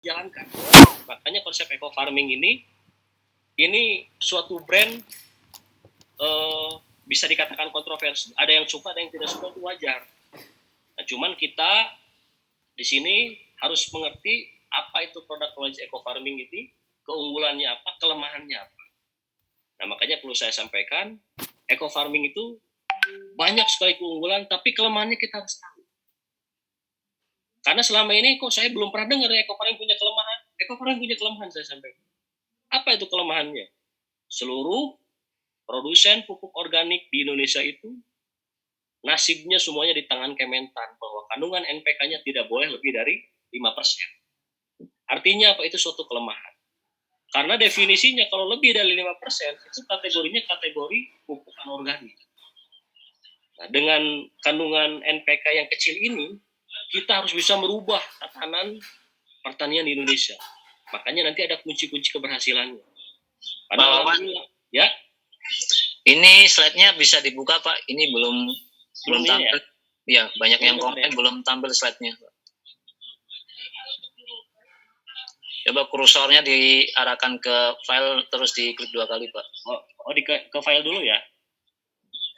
jalankan. Makanya konsep eco farming ini suatu brand bisa dikatakan kontroversi. Ada yang suka, ada yang tidak suka, itu wajar. Nah, cuman kita di sini harus mengerti apa itu produk knowledge eco farming itu, keunggulannya apa, kelemahannya apa. Nah, makanya perlu saya sampaikan, eco farming itu banyak sekali keunggulan, tapi kelemahannya kita harus tahu. Karena selama ini kok saya belum pernah dengar eco farming punya kelemahan. Eco farming punya kelemahan, saya sampaikan. Apa itu kelemahannya? Seluruh produsen pupuk organik di Indonesia itu nasibnya semuanya di tangan Kementan, bahwa kandungan NPK-nya tidak boleh lebih dari 5%. Artinya apa? Itu suatu kelemahan. Karena definisinya kalau lebih dari 5% itu kategorinya kategori pupuk anorganik. Nah, dengan kandungan NPK yang kecil ini, kita harus bisa merubah tatanan pertanian di Indonesia. Makanya nanti ada kunci-kunci keberhasilannya. Karena ya. Ini slide-nya bisa dibuka, Pak. Ini belum tampil. Ya, banyak yang komen belum tampil slide-nya. Coba kursornya diarahkan ke file, terus diklik 2 kali, Pak. Ke file dulu ya?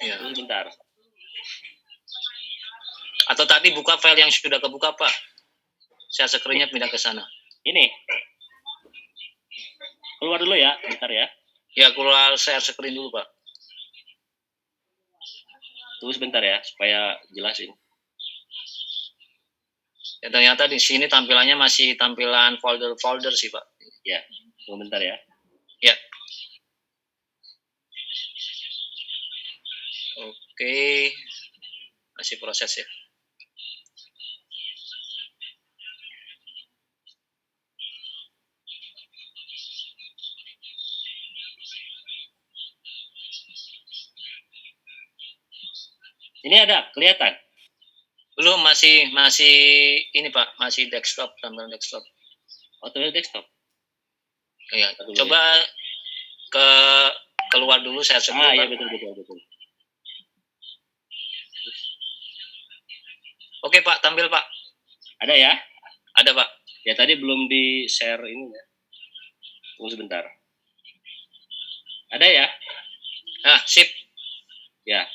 Ya. Bentar. Atau tadi buka file yang sudah kebuka, Pak. Share screen-nya pindah ke sana. Ini. Keluar dulu ya, bentar ya. Ya, keluar share screen dulu, Pak. Tunggu sebentar ya, supaya jelasin. Ya, ternyata di sini tampilannya masih tampilan folder-folder sih, Pak. Ya, tunggu bentar ya. Ya. Oke. Masih proses ya. Ini ada, kelihatan? Belum, masih ini, Pak, masih desktop, tampilan desktop. Oh, tampilan desktop. Ya, coba ya. Keluar dulu saya sebut. Iya, betul. Oke, Pak, tampil, Pak. Ada ya? Ada, Pak. Ya, tadi belum di-share ini ya. Tunggu sebentar. Ada ya? Sip. Ya.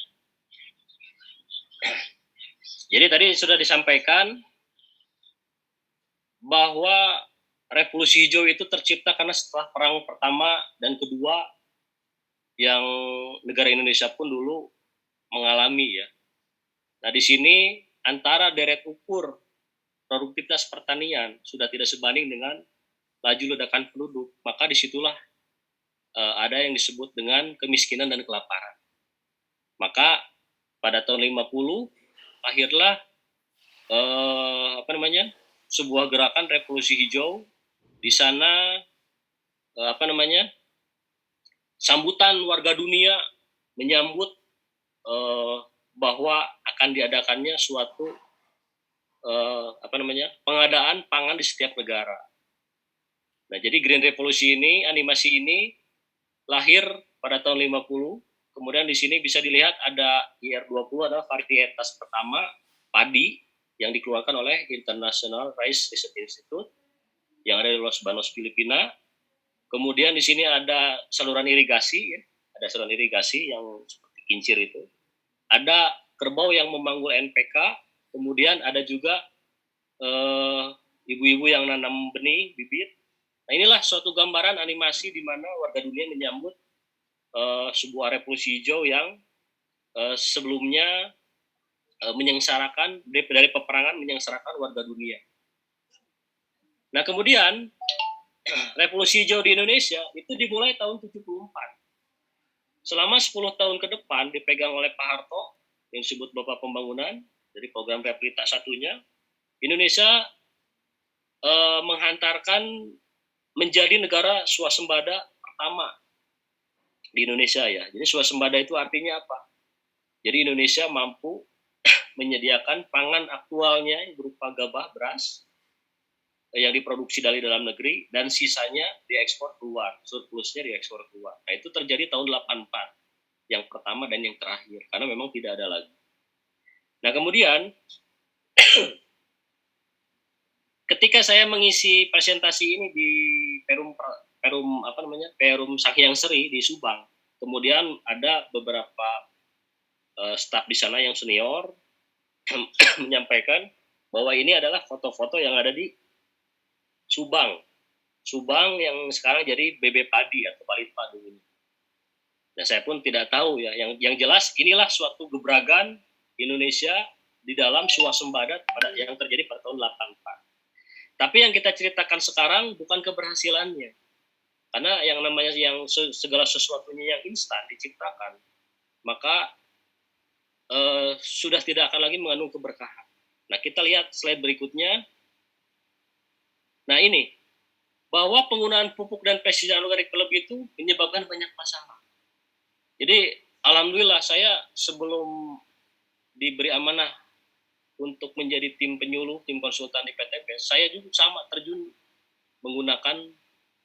Jadi tadi sudah disampaikan bahwa revolusi hijau itu tercipta karena setelah perang pertama dan kedua yang negara Indonesia pun dulu mengalami ya. Nah, di sini antara deret ukur produktivitas pertanian sudah tidak sebanding dengan laju ledakan penduduk, maka disitulah ada yang disebut dengan kemiskinan dan kelaparan. Maka pada tahun 50 lahirlah sebuah gerakan revolusi hijau. Di sana sambutan warga dunia menyambut bahwa akan diadakannya suatu pengadaan pangan di setiap negara. Nah, jadi Green Revolution ini, animasi ini lahir pada tahun 50. Kemudian di sini bisa dilihat ada IR20 adalah varietas pertama padi yang dikeluarkan oleh International Rice Research Institute yang ada di Los Banos, Filipina. Kemudian di sini ada saluran irigasi, ya. Ada saluran irigasi yang seperti kincir itu. Ada kerbau yang memanggul NPK. Kemudian ada juga ibu-ibu yang nanam benih, bibit. Nah, inilah suatu gambaran animasi di mana warga dunia menyambut sebuah revolusi hijau yang sebelumnya menyengsarakan, dari peperangan menyengsarakan warga dunia. Nah, kemudian revolusi hijau di Indonesia itu dimulai tahun 74. Selama 10 tahun ke depan dipegang oleh Pak Harto yang disebut Bapak Pembangunan dari program Replita satunya, Indonesia menghantarkan menjadi negara swasembada pertama di Indonesia ya. Jadi swasembada itu artinya apa? Jadi Indonesia mampu menyediakan pangan aktualnya yang berupa gabah, beras yang diproduksi dari dalam negeri dan sisanya diekspor keluar, surplusnya diekspor keluar. Nah, itu terjadi tahun 84 yang pertama dan yang terakhir karena memang tidak ada lagi. Nah, kemudian ketika saya mengisi presentasi ini di Perum Sanghyang Seri di Subang, kemudian ada beberapa staf di sana yang senior menyampaikan bahwa ini adalah foto-foto yang ada di Subang yang sekarang jadi BB Padi atau Balit Padu ini. Dan saya pun tidak tahu ya, yang jelas inilah suatu gebrakan Indonesia di dalam swasembada yang terjadi pada tahun 84. Tapi yang kita ceritakan sekarang bukan keberhasilannya. Karena yang namanya segala sesuatunya yang instan diciptakan, maka sudah tidak akan lagi mengandung keberkahan. Nah, kita lihat slide berikutnya. Nah, ini bahwa penggunaan pupuk dan pestisida anorganik berlebih itu menyebabkan banyak masalah. Jadi, alhamdulillah saya sebelum diberi amanah untuk menjadi tim penyuluh, tim konsultan di PTB, saya juga sama terjun menggunakan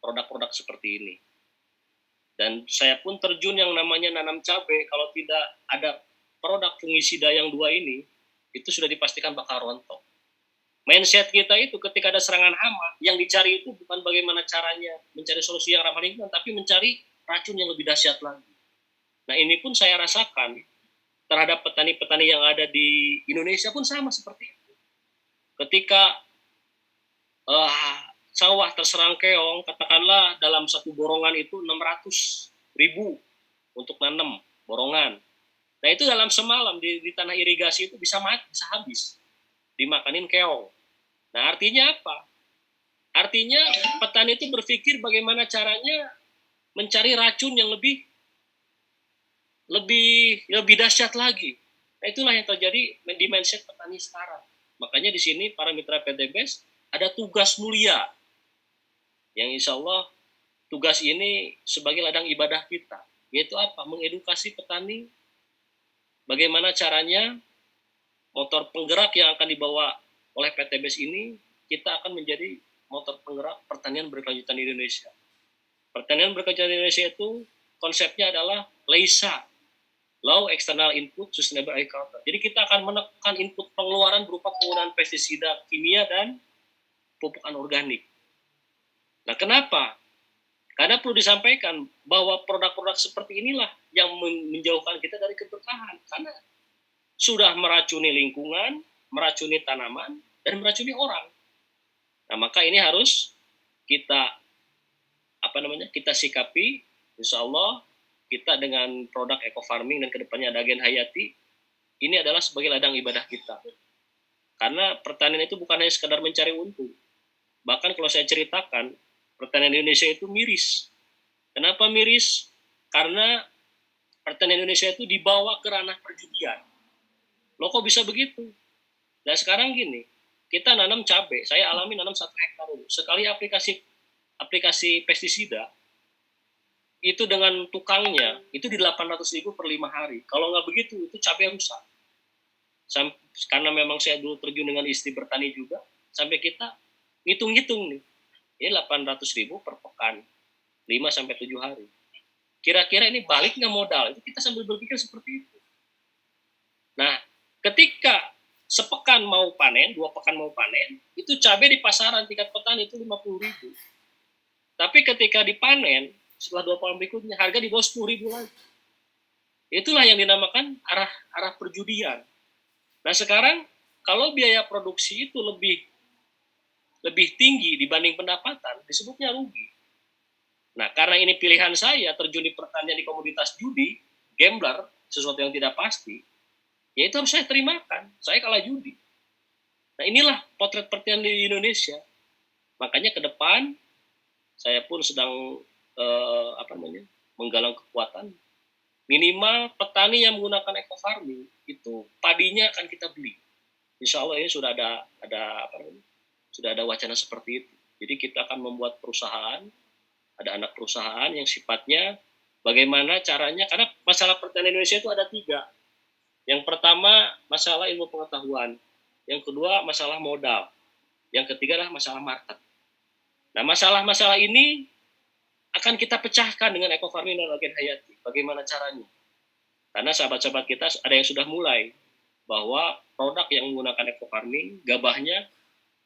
produk-produk seperti ini. Dan saya pun terjun yang namanya nanam cabai, kalau tidak ada produk fungisida yang dua ini, itu sudah dipastikan bakal rontok. Mindset kita itu ketika ada serangan hama, yang dicari itu bukan bagaimana caranya mencari solusi yang ramah lingkungan, tapi mencari racun yang lebih dahsyat lagi. Nah, ini pun saya rasakan terhadap petani-petani yang ada di Indonesia pun sama seperti itu. Ketika sawah terserang keong, katakanlah dalam satu borongan itu 600.000 untuk nanam borongan. Nah, itu dalam semalam di tanah irigasi itu bisa mati, bisa habis, dimakanin keong. Nah, artinya apa? Artinya petani itu berpikir bagaimana caranya mencari racun yang lebih dahsyat lagi. Nah, itulah yang terjadi di mindset petani sekarang. Makanya di sini para mitra PTBS ada tugas mulia yang insya Allah tugas ini sebagai ladang ibadah kita, yaitu apa? Mengedukasi petani bagaimana caranya motor penggerak yang akan dibawa oleh PTBS ini, kita akan menjadi motor penggerak pertanian berkelanjutan di Indonesia. Pertanian berkelanjutan di Indonesia itu konsepnya adalah LEISA, Low External Input Sustainable Agriculture. Jadi kita akan menekan input pengeluaran berupa penggunaan pestisida kimia dan pupuk anorganik. Nah, kenapa? Karena perlu disampaikan bahwa produk-produk seperti inilah yang menjauhkan kita dari keberkahan. Karena sudah meracuni lingkungan, meracuni tanaman, dan meracuni orang. Nah, maka ini harus kita kita sikapi. Insya Allah kita dengan produk eco farming dan kedepannya ada Agen Hayati, ini adalah sebagai ladang ibadah kita. Karena pertanian itu bukan hanya sekadar mencari untung. Bahkan kalau saya ceritakan, pertanian Indonesia itu miris. Kenapa miris? Karena pertanian Indonesia itu dibawa ke ranah perjudian. Loh, kok bisa begitu? Nah, sekarang gini, kita nanam cabai, saya alami nanam 1 hektar dulu. Sekali aplikasi pestisida, itu dengan tukangnya, itu di 800.000 per 5 hari. Kalau nggak begitu, itu cabai rusak. Karena memang saya dulu terjun dengan istri bertani juga, sampai kita ngitung-ngitung nih, ini 800.000 per pekan, 5-7 hari. Kira-kira ini balik nggak modal? Itu kita sambil berpikir seperti itu. Nah, ketika sepekan mau panen, 2 pekan mau panen, itu cabai di pasaran tingkat petani itu 50.000. Tapi ketika dipanen, setelah 2 pekan berikutnya, harga di bawah 10.000 lagi. Itulah yang dinamakan arah perjudian. Nah, sekarang kalau biaya produksi itu lebih tinggi dibanding pendapatan, disebutnya rugi. Nah, karena ini pilihan saya terjun di pertanian di komoditas judi, gambler, sesuatu yang tidak pasti, ya itu harus saya terimakan. Saya kalah judi. Nah, inilah potret pertanian di Indonesia. Makanya ke depan saya pun sedang menggalang kekuatan. Minimal petani yang menggunakan eco farming itu padinya akan kita beli. Insya Allah ini sudah ada wacana seperti itu. Jadi kita akan membuat perusahaan, ada anak perusahaan yang sifatnya bagaimana caranya, karena masalah pertanian Indonesia itu ada 3. Yang pertama masalah ilmu pengetahuan, yang kedua masalah modal, yang ketiga adalah masalah market. Nah, masalah-masalah ini akan kita pecahkan dengan eco farming dan Agen Hayati. Bagaimana caranya? Karena sahabat-sahabat kita ada yang sudah mulai bahwa produk yang menggunakan eco farming, gabahnya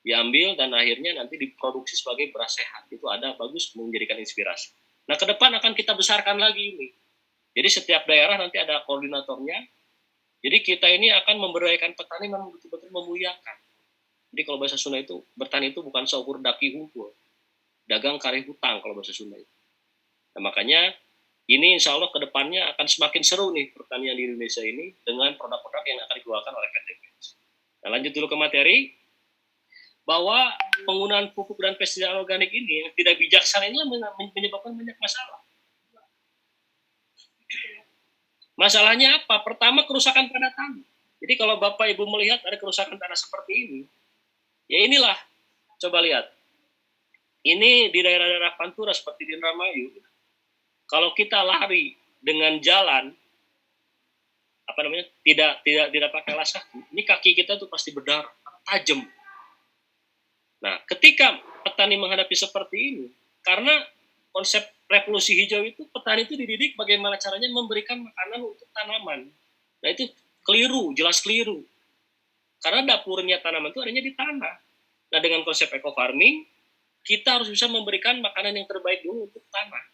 diambil dan akhirnya nanti diproduksi sebagai beras sehat. Itu ada bagus menjadikan inspirasi. Nah, ke depan akan kita besarkan lagi ini. Jadi setiap daerah nanti ada koordinatornya. Jadi kita ini akan memberdayakan petani memang betul-betul memuliakan. Jadi kalau bahasa Sunda itu, bertani itu bukan seukur daki hunkul, dagang kari hutang kalau bahasa Sunda itu. Nah, makanya ini insya Allah ke depannya akan semakin seru nih pertanian di Indonesia ini dengan produk-produk yang akan dikeluarkan oleh PT PES. Nah, lanjut dulu ke materi, bahwa penggunaan pupuk dan pestisida organik ini yang tidak bijaksana ini menyebabkan banyak masalah. Masalahnya apa? Pertama, kerusakan pada tanah. Jadi kalau Bapak Ibu melihat ada kerusakan tanah seperti ini, ya inilah, coba lihat. Ini di daerah-daerah Pantura seperti di Indramayu. Kalau kita lari dengan jalan tidak pakai alas kaki, ini kaki kita tuh pasti berdarah, tajam. Nah, ketika petani menghadapi seperti ini, karena konsep revolusi hijau itu, petani itu dididik bagaimana caranya memberikan makanan untuk tanaman. Nah, itu keliru, jelas keliru. Karena dapurnya tanaman itu adanya di tanah. Nah, dengan konsep eco farming, kita harus bisa memberikan makanan yang terbaik dulu untuk tanah.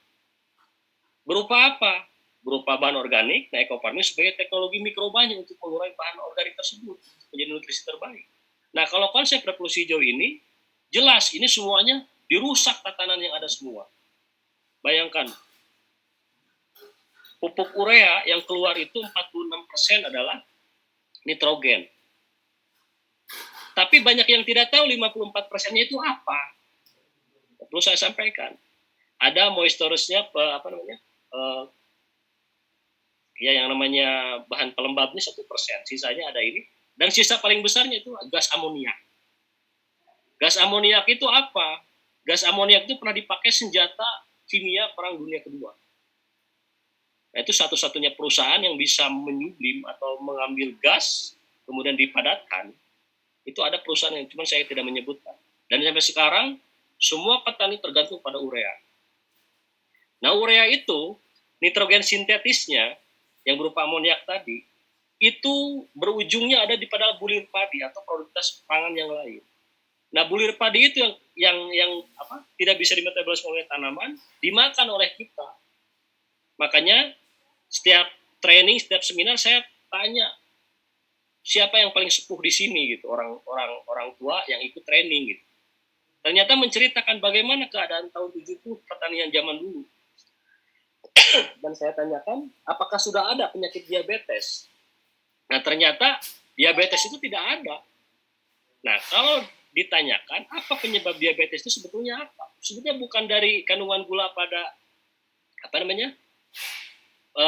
Berupa apa? Berupa bahan organik. Nah, eco farming sebagai teknologi mikrobanya untuk mengurai bahan organik tersebut menjadi nutrisi terbaik. Nah, kalau konsep revolusi hijau ini, jelas ini semuanya dirusak tatanan yang ada semua. Bayangkan, pupuk urea yang keluar itu 46% adalah nitrogen. Tapi banyak yang tidak tahu 54%-nya itu apa. Perlu saya sampaikan. Ada moisturous-nya, yang namanya bahan pelembabnya 1%. Sisanya ada ini. Dan sisa paling besarnya itu gas amoniak. Gas amoniak itu apa? Gas amoniak itu pernah dipakai senjata kimia Perang Dunia Kedua. Nah, itu satu-satunya perusahaan yang bisa menyublim atau mengambil gas, kemudian dipadatkan. Itu ada perusahaan yang cuma saya tidak menyebutkan. Dan sampai sekarang, semua petani tergantung pada urea. Nah, urea itu, nitrogen sintetisnya, yang berupa amoniak tadi, itu berujungnya ada di pada bulir padi atau produktivitas pangan yang lain. Nah, bulir padi itu yang tidak bisa dimetabolisme oleh tanaman, dimakan oleh kita. Makanya setiap training, setiap seminar saya tanya siapa yang paling sepuh di sini gitu, orang tua yang ikut training gitu. Ternyata menceritakan bagaimana keadaan tahun 70 pertanian zaman dulu. Dan saya tanyakan, apakah sudah ada penyakit diabetes? Nah, ternyata diabetes itu tidak ada. Nah, kalau ditanyakan apa penyebab diabetes itu sebetulnya apa? Sebetulnya bukan dari kandungan gula pada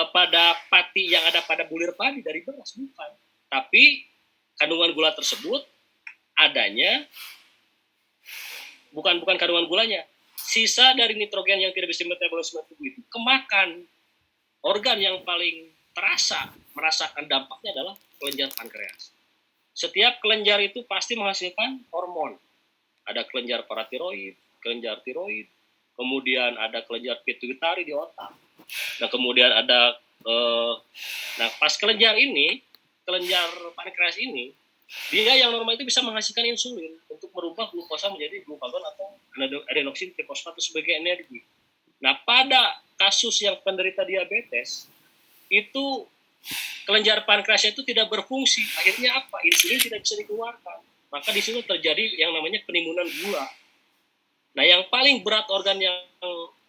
pada pati yang ada pada bulir padi dari beras, bukan. Tapi kandungan gula tersebut adanya bukan kandungan gulanya. Sisa dari nitrogen yang tidak bisa metabolisme tubuh itu kemakan. Organ yang paling merasakan dampaknya adalah kelenjar pankreas. Setiap kelenjar itu pasti menghasilkan hormon. Ada kelenjar paratiroid, kelenjar tiroid, kemudian ada kelenjar pituitari di otak. Nah, kemudian ada pas kelenjar pankreas ini, dia yang normal itu bisa menghasilkan insulin untuk merubah glukosa menjadi glukagon atau adenoksin trifosfat sebagai energi. Nah, pada kasus yang penderita diabetes, itu kelenjar pankreasnya itu tidak berfungsi. Akhirnya apa? Insulin tidak bisa dikeluarkan. Maka di situ terjadi yang namanya penimbunan gula. Nah, yang paling berat organ yang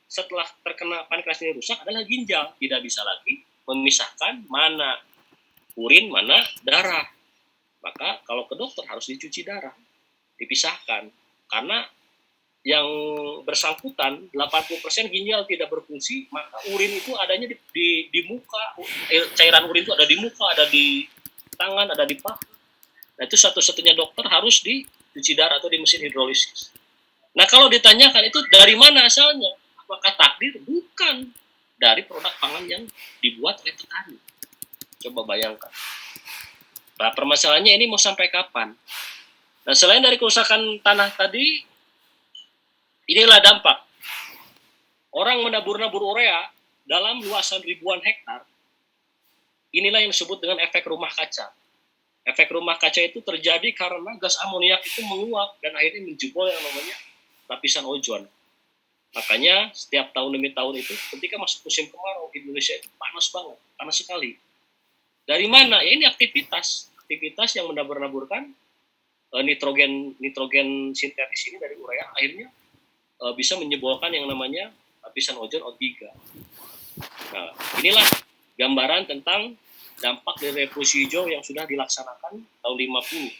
setelah terkena pankreas ini rusak adalah ginjal. Tidak bisa lagi memisahkan mana urin, mana darah. Maka kalau ke dokter harus dicuci darah, dipisahkan. Karena yang bersangkutan 80% ginjal tidak berfungsi, maka urin itu adanya di muka, cairan urin itu ada di muka, ada di tangan, ada di paha. Nah, itu satu-satunya dokter harus dicuci darah atau di mesin hidrolisis. Nah, kalau ditanyakan itu dari mana asalnya? Apakah takdir? Bukan. Dari produk pangan yang dibuat oleh petani. Coba bayangkan. Nah, permasalahannya ini mau sampai kapan? Nah, selain dari kerusakan tanah tadi, inilah dampak. Orang menabur-nabur urea dalam luasan ribuan hektar. Inilah yang disebut dengan efek rumah kaca. Efek rumah kaca itu terjadi karena gas amoniak itu menguap dan akhirnya menjebol yang namanya lapisan ozon. Makanya setiap tahun demi tahun itu ketika masuk musim kemarau Indonesia itu panas banget, panas sekali. Dari mana? Ya ini aktivitas yang menabur-naburkan nitrogen sintetis ini dari urea akhirnya bisa menjebolkan yang namanya lapisan ozon O3. Nah, inilah gambaran tentang dampak dari revolusi hijau yang sudah dilaksanakan tahun 50.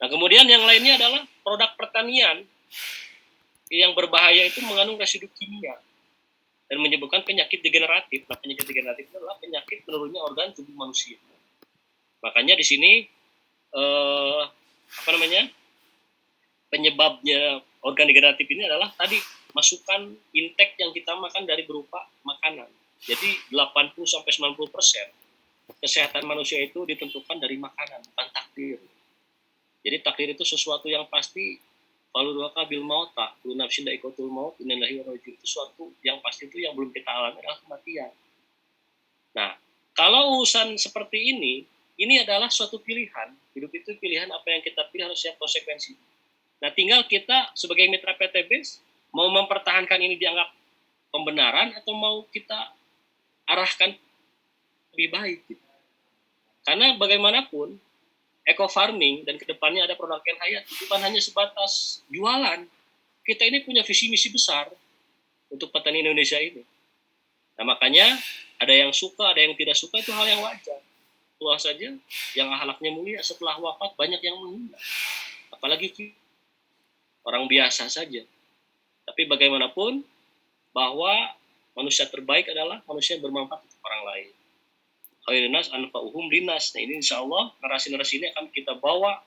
Nah, kemudian yang lainnya adalah produk pertanian yang berbahaya itu mengandung residu kimia dan menyebabkan penyakit degeneratif. Nah, penyakit degeneratif itu adalah penyakit menurunnya organ tubuh manusia. Makanya di sini penyebabnya organ degeneratif ini adalah tadi masukan intake yang kita makan dari berupa makanan. Jadi 80-90% kesehatan manusia itu ditentukan dari makanan, bukan takdir. Jadi takdir itu sesuatu yang pasti. Kalau dua kabil maut tak, lu nafsin daikotul maut, innalillahi wa itu sesuatu yang pasti itu yang belum kita alami adalah kematian. Nah, kalau urusan seperti ini adalah suatu pilihan. Hidup itu pilihan, apa yang kita pilih harus siap konsekuensi. Nah, tinggal kita sebagai mitra PTB mau mempertahankan ini dianggap pembenaran atau mau kita arahkan lebih baik. Gitu. Karena bagaimanapun eco farming dan kedepannya ada produk Ken Hayat bukan hanya sebatas jualan. Kita ini punya visi misi besar untuk petani Indonesia ini. Nah, makanya ada yang suka, ada yang tidak suka, itu hal yang wajar. Tua saja yang akhlaknya mulia setelah wafat banyak yang menghina. Apalagi orang biasa saja. Tapi bagaimanapun bahwa manusia terbaik adalah manusia yang bermanfaat untuk orang lain. Khairunas anfa'uhum linnas. Nah, ini insya Allah narasi-narasi ini akan kita bawa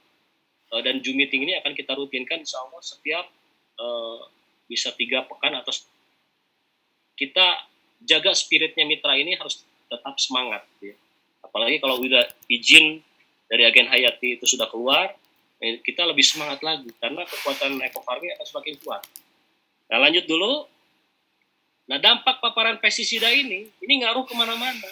dan Zoom meeting ini akan kita rutinkan insya Allah setiap bisa 3 pekan atau kita jaga spiritnya mitra ini harus tetap semangat. Ya. Apalagi kalau udah izin dari agen Hayati itu sudah keluar, kita lebih semangat lagi karena kekuatan eco farming akan semakin kuat. Nah, lanjut dulu. Nah, dampak paparan pestisida ini ngaruh kemana-mana.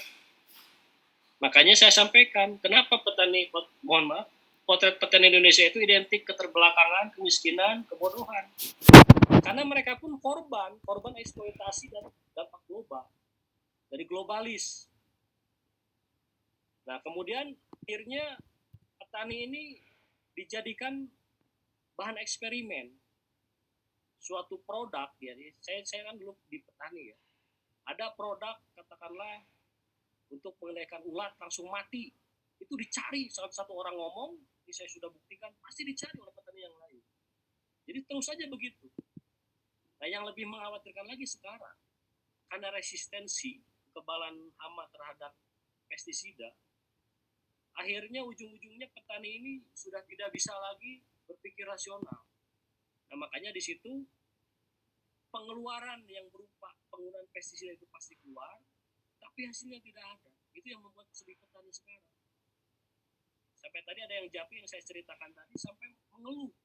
Makanya saya sampaikan, kenapa potret petani Indonesia itu identik keterbelakangan, kemiskinan, kebodohan. Karena mereka pun korban eksploitasi dan dampak global, dari globalis. Nah, kemudian akhirnya petani ini dijadikan bahan eksperimen. Suatu produk, ya, saya kan dulu di petani ya, ada produk katakanlah untuk mengendalikan ulat langsung mati, itu dicari saat satu orang ngomong, ini saya sudah buktikan, pasti dicari oleh petani yang lain. Jadi terus saja begitu. Nah, yang lebih mengkhawatirkan lagi sekarang, karena resistensi kekebalan hama terhadap pestisida, akhirnya ujung-ujungnya petani ini sudah tidak bisa lagi berpikir rasional. Nah, makanya di situ pengeluaran yang berupa penggunaan pestisida itu pasti keluar, tapi hasilnya tidak ada. Itu yang membuat sedih petani sekarang. Sampai tadi ada yang Japi yang saya ceritakan tadi sampai mengeluh.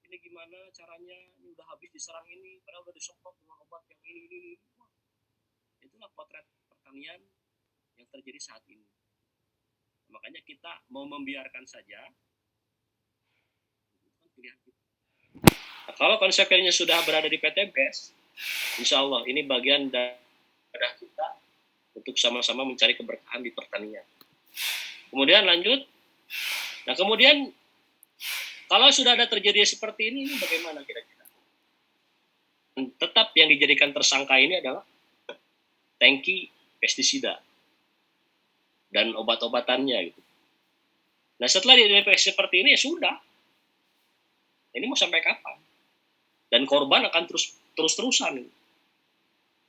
Ini gimana caranya, ini udah habis diserang ini, padahal udah disemprot dengan obat yang ini. Itulah potret pertanian yang terjadi saat ini. Makanya kita mau membiarkan saja, itu kan pilihan kita. Nah, kalau konsekuensinya sudah berada di PTBS, insya Allah ini bagian dari kita untuk sama-sama mencari keberkahan di pertanian. Kemudian lanjut. Nah, kemudian kalau sudah ada terjadi seperti ini bagaimana kira-kira? Tetap yang dijadikan tersangka ini adalah tangki pestisida dan obat-obatannya gitu. Nah, setelah diidentifikasi seperti ini ya sudah. Ini mau sampai kapan? Dan korban akan terus-terusan.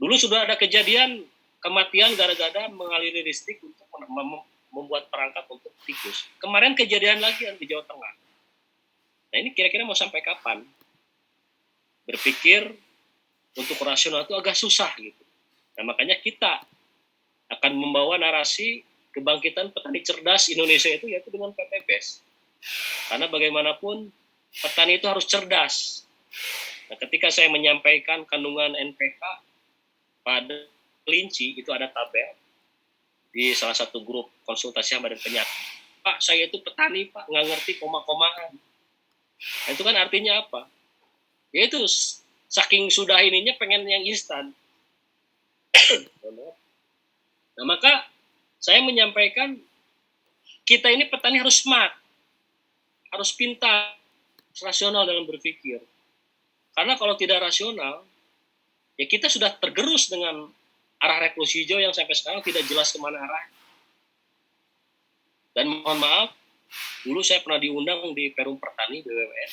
Dulu sudah ada kejadian kematian gara-gara mengaliri listrik untuk membuat perangkap untuk tikus. Kemarin kejadian lagi di Jawa Tengah. Nah, ini kira-kira mau sampai kapan? Berpikir untuk rasional itu agak susah gitu. Nah, makanya kita akan membawa narasi kebangkitan petani cerdas Indonesia itu yaitu dengan PTBS. Karena bagaimanapun petani itu harus cerdas. Nah, ketika saya menyampaikan kandungan NPK pada kelinci, itu ada tabel di salah satu grup konsultasi hama dan penyakit. Pak, saya itu petani Pak, nggak ngerti koma-komaan. Nah, itu kan artinya apa? Ya itu saking sudah ininya pengen yang instan. Nah, maka saya menyampaikan kita ini petani harus smart, harus pintar, rasional dalam berpikir. Karena kalau tidak rasional, ya kita sudah tergerus dengan arah revolusi hijau yang sampai sekarang tidak jelas kemana arah. Dan mohon maaf, dulu saya pernah diundang di Perum Pertani BUMN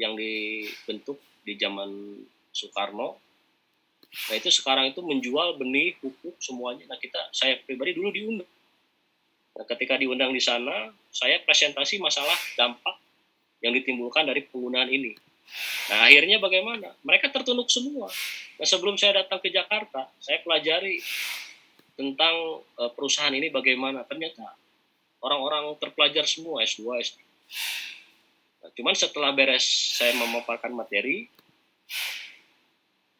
yang dibentuk di zaman Soekarno. Nah itu sekarang itu menjual benih, pupuk semuanya. Nah saya pribadi dulu diundang. Nah, ketika diundang di sana, saya presentasi masalah dampak yang ditimbulkan dari penggunaan ini. Nah akhirnya bagaimana? Mereka tertunduk semua. Nah sebelum saya datang ke Jakarta, saya pelajari tentang perusahaan ini bagaimana. Ternyata orang-orang terpelajar semua S2, S3. Nah, cuman setelah beres saya memaparkan materi,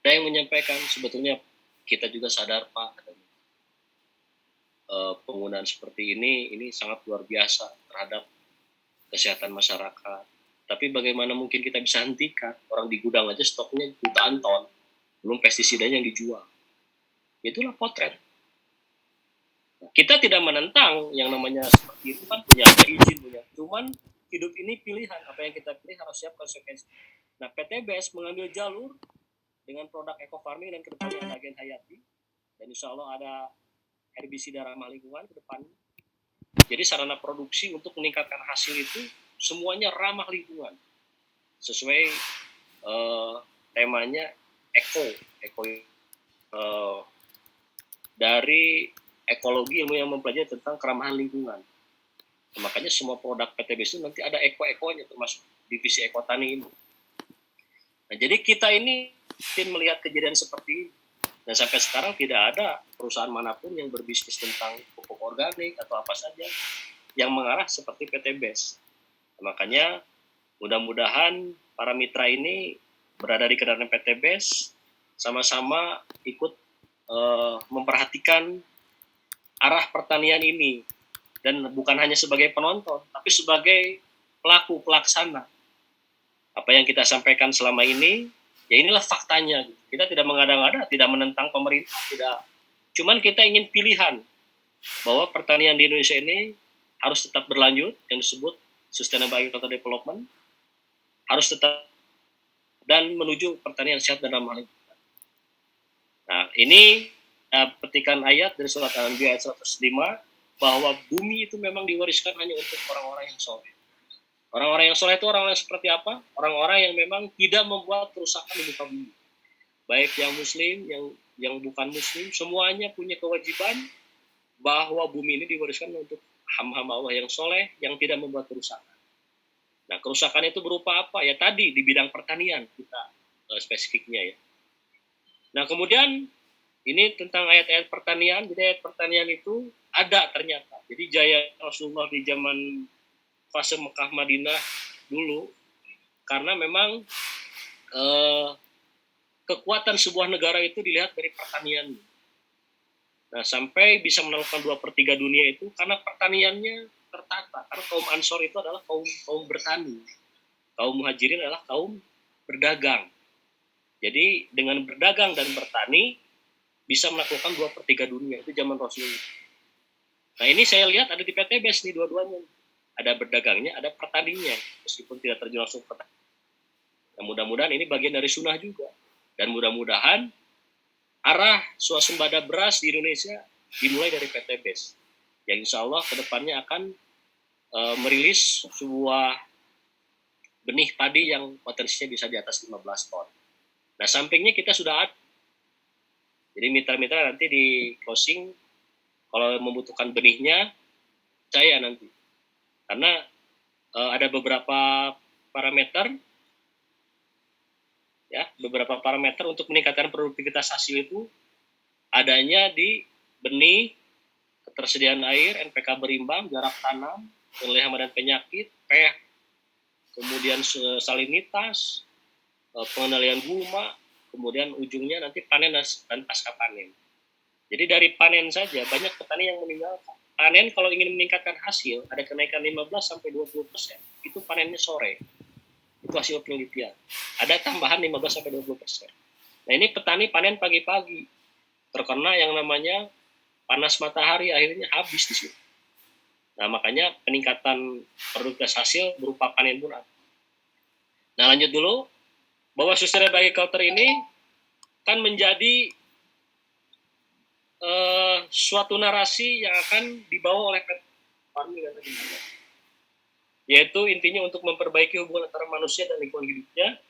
ada yang menyampaikan sebetulnya kita juga sadar Pak, penggunaan seperti ini sangat luar biasa terhadap kesehatan masyarakat. Tapi bagaimana mungkin kita bisa hentikan? Orang di gudang aja stoknya jutaan ton, belum pestisidanya yang dijual. Itulah potret. Kita tidak menentang yang namanya seperti itu kan punya izin punya. Cuman hidup ini pilihan, apa yang kita pilih harus siap konsekuensi. Nah PTBS mengambil jalur dengan produk eco farming dan kedepannya ada agen hayati dan insya Allah ada herbisida ramah lingkungan ke depan. Jadi sarana produksi untuk meningkatkan hasil itu semuanya ramah lingkungan sesuai temanya eco dari ekologi ilmu yang mempelajari tentang keramahan lingkungan. Makanya semua produk PTBS itu nanti ada eko-ekonya termasuk divisi ekotani ini. Nah, jadi kita ini melihat kejadian seperti ini. Dan sampai sekarang tidak ada perusahaan manapun yang berbisnis tentang pupuk organik atau apa saja yang mengarah seperti PTBS. Nah, makanya mudah-mudahan para mitra ini berada di kendaraan PTBS sama-sama ikut memperhatikan arah pertanian ini. Dan bukan hanya sebagai penonton, tapi sebagai pelaku, pelaksana. Apa yang kita sampaikan selama ini, ya inilah faktanya. Kita tidak mengada-ngada, tidak menentang pemerintah, tidak. Cuman kita ingin pilihan bahwa pertanian di Indonesia ini harus tetap berlanjut, yang disebut Sustainable Agricultural Development, harus tetap dan menuju pertanian sehat dan ramah lingkungan. Nah, ini petikan ayat dari surat Al-Anbiya ayat 105, bahwa bumi itu memang diwariskan hanya untuk orang-orang yang soleh. Orang-orang yang soleh itu orang-orang yang seperti apa? Orang-orang yang memang tidak membuat kerusakan di muka bumi. Baik yang muslim, yang bukan muslim, semuanya punya kewajiban bahwa bumi ini diwariskan untuk hamba-hamba Allah yang soleh, yang tidak membuat kerusakan. Nah, kerusakan itu berupa apa? Ya tadi, di bidang pertanian kita spesifiknya ya. Nah, kemudian ini tentang ayat-ayat pertanian. Jadi ayat pertanian itu ada ternyata. Jadi jaya Rasulullah di zaman fase Mekah Madinah dulu, karena memang kekuatan sebuah negara itu dilihat dari pertanian. Nah, sampai bisa menaklukkan 2/3 dunia itu karena pertaniannya tertata. Karena kaum Ansor itu adalah kaum bertani. Kaum Muhajirin adalah kaum berdagang. Jadi dengan berdagang dan bertani bisa menaklukkan 2/3 dunia. Itu zaman Rasulullah. Nah ini saya lihat ada di PTBS nih dua-duanya. Ada berdagangnya, ada pertaninya. Meskipun tidak terjun langsung pertanian. Nah, mudah-mudahan ini bagian dari sunnah juga. Dan mudah-mudahan arah swasembada beras di Indonesia dimulai dari PTBS. Yang insya Allah kedepannya akan merilis sebuah benih padi yang potensinya bisa di atas 15 ton. Nah sampingnya kita sudah ada. Jadi mitra-mitra nanti di closing kalau membutuhkan benihnya saya nanti. Karena ada beberapa parameter ya, beberapa parameter untuk meningkatkan produktivitas hasil itu adanya di benih, ketersediaan air, NPK berimbang, jarak tanam, nilai hama dan penyakit, pH, kemudian salinitas, pengendalian gulma, kemudian ujungnya nanti panen dan pasca panen. Jadi dari panen saja banyak petani yang meninggalkan. panen kalau ingin meningkatkan hasil ada kenaikan 15 sampai 20%. Itu panennya sore. Itu hasil penelitian. Ada tambahan 15 sampai 20%. Nah, ini petani panen pagi-pagi. Terkena yang namanya panas matahari, akhirnya habis di situ. Nah, makanya peningkatan produktivitas hasil berupa panen pun ada. Nah, lanjut dulu, bahwa sustainable agriculture ini kan menjadi suatu narasi yang akan dibawa oleh farming, yaitu intinya untuk memperbaiki hubungan antara manusia dan lingkungan hidupnya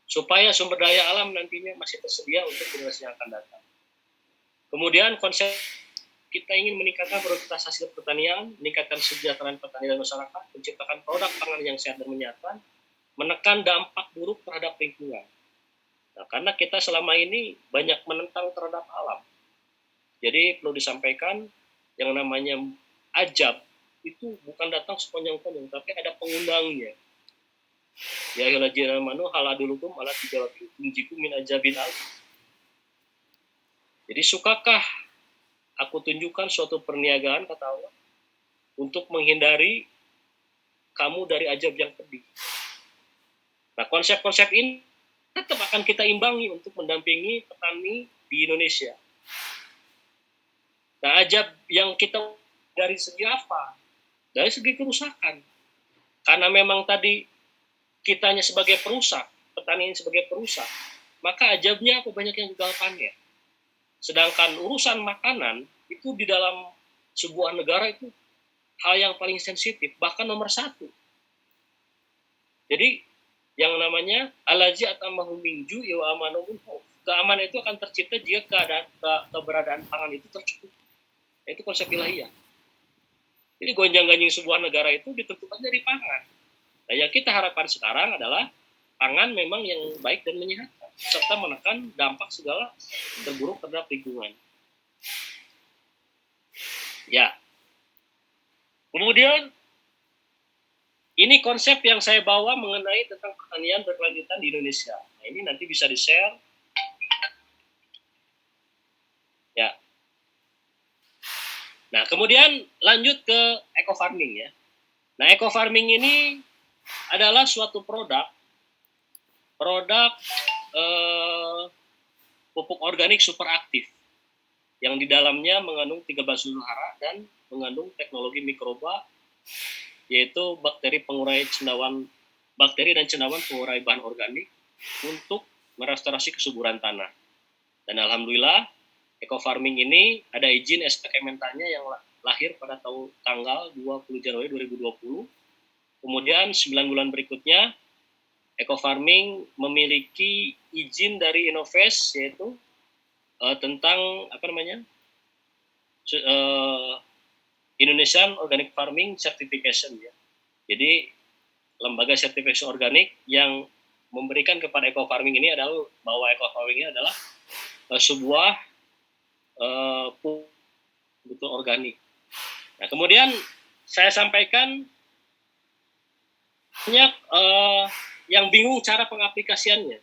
supaya sumber daya alam nantinya masih tersedia untuk generasi yang akan datang. Kemudian konsep kita ingin meningkatkan produktivitas hasil pertanian, meningkatkan kesejahteraan petani dan masyarakat, menciptakan produk pangan yang sehat dan menyatu, menekan dampak buruk terhadap lingkungan. Nah, karena kita selama ini banyak menentang terhadap alam. Jadi perlu disampaikan yang namanya ajab itu bukan datang sepanjang-panjang, tapi ada pengundangnya. Ya ayyuhallazina amanu haladulukum ala tijaratin tunjikum min ajabin al. Jadi sukakah aku tunjukkan suatu perniagaan, kata Allah, untuk menghindari kamu dari ajab yang pedih. Nah, konsep-konsep ini tetap akan kita imbangi untuk mendampingi petani di Indonesia. Nah, ajab yang kita dari segi apa? Dari segi kerusakan. Karena memang tadi kitanya sebagai perusak, petani sebagai perusak, maka ajabnya apa banyak yang gagal panen. Sedangkan urusan makanan itu di dalam sebuah negara itu hal yang paling sensitif, bahkan nomor 1. Jadi yang namanya alaji atamahum minju wa amanuhum khauf. Keamanan itu akan tercipta jika keberadaan pangan itu tercukupi. Itu konsep ilahiyah. Jadi gonjang-ganjing sebuah negara itu ditentukan dari pangan. Nah, yang kita harapkan sekarang adalah pangan memang yang baik dan menyehatkan, serta menekan dampak segala terburuk terhadap lingkungan. Ya. Kemudian ini konsep yang saya bawa mengenai tentang pertanian berkelanjutan di Indonesia. Nah, ini nanti bisa di-share. Ya. Nah, kemudian lanjut ke eco farming ya. Nah, eco farming ini adalah suatu produk pupuk organik super aktif yang di dalamnya mengandung 13 unsur hara dan mengandung teknologi mikroba, yaitu bakteri dan cendawan pengurai bahan organik untuk merestorasi kesuburan tanah. Dan alhamdulillah eco farming ini ada izin SK Kementannya yang lahir pada tanggal 20 Januari 2020. Kemudian 9 bulan berikutnya eco farming memiliki izin dari Innoves, yaitu tentang Indonesian Organic Farming Certification ya. Jadi lembaga sertifikasi organik yang memberikan kepada eco farming ini adalah bahwa eco farming ini adalah sebuah betul organik. Nah, kemudian saya sampaikan banyak yang bingung cara pengaplikasiannya.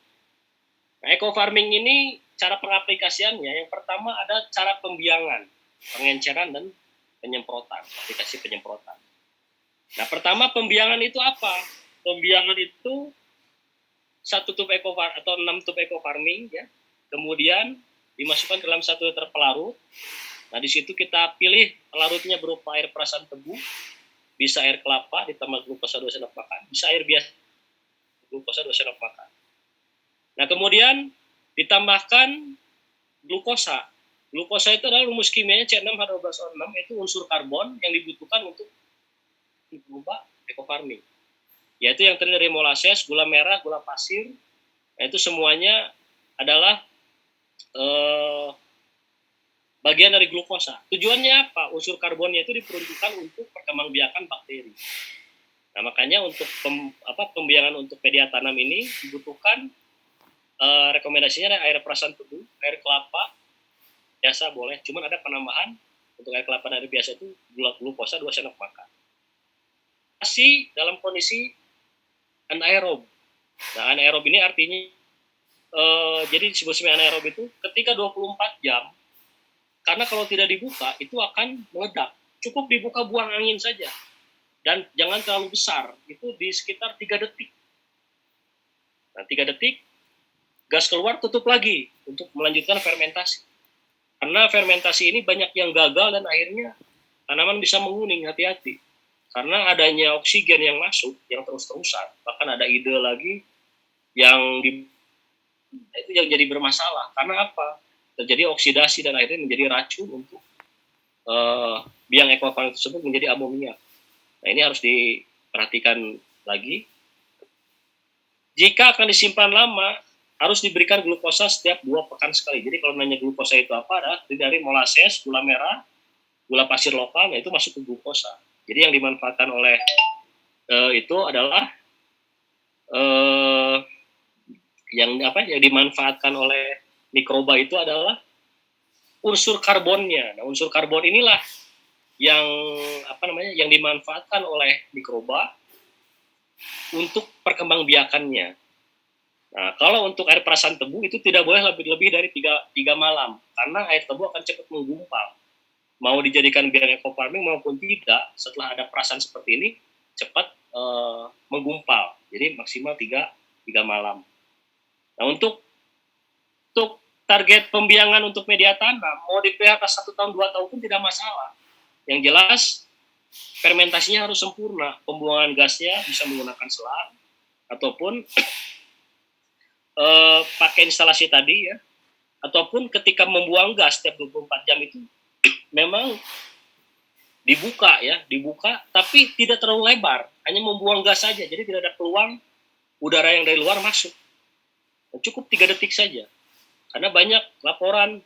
Nah, eco farming ini cara pengaplikasiannya yang pertama ada cara pembiangan, pengenceran dan penyemprotan, aplikasi penyemprotan. Nah, pertama pembiangan itu apa? Pembiangan itu 1 tub eco atau 6 tub eco farming ya. Kemudian dimasukkan ke dalam 1 liter pelarut. Nah, di situ kita pilih pelarutnya berupa air perasan tebu, bisa air kelapa ditambah glukosa 2 sendok makan, bisa air biasa glukosa 2 sendok makan. Nah, kemudian ditambahkan glukosa. Glukosa itu adalah rumus kimianya C6H12O6, itu unsur karbon yang dibutuhkan untuk mengubah eco farming. Yaitu yang terdiri dari molasses, gula merah, gula pasir. Nah, itu semuanya adalah bagian dari glukosa. Tujuannya apa? Unsur karbonnya itu diperuntukkan untuk perkembangbiakan bakteri. Nah, makanya untuk pembiangan untuk media tanam ini dibutuhkan rekomendasinya ada air perasan tebu, air kelapa biasa boleh, cuman ada penambahan untuk air kelapa dan air biasa itu glukosa 2 sendok makan. Masih dalam kondisi anaerob. Nah, anaerob ini artinya jadi disebut sebagai anaerob itu ketika 24 jam, karena kalau tidak dibuka itu akan meledak. cukup dibuka buang angin saja. Dan jangan terlalu besar, itu di sekitar 3 detik. Nah, 3 detik, gas keluar, tutup lagi untuk melanjutkan fermentasi. Karena fermentasi ini banyak yang gagal dan akhirnya tanaman bisa menguning, hati-hati. Karena adanya oksigen yang masuk, yang terus-terusan. Bahkan ada ide lagi yang itu yang jadi bermasalah. Karena apa? Terjadi oksidasi dan akhirnya menjadi racun untuk biang ekofarming tersebut menjadi amonia. Nah, ini harus diperhatikan lagi. Jika akan disimpan lama, harus diberikan glukosa setiap 2 pekan sekali. Jadi kalau nanya glukosa itu apa, adalah dari molasses, gula merah, gula pasir lokal, nah itu masuk ke glukosa. Jadi yang dimanfaatkan oleh itu adalah yang dimanfaatkan oleh mikroba itu adalah unsur karbonnya. Nah, unsur karbon inilah yang yang dimanfaatkan oleh mikroba untuk perkembangbiakannya. Nah, kalau untuk air perasan tebu itu tidak boleh lebih dari 3 malam karena air tebu akan cepat menggumpal. Mau dijadikan biang ekofarming maupun tidak, setelah ada perasan seperti ini cepat menggumpal. Jadi maksimal 3 malam. Nah, untuk target pembiangan untuk media tanam mau di PHK 1 tahun 2 tahun pun tidak masalah. Yang jelas fermentasinya harus sempurna, pembuangan gasnya bisa menggunakan selang ataupun pakai instalasi tadi ya, ataupun ketika membuang gas setiap 24 jam itu memang dibuka tapi tidak terlalu lebar, hanya membuang gas saja, jadi tidak ada peluang udara yang dari luar masuk. Cukup 3 detik saja, karena banyak laporan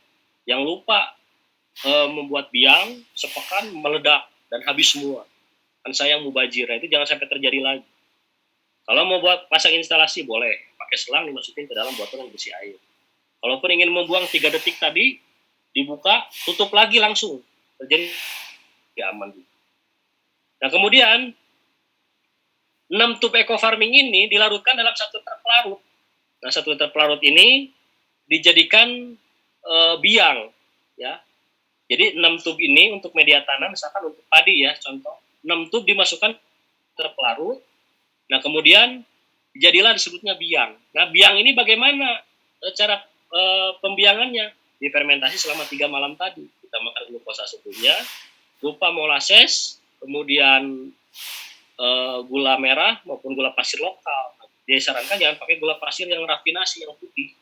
yang lupa membuat biang, sepekan meledak dan habis semua. Kan sayang mubazir, itu jangan sampai terjadi lagi. Kalau mau buat pasang instalasi boleh, pakai selang dimasukin ke dalam botol yang berisi air. Kalaupun ingin membuang 3 detik tadi, dibuka, tutup lagi langsung. Terjadi aman. Nah, kemudian 6 tub ekofarming ini dilarutkan dalam 1 liter pelarut. Nah, 1 liter pelarut ini dijadikan biang, ya. Jadi 6 tub ini untuk media tanam, misalkan untuk padi ya, contoh 6 tub dimasukkan terpelarut. Nah, kemudian jadilah disebutnya biang. Nah, biang ini bagaimana cara pembiangannya? Difermentasi selama 3 malam tadi. Kita makan glukosa sebelumnya, berupa molasses, kemudian gula merah maupun gula pasir lokal. Disarankan jangan pakai gula pasir yang rafinasi, yang putih.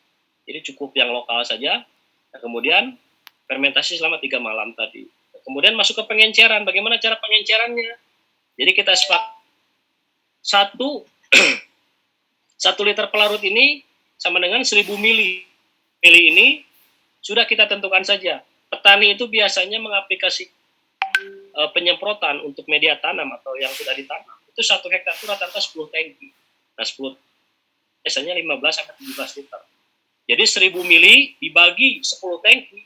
Jadi cukup yang lokal saja. Nah, kemudian fermentasi selama 3 malam tadi. Kemudian masuk ke pengenceran. Bagaimana cara pengencerannya? Jadi kita sepakat 1 liter pelarut ini sama dengan 1000 mili. Mili ini sudah kita tentukan saja. Petani itu biasanya mengaplikasi penyemprotan untuk media tanam atau yang sudah ditanam. Itu 1 hektar itu rata-rata 10 tangki. Nah, 10 biasanya 15 sampai 17 liter. Jadi 1000 mili dibagi 10 tangki,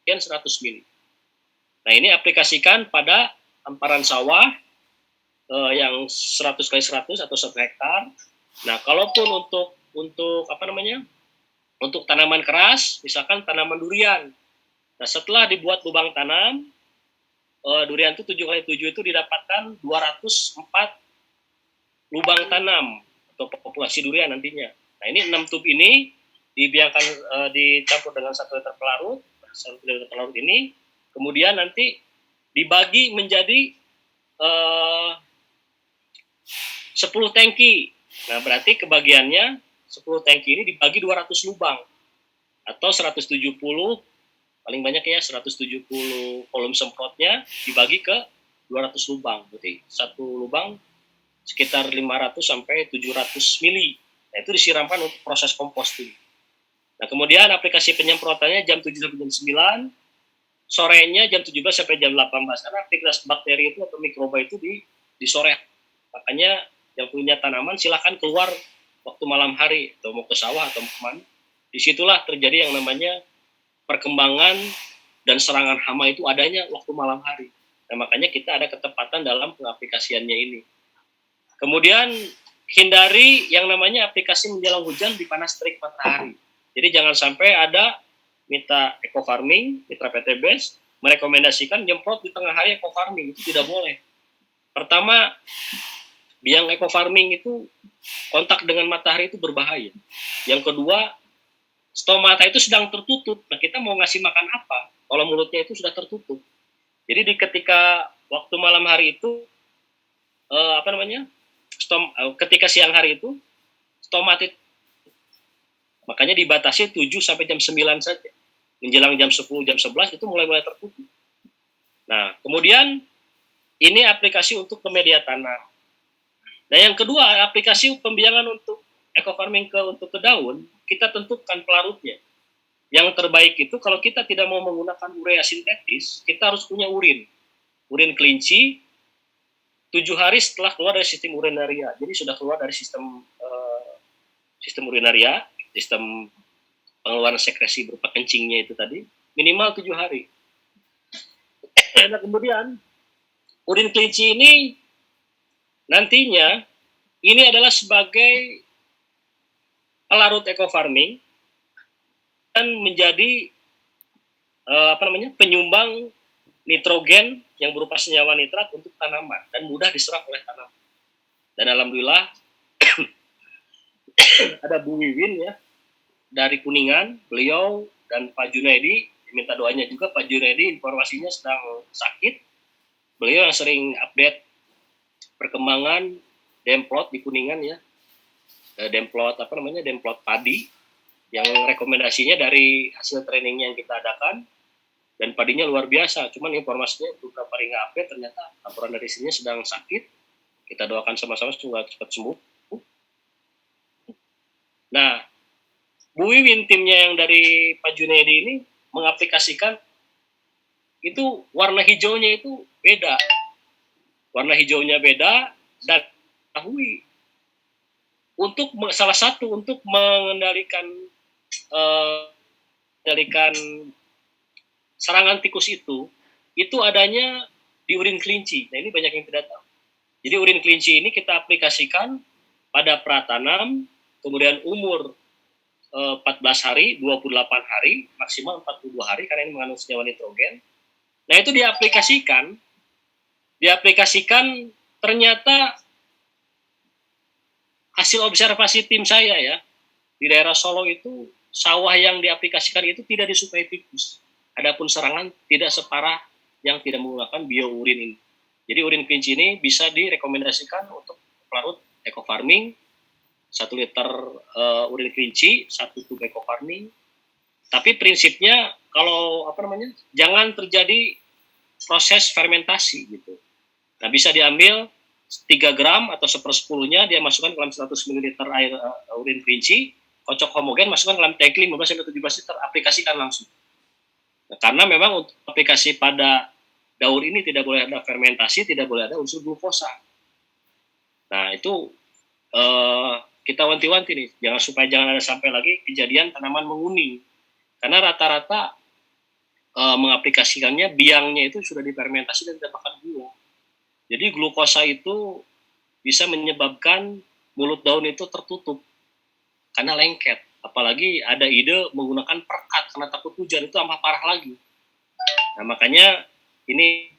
100 mili. Nah, ini aplikasikan pada hamparan sawah yang 100 kali 100 atau 1 hektar. Nah, kalaupun untuk untuk tanaman keras, misalkan tanaman durian. Nah, setelah dibuat lubang tanam, durian itu 7 kali 7 itu didapatkan 204 lubang tanam atau populasi durian nantinya. Nah, ini 6 tub ini dibiarkan dicampur dengan 1 liter pelarut. 1 liter pelarut ini kemudian nanti dibagi menjadi 10 tangki. Nah, berarti kebagiannya 10 tangki ini dibagi 200 lubang atau 170, paling banyak ya 170 volume semprotnya dibagi ke 200 lubang. Berarti 1 lubang sekitar 500 sampai 700 mili. Nah, itu disiramkan untuk proses composting. Nah, kemudian aplikasi penyemprotannya jam 7 sampai jam 9, sorenya jam 17 sampai jam 18, karena aktivitas bakteri itu atau mikroba itu di sore. Makanya yang punya tanaman silahkan keluar waktu malam hari, atau mau ke sawah atau mau kemana. Disitulah terjadi yang namanya perkembangan dan serangan hama itu adanya waktu malam hari. Nah, makanya kita ada ketepatan dalam pengaplikasiannya ini. Kemudian hindari yang namanya aplikasi menjelang hujan di panas terik matahari. Jadi jangan sampai ada mitra ekofarming, mitra PTBS merekomendasikan nyemprot di tengah hari eco farming, itu tidak boleh. Pertama, biang eco farming itu kontak dengan matahari itu berbahaya. Yang kedua, stomata itu sedang tertutup. Nah, kita mau ngasih makan apa kalau mulutnya itu sudah tertutup? Jadi ketika waktu malam hari itu ketika siang hari itu stomata, makanya dibatasi 7 sampai jam 9 saja. Menjelang jam 10, jam 11 itu mulai tertutup. Nah, kemudian ini aplikasi untuk ke media tanah. Nah, yang kedua, aplikasi pembiangan untuk eco farming untuk ke daun, kita tentukan pelarutnya. Yang terbaik itu kalau kita tidak mau menggunakan urea sintetis, kita harus punya urin kelinci 7 hari setelah keluar dari sistem urinaria. Jadi sudah keluar dari sistem urinaria, sistem pengeluaran sekresi berupa kencingnya itu tadi, minimal 7 hari. Nah, kemudian urin kelinci ini nantinya ini adalah sebagai pelarut eco farming dan menjadi penyumbang nitrogen yang berupa senyawa nitrat untuk tanaman dan mudah diserap oleh tanaman. Dan alhamdulillah ada Bu Wiwin ya dari Kuningan, beliau dan Pak Junaidi, minta doanya juga. Pak Junaidi informasinya sedang sakit. Beliau yang sering update perkembangan demplot di Kuningan ya. Demplot padi yang rekomendasinya dari hasil training yang kita adakan, dan padinya luar biasa. Cuman informasinya beberapa hari nggak update, ternyata laporan dari sini sedang sakit. Kita doakan sama-sama semoga cepat sembuh. Nah, Bu Wiwin timnya yang dari Pak Junaidi ini mengaplikasikan itu warna hijaunya itu beda. Warna hijaunya beda dan ketahui untuk salah satu untuk mengendalikan serangan tikus itu adanya di urin kelinci. Nah, ini banyak yang tidak tahu. Jadi urin kelinci ini kita aplikasikan pada pratanam, kemudian umur 14 hari, 28 hari, maksimal 42 hari karena ini mengandung senyawa nitrogen. Nah, itu diaplikasikan ternyata hasil observasi tim saya ya, di daerah Solo itu sawah yang diaplikasikan itu tidak disukai tikus. Adapun serangan tidak separah yang tidak menggunakan biourin ini. Jadi urin kelinci ini bisa direkomendasikan untuk pelarut eco farming. 1 liter urin kelinci, 1 tub eco farming. Tapi prinsipnya kalau jangan terjadi proses fermentasi gitu. Nah, bisa diambil 3 gram atau 1/10-nya dia masukkan ke dalam 100 ml air urin kelinci, kocok homogen, masukkan ke dalam tangki 15-17 liter, aplikasikan langsung. Nah, karena memang untuk aplikasi pada daur ini tidak boleh ada fermentasi, tidak boleh ada unsur glukosa. Nah, itu kita wanti-wanti nih, supaya jangan ada sampai lagi kejadian tanaman menguning. Karena rata-rata mengaplikasikannya biangnya itu sudah difermentasi dan ditambahkan gula. Jadi glukosa itu bisa menyebabkan mulut daun itu tertutup karena lengket. Apalagi ada ide menggunakan perekat karena takut hujan, itu tambah parah lagi. Nah, makanya ini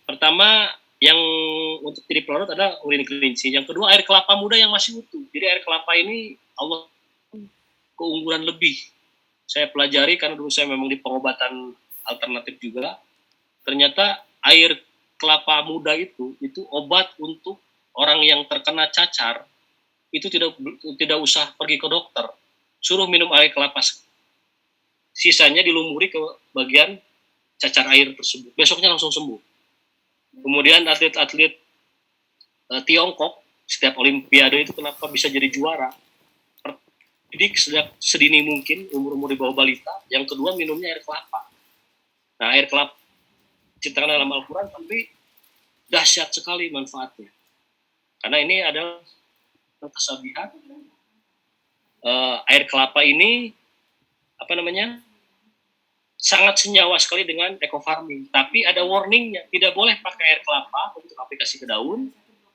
pertama yang untuk jadi pelarut ada urin kelinci. Yang kedua air kelapa muda yang masih utuh. Jadi air kelapa ini Allah keunggulan lebih. Saya pelajari karena dulu saya memang di pengobatan alternatif juga. Ternyata air kelapa muda itu obat untuk orang yang terkena cacar. Itu tidak usah pergi ke dokter. Suruh minum air kelapa. Sisanya dilumuri ke bagian cacar air tersebut. Besoknya langsung sembuh. Kemudian atlet-atlet Tiongkok setiap Olimpiade itu kenapa bisa jadi juara? Didik sejak sedini mungkin, umur-umur di bawah balita. Yang kedua minumnya air kelapa. Nah, air kelapa diciptakan dalam Al-Quran tapi dahsyat sekali manfaatnya. Karena ini adalah kesabihan air kelapa ini sangat senyawa sekali dengan eco farming. Tapi ada warningnya, tidak boleh pakai air kelapa untuk aplikasi ke daun,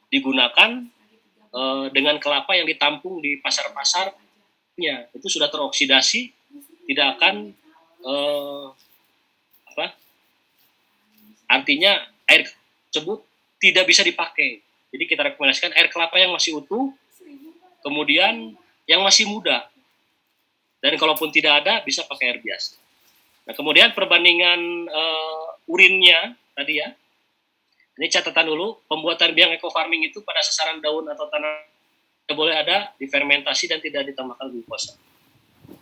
digunakan dengan kelapa yang ditampung di pasar-pasarnya. Itu sudah teroksidasi, tidak akan eh, apa? Artinya air tersebut tidak bisa dipakai. Jadi kita rekomendasikan air kelapa yang masih utuh, kemudian yang masih muda. Dan kalaupun tidak ada, bisa pakai air biasa. Nah, kemudian perbandingan urinnya tadi ya. Ini catatan dulu, pembuatan biang eco farming itu pada sasaran daun atau tanah tidak boleh ada difermentasi dan tidak ditambahkan glukosa.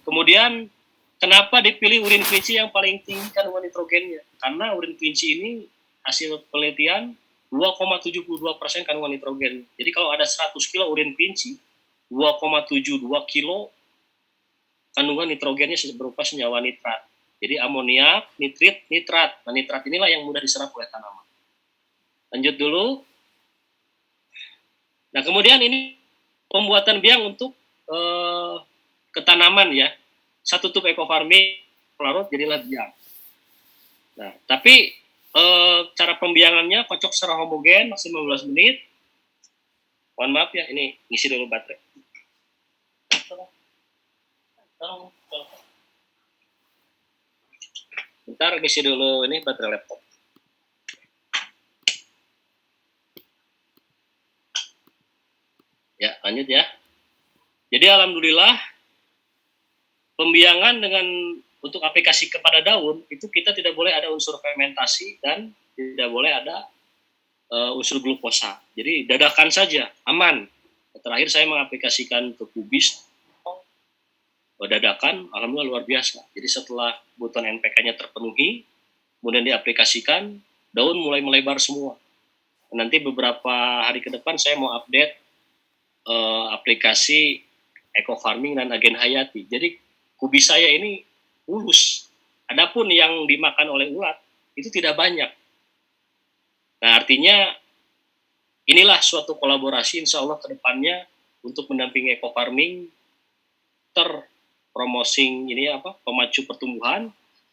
Kemudian kenapa dipilih urin kelinci yang paling tinggi kandungan nitrogennya? Karena urin kelinci ini hasil penelitian 2,72% kandungan nitrogen. Jadi kalau ada 100 kilo urin kelinci, 2,72 kilo kandungan nitrogennya berupa senyawa nitrat. Jadi amoniak, nitrit, nitrat. Nah, nitrat inilah yang mudah diserap oleh tanaman. Lanjut dulu. Nah, kemudian ini pembuatan biang untuk ketanaman ya. Satu tub eco farming larut jadilah biang. Nah, tapi cara pembiangannya kocok secara homogen maksimal 15 menit. Mohon maaf ya, ini ngisi dulu baterai. Bentar ngisi dulu ini baterai laptop. Ya, lanjut ya. Jadi alhamdulillah pembiangan dengan untuk aplikasi kepada daun itu kita tidak boleh ada unsur fermentasi dan tidak boleh ada unsur glukosa. Jadi dadakan saja, aman. Terakhir saya mengaplikasikan ke kubis, dadakan, alhamdulillah luar biasa. Jadi setelah kebutuhan NPK-nya terpenuhi, kemudian diaplikasikan, daun mulai melebar semua. Nanti beberapa hari ke depan saya mau update aplikasi eco farming dan agen hayati. Jadi kubis saya ini mulus. Adapun yang dimakan oleh ulat itu tidak banyak. Nah, artinya inilah suatu kolaborasi insya Allah ke depannya untuk mendampingi eco farming terpromosing ini pemacu pertumbuhan.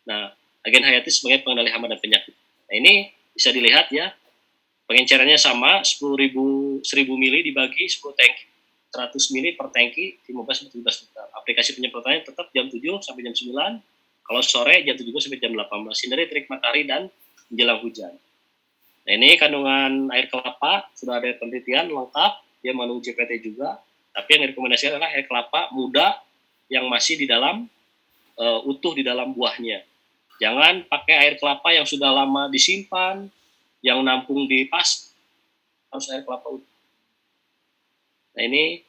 Nah, agen hayati sebagai pengendali hama dan penyakit. Nah, ini bisa dilihat ya. Pengencerannya sama, 10.000 mili dibagi 10 tangki, 100 mili per tangki, 15-17 liter. Aplikasi penyemprotannya tetap jam 7 sampai jam 9, kalau sore jam 7 sampai jam 18. Hindari terik matahari dan menjelang hujan. Nah, ini kandungan air kelapa, sudah ada penelitian lengkap, dia mengandung JPT juga, tapi yang direkomendasikan adalah air kelapa muda yang masih di dalam, utuh di dalam buahnya. Jangan pakai air kelapa yang sudah lama disimpan, yang nampung di pas, harus air kelapa utuh. Nah, ini.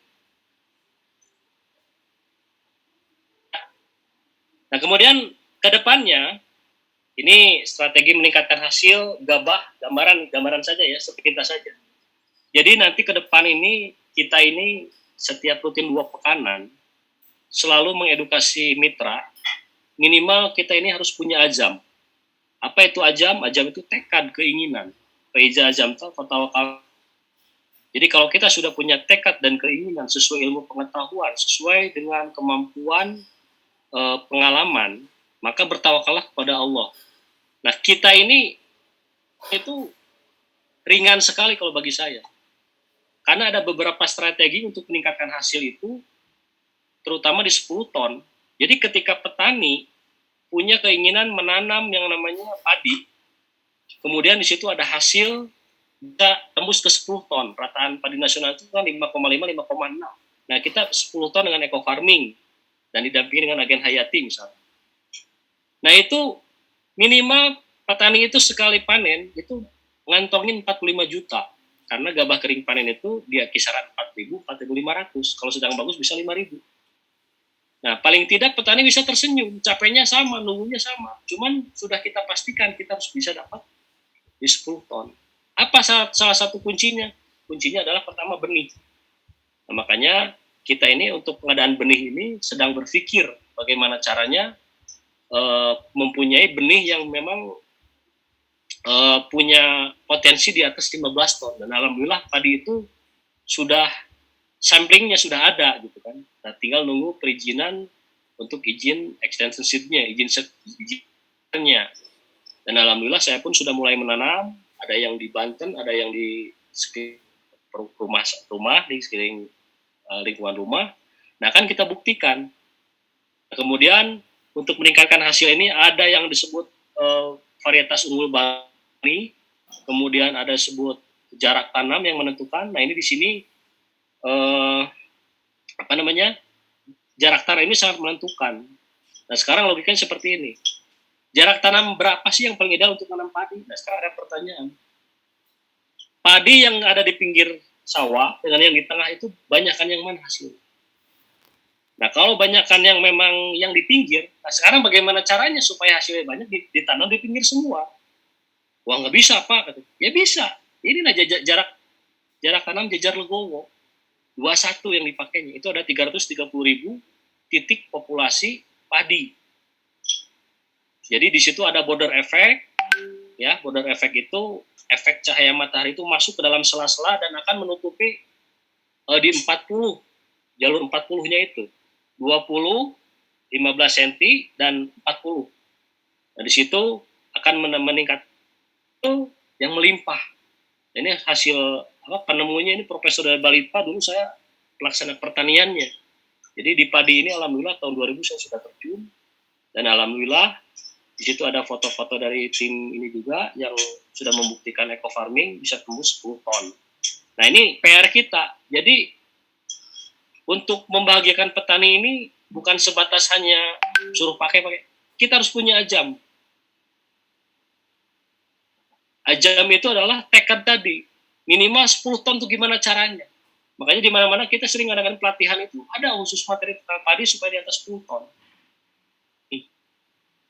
Nah, kemudian ke depannya, ini strategi meningkatkan hasil gabah, gambaran saja ya, sepintas saja. Jadi nanti ke depan ini, kita ini setiap rutin 2 pekanan, selalu mengedukasi mitra, minimal kita ini harus punya azam. Apa itu azam? Azam itu tekad, keinginan. Faiza azam fatawakal. Jadi kalau kita sudah punya tekad dan keinginan sesuai ilmu pengetahuan, sesuai dengan kemampuan pengalaman, maka bertawakallah kepada Allah. Nah, kita ini itu ringan sekali kalau bagi saya. Karena ada beberapa strategi untuk meningkatkan hasil itu, terutama di 10 ton. Jadi ketika petani punya keinginan menanam yang namanya padi, kemudian di situ ada hasil bisa tembus ke 10 ton. Rataan padi nasional itu kan 5,5-5,6. Nah, kita 10 ton dengan eco farming dan didampingi dengan agen hayati misalnya. Nah, itu minimal petani itu sekali panen itu ngantongin 45 juta. Karena gabah kering panen itu dia kisaran 4.000, 4.500. Kalau sedang bagus bisa 5.000. Nah, paling tidak petani bisa tersenyum, capeknya sama, nunggunya sama. Cuman sudah kita pastikan kita harus bisa dapat di 10 ton. Apa salah satu kuncinya? Kuncinya adalah pertama benih. Nah, makanya kita ini untuk pengadaan benih ini sedang berpikir bagaimana caranya mempunyai benih yang memang punya potensi di atas 15 ton. Dan alhamdulillah padi itu sudah samplingnya sudah ada gitu kan. Nah, tinggal nunggu perizinan untuk izin extension seed-nya, izinnya. Dan alhamdulillah saya pun sudah mulai menanam, ada yang di Banten, ada yang di rumah di sekeliling lingkungan rumah. Nah, kan kita buktikan. Nah, kemudian untuk meningkatkan hasil ini ada yang disebut varietas unggul Bali, kemudian ada disebut jarak tanam yang menentukan. Nah ini di sini jarak tanam ini sangat menentukan. Nah sekarang logikanya seperti ini. Jarak tanam berapa sih yang paling ideal untuk tanam padi? Nah sekarang ada pertanyaan. Padi yang ada di pinggir sawah dengan yang di tengah itu banyakkan yang mana hasilnya? Nah kalau banyakkan yang memang yang di pinggir, nah sekarang bagaimana caranya supaya hasilnya banyak ditanam di pinggir semua? Wah nggak bisa Pak. Ya bisa. Ini nah jarak tanam jejar legowo. 21 yang dipakainya. Itu ada 330.000 titik populasi padi. Jadi di situ ada border effect, ya border effect itu efek cahaya matahari itu masuk ke dalam sela-sela dan akan menutupi di 40 jalur 40-nya itu 20, 15 cm dan 40. Nah di situ akan meningkat itu yang melimpah. Ini hasil penemunya ini Profesor dari Balitpa, dulu saya pelaksana pertaniannya. Jadi di padi ini alhamdulillah tahun 2000 saya sudah terjun dan alhamdulillah di situ ada foto-foto dari tim ini juga yang sudah membuktikan eco farming bisa tembus 10 ton. Nah ini PR kita. Jadi untuk membahagiakan petani ini bukan sebatas hanya suruh pakai. Kita harus punya ajam. Ajam itu adalah tekad tadi. Minimal 10 ton itu gimana caranya. Makanya di mana-mana kita sering mengadakan pelatihan itu ada khusus materi tentang padi supaya di atas 10 ton.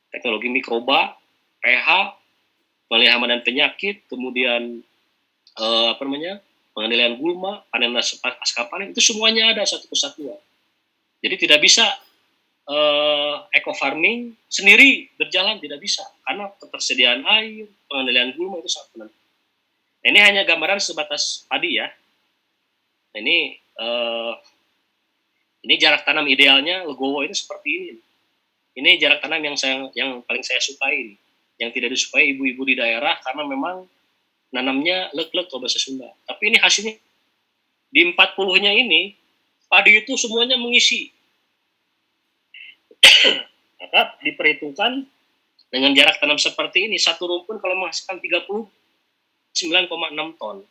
Teknologi mikroba, pH, penglihatan dan penyakit, kemudian pengendalian gulma, panen pasca panen, itu semuanya ada satu kesatuan. Jadi tidak bisa eco farming sendiri berjalan, tidak bisa karena ketersediaan air, pengendalian gulma itu sangat penting. Ini hanya gambaran sebatas padi ya. Ini jarak tanam idealnya legowo ini seperti ini. Ini jarak tanam yang paling saya sukai ini. Yang tidak disukai ibu-ibu di daerah karena memang nanamnya lek-lek kalau bahasa Sunda. Tapi ini hasilnya di 40-nya ini padi itu semuanya mengisi. Maka diperhitungkan dengan jarak tanam seperti ini satu rumpun kalau menghasilkan 39,6 ton.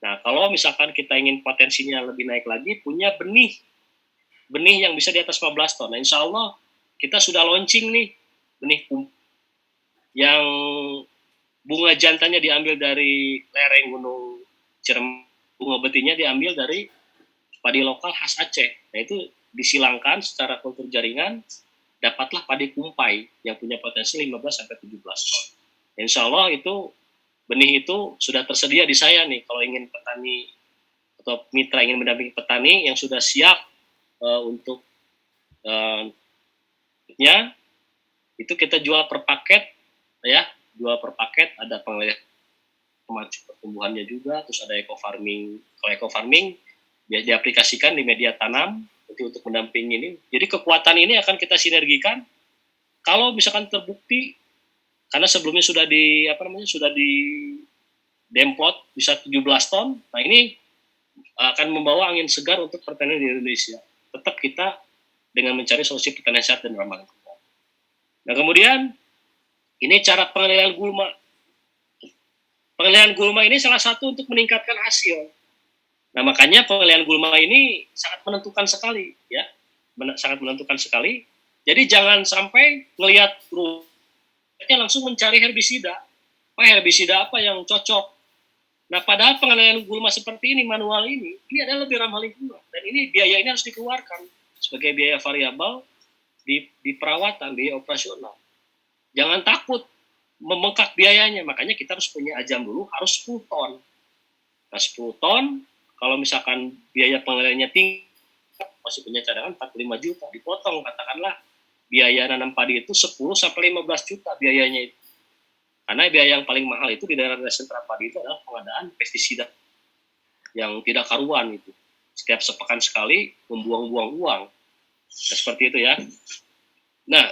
Nah, kalau misalkan kita ingin potensinya lebih naik lagi, punya benih yang bisa di atas 15 ton. Nah, insya Allah kita sudah launching nih benih yang bunga jantannya diambil dari lereng Gunung Ciremai, bunga betinnya diambil dari padi lokal khas Aceh. Nah, itu disilangkan secara kultur jaringan, dapatlah padi kumpai yang punya potensi 15-17 ton. Insya Allah itu benih itu sudah tersedia di saya nih kalau ingin petani atau mitra ingin mendampingi petani yang sudah siap untuk itu kita jual per paket ya, ada penglihatan maju pertumbuhannya juga, terus ada eco farming. Kalau eco farming diaplikasikan di media tanam untuk mendampingi ini. Jadi kekuatan ini akan kita sinergikan kalau misalkan terbukti. Karena sebelumnya sudah di demplot bisa 17 ton. Nah ini akan membawa angin segar untuk pertanian di Indonesia. Tetap kita dengan mencari solusi pertanian sehat dan ramah lingkungan. Nah kemudian ini cara pengendalian gulma. Pengendalian gulma ini salah satu untuk meningkatkan hasil. Nah makanya pengendalian gulma ini sangat menentukan sekali, ya, sangat menentukan sekali. Jadi jangan sampai ngelihat langsung mencari herbisida. Herbisida apa yang cocok? Nah, padahal pengendalian gulma seperti ini, manual ini adalah lebih ramah lingkungan. Dan ini biaya ini harus dikeluarkan sebagai biaya variabel di perawatan, biaya operasional. Jangan takut membengkak biayanya. Makanya kita harus punya ajam dulu, harus 10 ton. Nah, 10 ton, kalau misalkan biaya pengendaliannya tinggi, masih punya cadangan 45 juta, dipotong, katakanlah biaya nanam padi itu 10-15 juta biayanya itu. Karena biaya yang paling mahal itu di daerah sentra padi itu adalah pengadaan pestisida yang tidak karuan itu. Setiap sepekan sekali membuang-buang uang. Nah, seperti itu ya. Nah,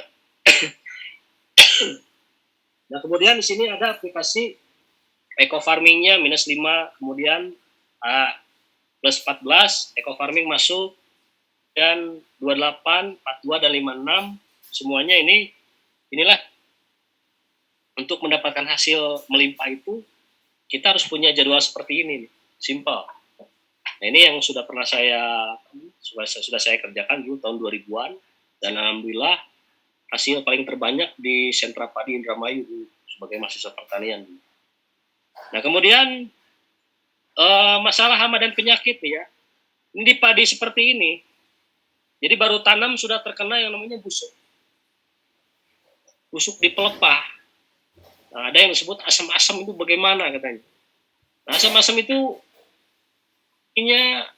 kemudian di sini ada aplikasi eco farmingnya -5, kemudian +14, eco farming masuk, dan 28, 42, dan 56 semuanya inilah untuk mendapatkan hasil melimpah itu kita harus punya jadwal seperti ini, simple. Nah, ini yang sudah saya kerjakan dulu tahun 2000-an, dan alhamdulillah hasil paling terbanyak di sentra padi Indramayu sebagai mahasiswa pertanian. Nah, kemudian masalah hama dan penyakit ya. Ini di padi seperti ini. Jadi baru tanam sudah terkena yang namanya busuk. Busuk di pelepah. Nah, ada yang disebut asam-asam, itu bagaimana katanya. Nah, asam-asam itu artinya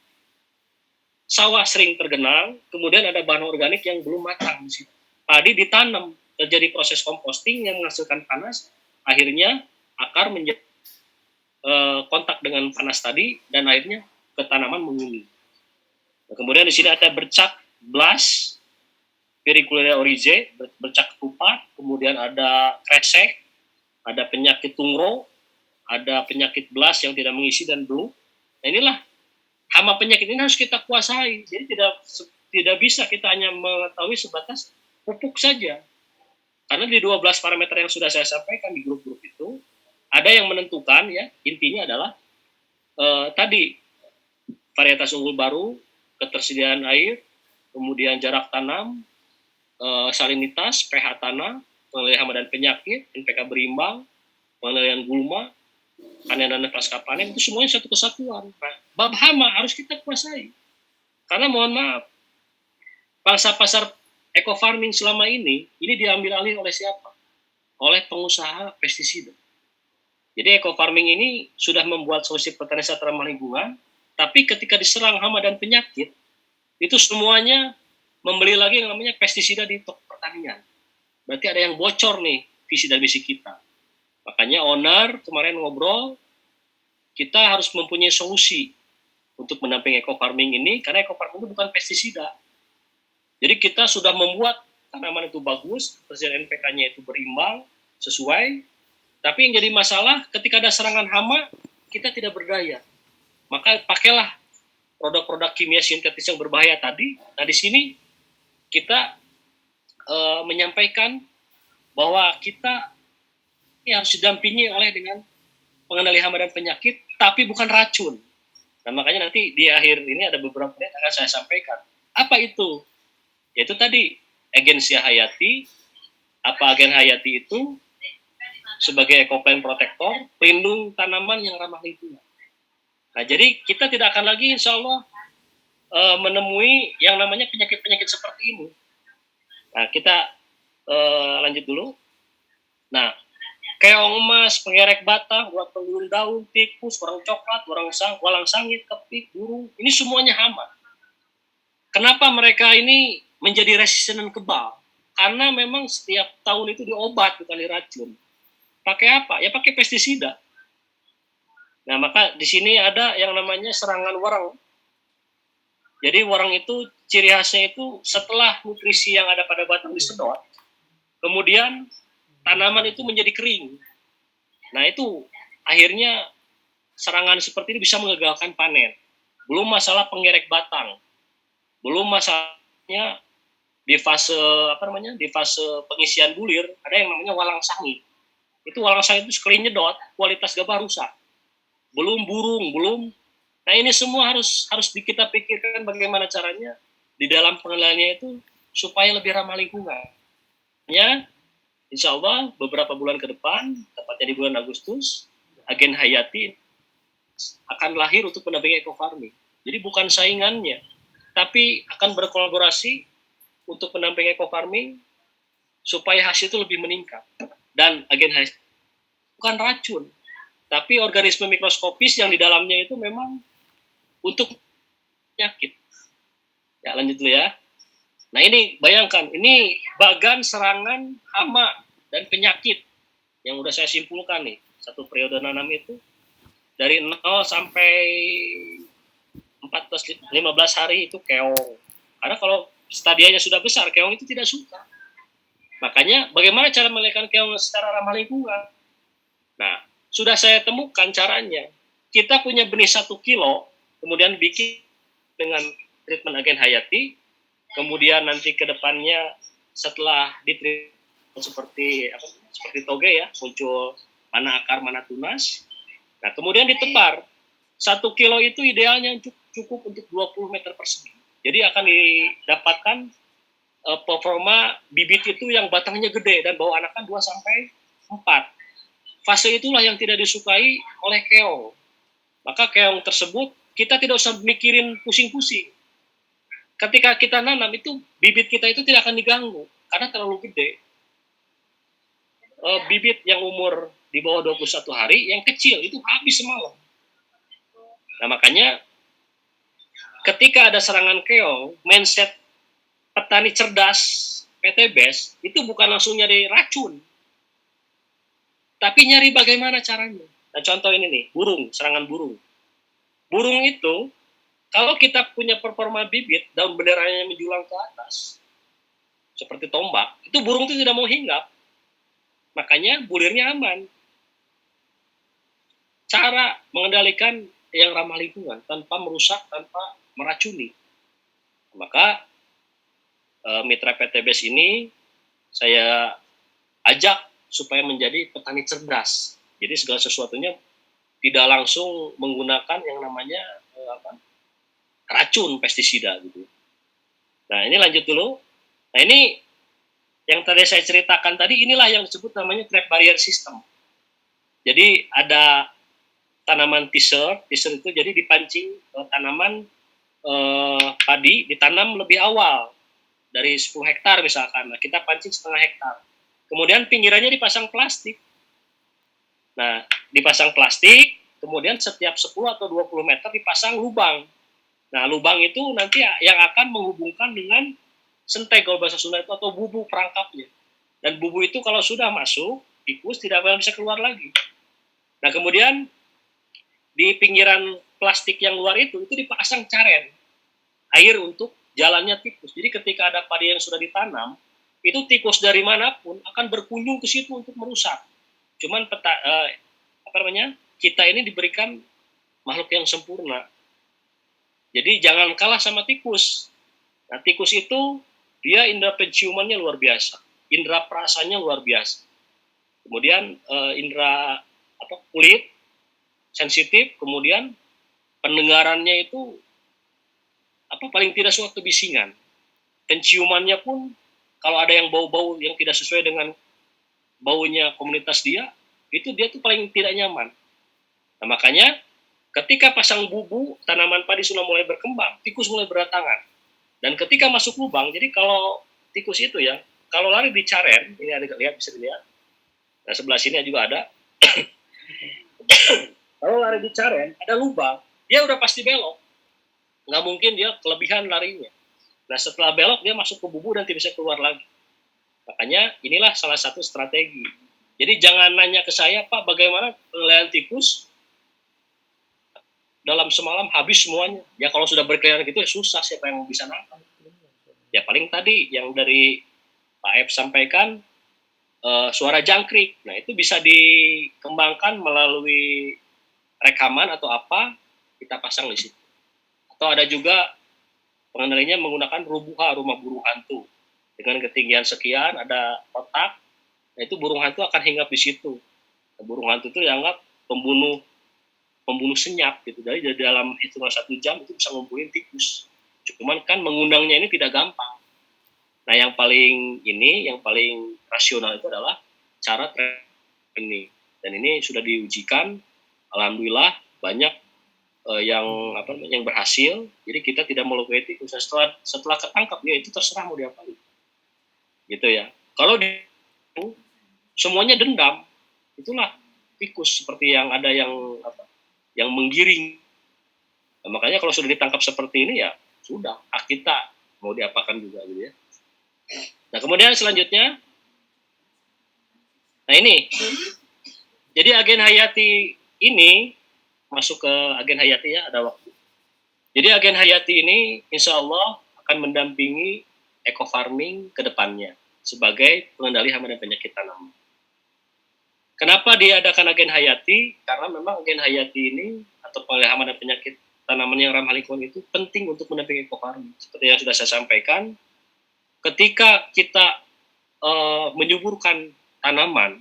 sawah sering tergenang, kemudian ada bahan organik yang belum matang di situ. Padi ditanam, terjadi proses komposting yang menghasilkan panas, akhirnya akar menjadi kontak dengan panas tadi, dan akhirnya ke tanaman menguning. Nah, kemudian di sini ada bercak blast, Piriculeria orizae, bercak ketupat, kemudian ada kresek, ada penyakit tungro, ada penyakit blast yang tidak mengisi dan blue. Nah, inilah hama penyakit ini harus kita kuasai. Jadi tidak bisa kita hanya mengetahui sebatas pupuk saja. Karena di 12 parameter yang sudah saya sampaikan di grup-grup itu, ada yang menentukan ya, intinya adalah tadi varietas unggul baru, ketersediaan air, kemudian jarak tanam, salinitas, pH tanah, pengendalian hama dan penyakit, NPK berimbang, pengendalian gulma, panen dan pasca panen, itu semuanya satu kesatuan. Nah, bab hama harus kita kuasai. Karena mohon maaf, pangsa pasar eco farming selama ini diambil alih oleh siapa? Oleh pengusaha pestisida. Jadi eco farming ini sudah membuat solusi pertanian secara ramah lingkungan, tapi ketika diserang hama dan penyakit, itu semuanya membeli lagi yang namanya pestisida di toko pertanian. Berarti ada yang bocor nih visi dan misi kita. Makanya owner kemarin ngobrol, kita harus mempunyai solusi untuk mendampingi eco farming ini, karena eco farming itu bukan pestisida. Jadi kita sudah membuat tanaman itu bagus, persediaan NPK-nya itu berimbang, sesuai, tapi yang jadi masalah ketika ada serangan hama, kita tidak berdaya. Maka pakailah produk-produk kimia sintetis yang berbahaya tadi. Nah, di sini kita menyampaikan bahwa kita harus didampingi oleh dengan pengendali hama dan penyakit, tapi bukan racun. Nah, makanya nanti di akhir ini ada beberapa yang akan saya sampaikan. Apa itu? Yaitu tadi, agensia hayati. Apa agen hayati itu? Sebagai ekoplan protektor, pelindung tanaman yang ramah lingkungan. Nah, jadi kita tidak akan lagi insya Allah menemui yang namanya penyakit-penyakit seperti ini. Nah, kita lanjut dulu. Nah, keong emas, pengerek batang, buat penggulung daun, tikus, warang coklat, walang sangit, kepik, burung, ini semuanya hama. Kenapa mereka ini menjadi resisten dan kebal? Karena memang setiap tahun itu diobat, bukan diracun. Pakai apa? Ya pakai pestisida. Nah, maka di sini ada yang namanya serangan warang. Jadi warang itu ciri khasnya itu setelah nutrisi yang ada pada batang disedot, kemudian tanaman itu menjadi kering. Nah, itu akhirnya serangan seperti ini bisa mengagalkan panen. Belum masalah pengerek batang. Belum masalahnya di fase di fase pengisian bulir ada yang namanya walang sangit. Itu walang sangit itu sekali nyedot kualitas gabah rusak. Belum burung, belum. Nah, ini semua harus kita pikirkan bagaimana caranya di dalam pengendaliannya itu supaya lebih ramah lingkungan. Ya, insya Allah beberapa bulan ke depan, tepatnya di bulan Agustus, agen hayati akan lahir untuk mendampingi eco farming. Jadi bukan saingannya, tapi akan berkolaborasi untuk mendampingi eco farming supaya hasil itu lebih meningkat. Dan agen hayati bukan racun, tapi organisme mikroskopis yang di dalamnya itu memang untuk penyakit. Ya, lanjut dulu ya. Nah, ini bayangkan, ini bagan serangan hama dan penyakit yang udah saya simpulkan nih. Satu periode nanam itu dari 0 sampai 14-15 hari itu keong. Karena kalau stadianya sudah besar, keong itu tidak suka. Makanya bagaimana cara melahirkan keong secara ramah lingkungan? Nah, sudah saya temukan caranya. Kita punya benih 1 kilo, kemudian bikin dengan treatment agen hayati, kemudian nanti ke depannya setelah seperti seperti toge ya, muncul mana akar mana tunas. Nah kemudian ditebar. 1 kilo itu idealnya cukup untuk 20 meter persegi. Jadi akan didapatkan performa bibit itu yang batangnya gede dan bau anakan 2 sampai 4. Fase itulah yang tidak disukai oleh keong. Maka keong tersebut kita tidak usah mikirin pusing-pusing. Ketika kita nanam itu bibit kita itu tidak akan diganggu karena terlalu gede. Bibit yang umur di bawah 21 hari yang kecil itu habis semalam. Nah makanya ketika ada serangan keong, mindset petani cerdas PTBes itu bukan langsung nyari racun, tapi nyari bagaimana caranya. Nah contoh ini nih, burung, serangan burung. Burung itu kalau kita punya performa bibit, daun benderanya menjulang ke atas, seperti tombak, itu burung itu tidak mau hinggap. Makanya bulirnya aman. Cara mengendalikan yang ramah lingkungan tanpa merusak, tanpa meracuni. Maka mitra PTBes ini saya ajak supaya menjadi petani cerdas. Jadi segala sesuatunya tidak langsung menggunakan yang namanya racun pestisida gitu. Nah ini lanjut dulu. Nah ini yang tadi saya ceritakan tadi, inilah yang disebut namanya trap barrier system. Jadi ada tanaman teaser itu jadi dipancing tanaman padi ditanam lebih awal dari 10 hektar misalkan. Nah, kita pancing setengah hektar. Kemudian pinggirannya dipasang plastik. Nah, dipasang plastik, kemudian setiap 10 atau 20 meter dipasang lubang. Nah, lubang itu nanti yang akan menghubungkan dengan sentai kalau bahasa Sunda itu, atau bubu perangkapnya. Dan bubu itu kalau sudah masuk, tikus tidak bisa keluar lagi. Nah, kemudian di pinggiran plastik yang luar itu dipasang caren air untuk jalannya tikus. Jadi ketika ada padi yang sudah ditanam, itu tikus dari manapun akan berkunjung ke situ untuk merusak. Cuman kita ini diberikan makhluk yang sempurna. Jadi jangan kalah sama tikus. Nah, tikus itu dia indera penciumannya luar biasa, indera perasanya luar biasa. Kemudian indera kulit sensitif, kemudian pendengarannya itu paling tidak suka kebisingan. Penciumannya pun kalau ada yang bau-bau yang tidak sesuai dengan baunya komunitas dia, itu dia tuh paling tidak nyaman. Nah, makanya ketika pasang bubu, tanaman padi sudah mulai berkembang, tikus mulai berdatangan. Dan ketika masuk lubang, jadi kalau tikus itu ya, kalau lari di caren, ini ada lihat, bisa dilihat. Nah, sebelah sini juga ada. Kalau lari di caren, ada lubang, dia udah pasti belok. Nggak mungkin dia kelebihan larinya. Nah, setelah belok, dia masuk ke bubu dan tidak bisa keluar lagi. Makanya inilah salah satu strategi. Jadi jangan nanya ke saya, Pak, bagaimana penilaian tikus dalam semalam habis semuanya. Ya kalau sudah berkeliaran gitu ya susah, siapa yang bisa nangkap. Ya paling tadi yang dari Pak F sampaikan, suara jangkrik. Nah itu bisa dikembangkan melalui rekaman atau apa, kita pasang di situ. Atau ada juga pengendalinya menggunakan rumah burung hantu. Dengan ketinggian sekian, ada kotak, nah itu burung hantu akan hinggap di situ. Nah, burung hantu itu dianggap pembunuh senyap gitu. Dari dalam hitungan 1 jam itu bisa ngumpulin tikus. Cuman kan mengundangnya ini tidak gampang. Nah yang paling rasional itu adalah cara ini. Dan ini sudah diujikan, alhamdulillah banyak yang berhasil. Jadi kita tidak melukai tikus. Setelah ketangkap ya itu terserah mau diapain. Gitu ya. Kalau semuanya dendam, itulah tikus, seperti yang ada yang menggiring. Nah, makanya kalau sudah ditangkap seperti ini ya sudah, hak kita mau diapakan juga gitu ya. Nah kemudian selanjutnya, nah ini, jadi agen hayati ini masuk ke agen hayati ya, ada waktu. Jadi agen hayati ini insya Allah akan mendampingi eco farming ke depannya sebagai pengendali hama dan penyakit tanaman. Kenapa diadakan agen hayati? Karena memang agen hayati ini atau pengendali hama dan penyakit tanaman yang ramah lingkungan itu penting untuk mendampingi eco farming. Seperti yang sudah saya sampaikan, ketika kita menyuburkan tanaman,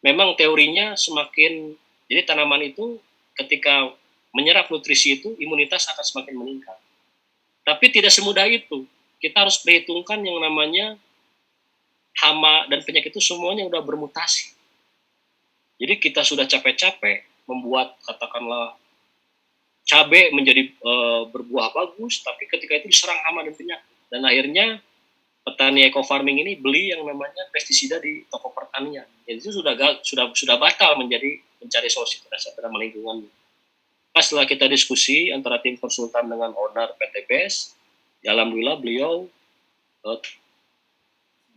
memang teorinya semakin, jadi tanaman itu ketika menyerap nutrisi itu imunitas akan semakin meningkat. Tapi tidak semudah itu. Kita harus perhitungkan yang namanya hama dan penyakit itu semuanya udah bermutasi. Jadi kita sudah capek-capek membuat katakanlah cabai menjadi berbuah bagus, tapi ketika itu diserang hama dan penyakit. Dan akhirnya petani eco farming ini beli yang namanya pestisida di toko pertanian. Jadi itu sudah batal menjadi mencari solusi terhadap lingkungan. Pas setelah kita diskusi antara tim konsultan dengan owner PT BES, ya alhamdulillah beliau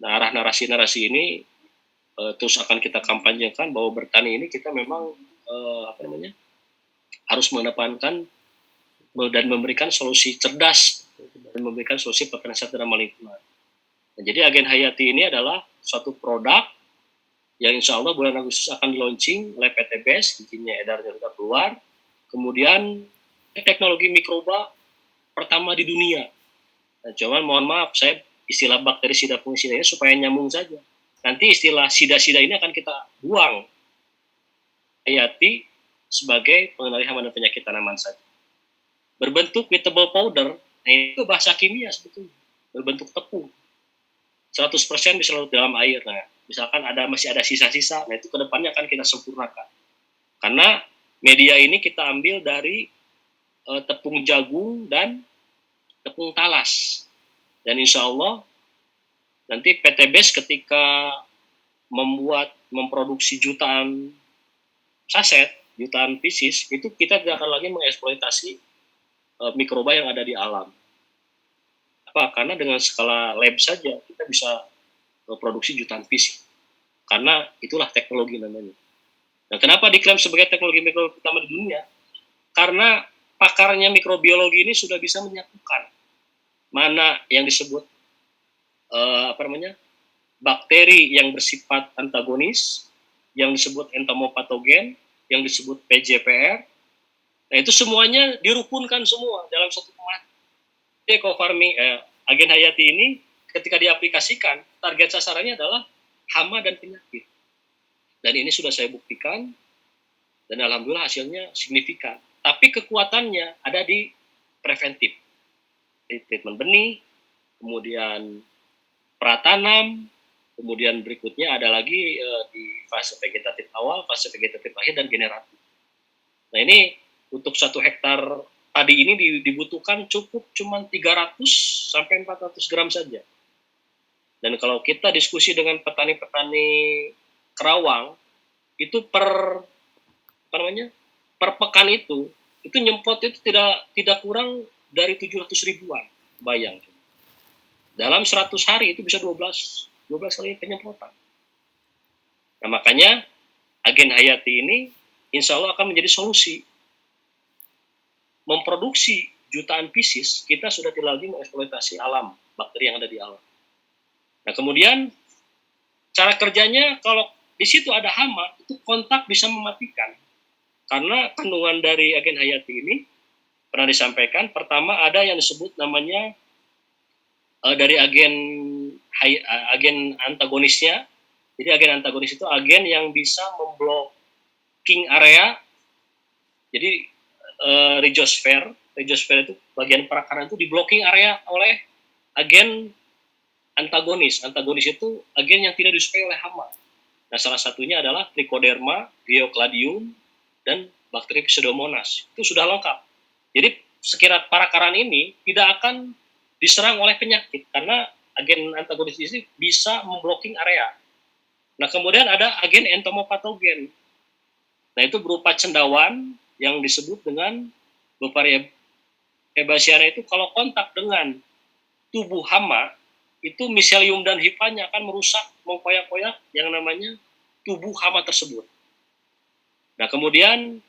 arah narasi-narasi ini terus akan kita kampanyekan bahwa bertani ini kita memang harus mengedepankan dan memberikan solusi cerdas dan memberikan solusi pekerjaan ramah lingkungan. Nah, jadi Agen Hayati ini adalah suatu produk yang insya Allah bulan Agustus akan di launching oleh PT BES, izinnya edar dan sudah keluar. Kemudian teknologi mikroba pertama di dunia. Nah, cuman mohon maaf, saya istilah bakteri sida fungisida ini supaya nyambung saja. Nanti istilah sida-sida ini akan kita buang. Hayati sebagai pengendali hama dan penyakit tanaman saja. Berbentuk wettable powder, nah itu bahasa kimia sebetulnya. Berbentuk tepung. 100% bisa larut dalam air. Nah, misalkan masih ada sisa-sisa, nah itu kedepannya akan kita sempurnakan. Karena media ini kita ambil dari tepung jagung dan tepung talas. Dan insya Allah nanti PT BES ketika memproduksi jutaan saset, jutaan pieces, itu kita tidak akan lagi mengeksploitasi mikroba yang ada di alam. Apa? Karena dengan skala lab saja kita bisa produksi jutaan pieces. Karena itulah teknologi namanya. Nah, kenapa diklaim sebagai teknologi mikroba pertama di dunia? Karena pakarnya mikrobiologi ini sudah bisa menyatukan mana yang disebut bakteri yang bersifat antagonis, yang disebut entomopatogen, yang disebut PJPR. Nah, itu semuanya dirukunkan semua dalam satu pemahaman. Eco farming Agen Hayati ini ketika diaplikasikan, target sasarannya adalah hama dan penyakit. Dan ini sudah saya buktikan dan alhamdulillah hasilnya signifikan. Tapi kekuatannya ada di preventif. Di treatment benih, kemudian pratanam, kemudian berikutnya ada lagi di fase vegetatif awal, fase vegetatif akhir, dan generatif. Nah, ini untuk 1 hektar padi ini dibutuhkan cukup cuma 300 sampai 400 gram saja. Dan kalau kita diskusi dengan petani-petani Kerawang, itu per pekan itu nyemprot itu tidak kurang dari 700 ribuan, bayang. Dalam 100 hari itu bisa 12 kali penyemprotan. Nah, makanya Agen Hayati ini insya Allah akan menjadi solusi. Memproduksi jutaan pieces, kita sudah tidak lagi mengeksploitasi alam, bakteri yang ada di alam. Nah, kemudian cara kerjanya kalau di situ ada hama, itu kontak bisa mematikan. Karena kandungan dari Agen Hayati ini pernah disampaikan, pertama ada yang disebut namanya dari agen antagonisnya. Jadi agen antagonis itu agen yang bisa memblocking area. Jadi rhizosfer itu bagian perakaran itu diblocking area oleh agen antagonis. Antagonis itu agen yang tidak disukai oleh hama. Nah, salah satunya adalah Trichoderma, Geocladium, dan bakteri Pseudomonas. Itu sudah lengkap. Jadi sekiranya perakaran ini tidak akan diserang oleh penyakit karena agen antagonis ini bisa memblocking area. Nah, kemudian ada agen entomopatogen. Nah, itu berupa cendawan yang disebut dengan Beauveria herbaceae itu kalau kontak dengan tubuh hama, itu miselium dan hifanya akan merusak, mengkoyak-koyak yang namanya tubuh hama tersebut. Nah, kemudian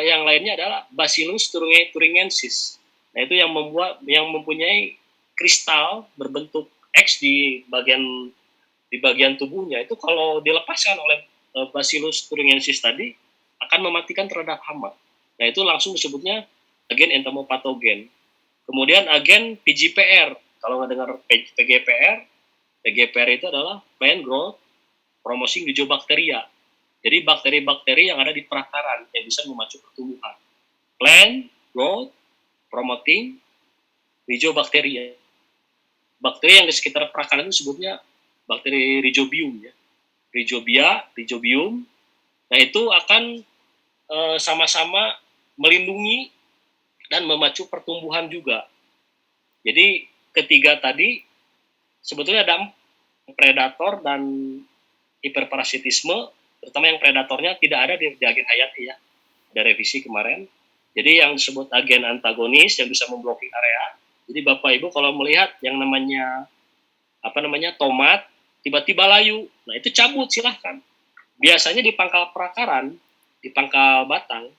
yang lainnya adalah Bacillus thuringiensis. Nah, itu yang mempunyai kristal berbentuk X di bagian tubuhnya. Itu kalau dilepaskan oleh Bacillus thuringiensis tadi akan mematikan terhadap hama. Nah, itu langsung disebutnya agen entomopatogen. Kemudian agen PGPR. Kalau nggak dengar PGPR, PGPR itu adalah Plant Growth Promoting Rizobacteria. Jadi bakteri-bakteri yang ada di perakaran yang bisa memacu pertumbuhan. Plant Growth Promoting Rizobacteria. Bakteri yang di sekitar perakaran itu sebutnya bakteri Rhizobium ya. Rhizobium. Nah, itu akan sama-sama melindungi dan memacu pertumbuhan juga. Jadi ketiga tadi sebetulnya ada predator dan hiperparasitisme, terutama yang predatornya tidak ada di agen hayati ya. Ada revisi kemarin. Jadi yang disebut agen antagonis yang bisa memblokir area. Jadi Bapak Ibu kalau melihat yang namanya tomat tiba-tiba layu, nah itu cabut silahkan. Biasanya di pangkal perakaran, di pangkal batang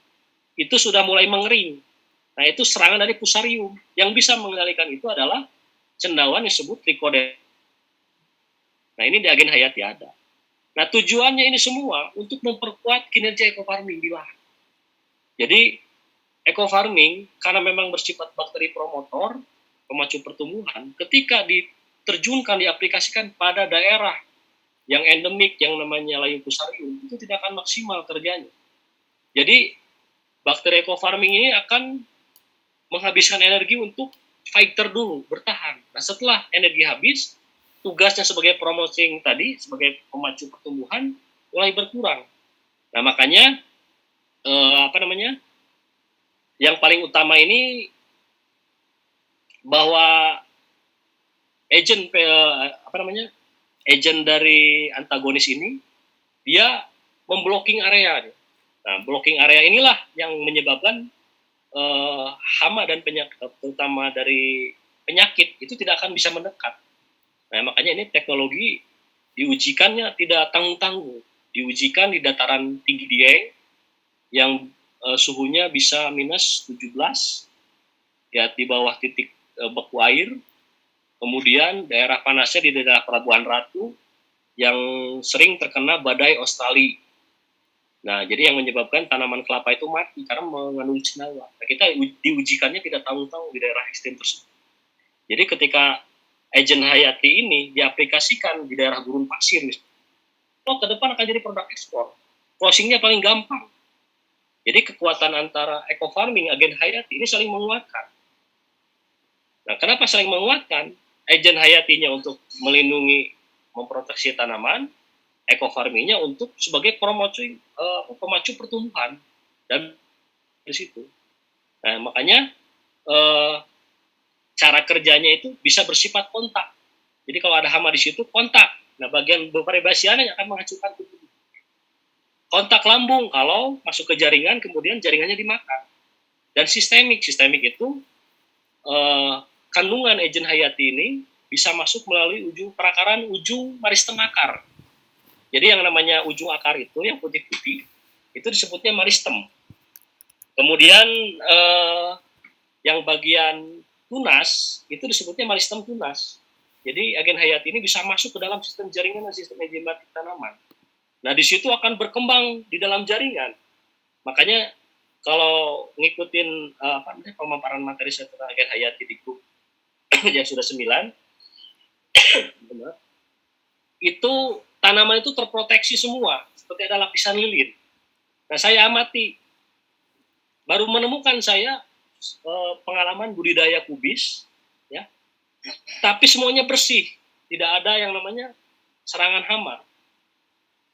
itu sudah mulai mengering. Nah itu serangan dari Fusarium. Yang bisa mengendalikan itu adalah cendawan yang disebut Trichoderma. Nah ini di agen hayati ada. Nah tujuannya ini semua untuk memperkuat kinerja ekofarming di lahan. Jadi ekofarming karena memang bersifat bakteri promotor, pemacu pertumbuhan, ketika diterjunkan, diaplikasikan pada daerah yang endemik, yang namanya layu Fusarium, itu tidak akan maksimal kerjanya. Jadi bakteri ekofarming ini akan menghabiskan energi untuk fighter dulu, bertahan. Nah setelah energi habis, tugasnya sebagai promoting tadi, sebagai pemacu pertumbuhan, mulai berkurang. Nah makanya yang paling utama ini bahwa agent dari antagonis ini dia memblocking area. Nah, blocking area inilah yang menyebabkan hama dan penyakit, terutama dari penyakit itu tidak akan bisa mendekat. Nah, makanya ini teknologi diujikannya tidak tanggung-tanggung. Diujikan di dataran tinggi Dieng yang suhunya bisa minus 17 ya, di bawah titik beku air. Kemudian daerah panasnya di daerah Pelabuhan Ratu yang sering terkena badai Australia. Nah, jadi yang menyebabkan tanaman kelapa itu mati karena mengandung cendawan. Nah, kita diujikannya tidak tahu-tahu di daerah ekstrim tersebut. Jadi ketika agen hayati ini diaplikasikan di daerah gurun pasir, ke depan akan jadi produk ekspor. Closingnya paling gampang. Jadi kekuatan antara ekofarming, agen hayati ini saling menguatkan. Nah, kenapa saling menguatkan? Agen hayatinya untuk melindungi, memproteksi tanaman, ekofarmingnya untuk sebagai pemacu pertumbuhan dan di situ. Nah, makanya cara kerjanya itu bisa bersifat kontak. Jadi kalau ada hama di situ kontak. Nah, bagian berbasiannya akan menghancurkan tubuh. Kontak lambung kalau masuk ke jaringan, kemudian jaringannya dimakan. Dan sistemik itu kandungan agen hayati ini bisa masuk melalui ujung perakaran, ujung maristem akar. Jadi yang namanya ujung akar itu yang putih-putih itu disebutnya maristem. Kemudian yang bagian tunas itu disebutnya maristem tunas. Jadi agen hayati ini bisa masuk ke dalam sistem jaringan dan sistem enzimatik tanaman. Nah di situ akan berkembang di dalam jaringan. Makanya kalau ngikutin pemaparan materi saya tentang agen hayati di grup yang sudah 9, itu tanaman itu terproteksi semua, seperti ada lapisan lilin. Nah saya amati, baru menemukan saya pengalaman budidaya kubis, ya, tapi semuanya bersih, tidak ada yang namanya serangan hama,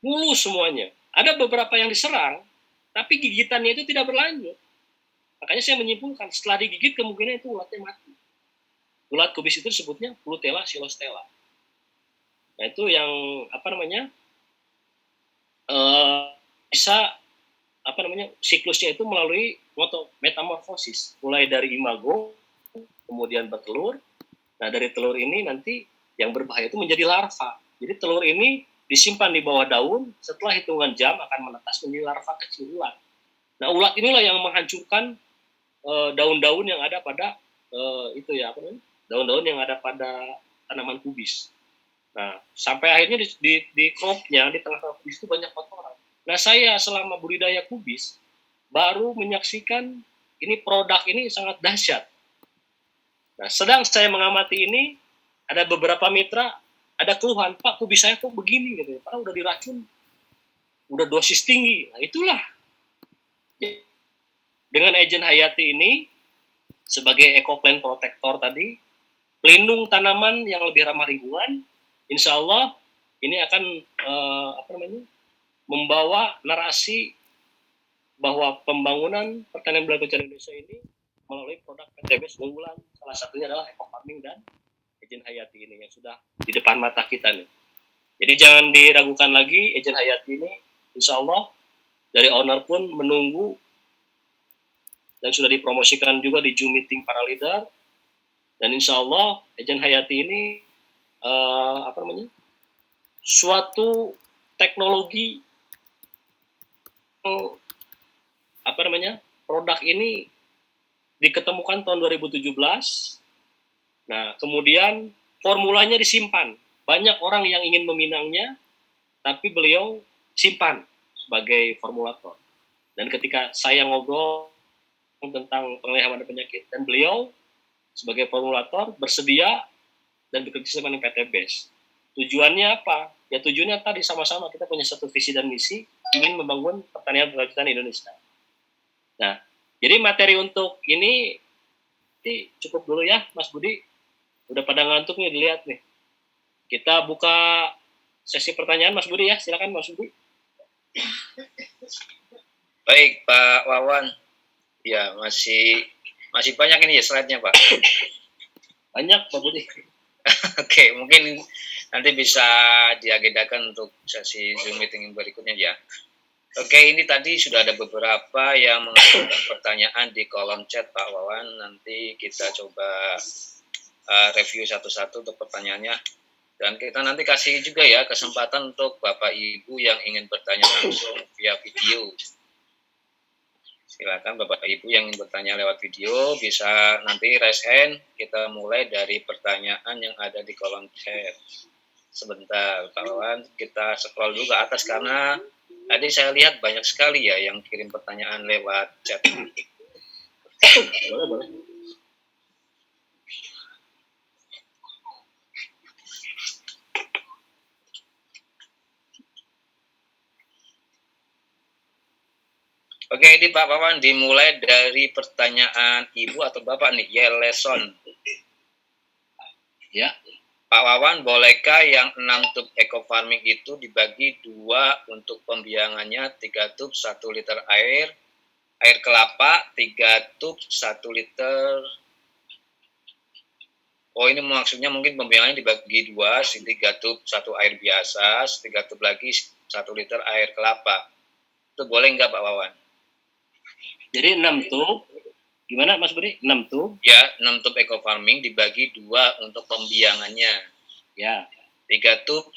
mulus semuanya. Ada beberapa yang diserang, tapi gigitannya itu tidak berlanjut. Makanya saya menyimpulkan setelah digigit kemungkinan itu ulatnya mati. Ulat kubis itu disebutnya Flutella silostella. Nah itu yang bisa siklusnya itu melalui metamorfosis, mulai dari imago kemudian bertelur. Nah dari telur ini nanti yang berbahaya itu menjadi larva. Jadi telur ini disimpan di bawah daun, setelah hitungan jam akan menetas menjadi larva kecil ulat. Nah ulat inilah yang menghancurkan daun-daun yang ada pada daun-daun yang ada pada tanaman kubis. Nah sampai akhirnya di cropnya, di tengah-tengah kubis itu banyak kotoran. Nah saya selama budidaya kubis baru menyaksikan ini produk ini sangat dahsyat. Nah sedang saya mengamati ini ada beberapa mitra ada keluhan, Pak, kok bisa kok begini gitu, padahal udah diracun, udah dosis tinggi. Nah, itulah dengan Agent Hayati ini sebagai ekoplan protektor tadi, pelindung tanaman yang lebih ramah lingkungan, insya Allah ini akan membawa narasi bahwa pembangunan pertanian berkelanjutan Indonesia ini melalui produk PTBS unggulan, salah satunya adalah eco farming dan Agent Hayati ini yang sudah di depan mata kita nih. Jadi jangan diragukan lagi, Agent Hayati ini insya Allah dari owner pun menunggu dan sudah dipromosikan juga di Zoom meeting para leader, dan insya Allah Agent Hayati ini suatu teknologi produk ini diketemukan tahun 2017. Nah, kemudian formulanya disimpan. Banyak orang yang ingin meminangnya, tapi beliau simpan sebagai formulator. Dan ketika saya ngobrol tentang penglihatan penyakit, dan beliau sebagai formulator bersedia dan bekerja sama dengan PTBS. Tujuannya apa? Ya tujuannya tadi sama-sama kita punya satu visi dan misi, ingin membangun pertanian berkelanjutan Indonesia. Nah, jadi materi untuk ini cukup dulu ya, Mas Budi. Udah pada ngantuk nih, dilihat nih. Kita buka sesi pertanyaan, Mas Budi ya. Silakan, Mas Budi. Baik, Pak Wawan. Ya, masih banyak ini ya slide-nya, Pak. Banyak, Pak Budi. Oke, mungkin nanti bisa diagendakan untuk sesi Zoom meeting berikutnya ya. Oke, ini tadi sudah ada beberapa yang mengajukan pertanyaan di kolom chat Pak Wawan. Nanti kita coba review satu-satu untuk pertanyaannya. Dan kita nanti kasih juga ya kesempatan untuk Bapak Ibu yang ingin bertanya langsung via video. Silakan Bapak Ibu yang ingin bertanya lewat video bisa nanti raise hand. Kita mulai dari pertanyaan yang ada di kolom chat. Sebentar, Pak Wawan, kita scroll dulu ke atas karena tadi saya lihat banyak sekali ya yang kirim pertanyaan lewat chat. Boleh. Oke, ini Pak Wawan dimulai dari pertanyaan Ibu atau Bapak nih, Yeleson. Ya. Pak Wawan, bolehkah yang 6 tub eco farming itu dibagi 2 untuk pembiangannya 3 tub 1 liter air kelapa, 3 tub 1 liter. Oh, ini maksudnya mungkin pembiangannya dibagi 2, 3 tub 1 air biasa, 3 tub lagi 1 liter air kelapa. Itu boleh nggak Pak Wawan? Jadi 6 tub, gimana Mas Budi? 6 tub? Ya, 6 tub eco farming dibagi 2 untuk pembiangannya. Ya. 3 tub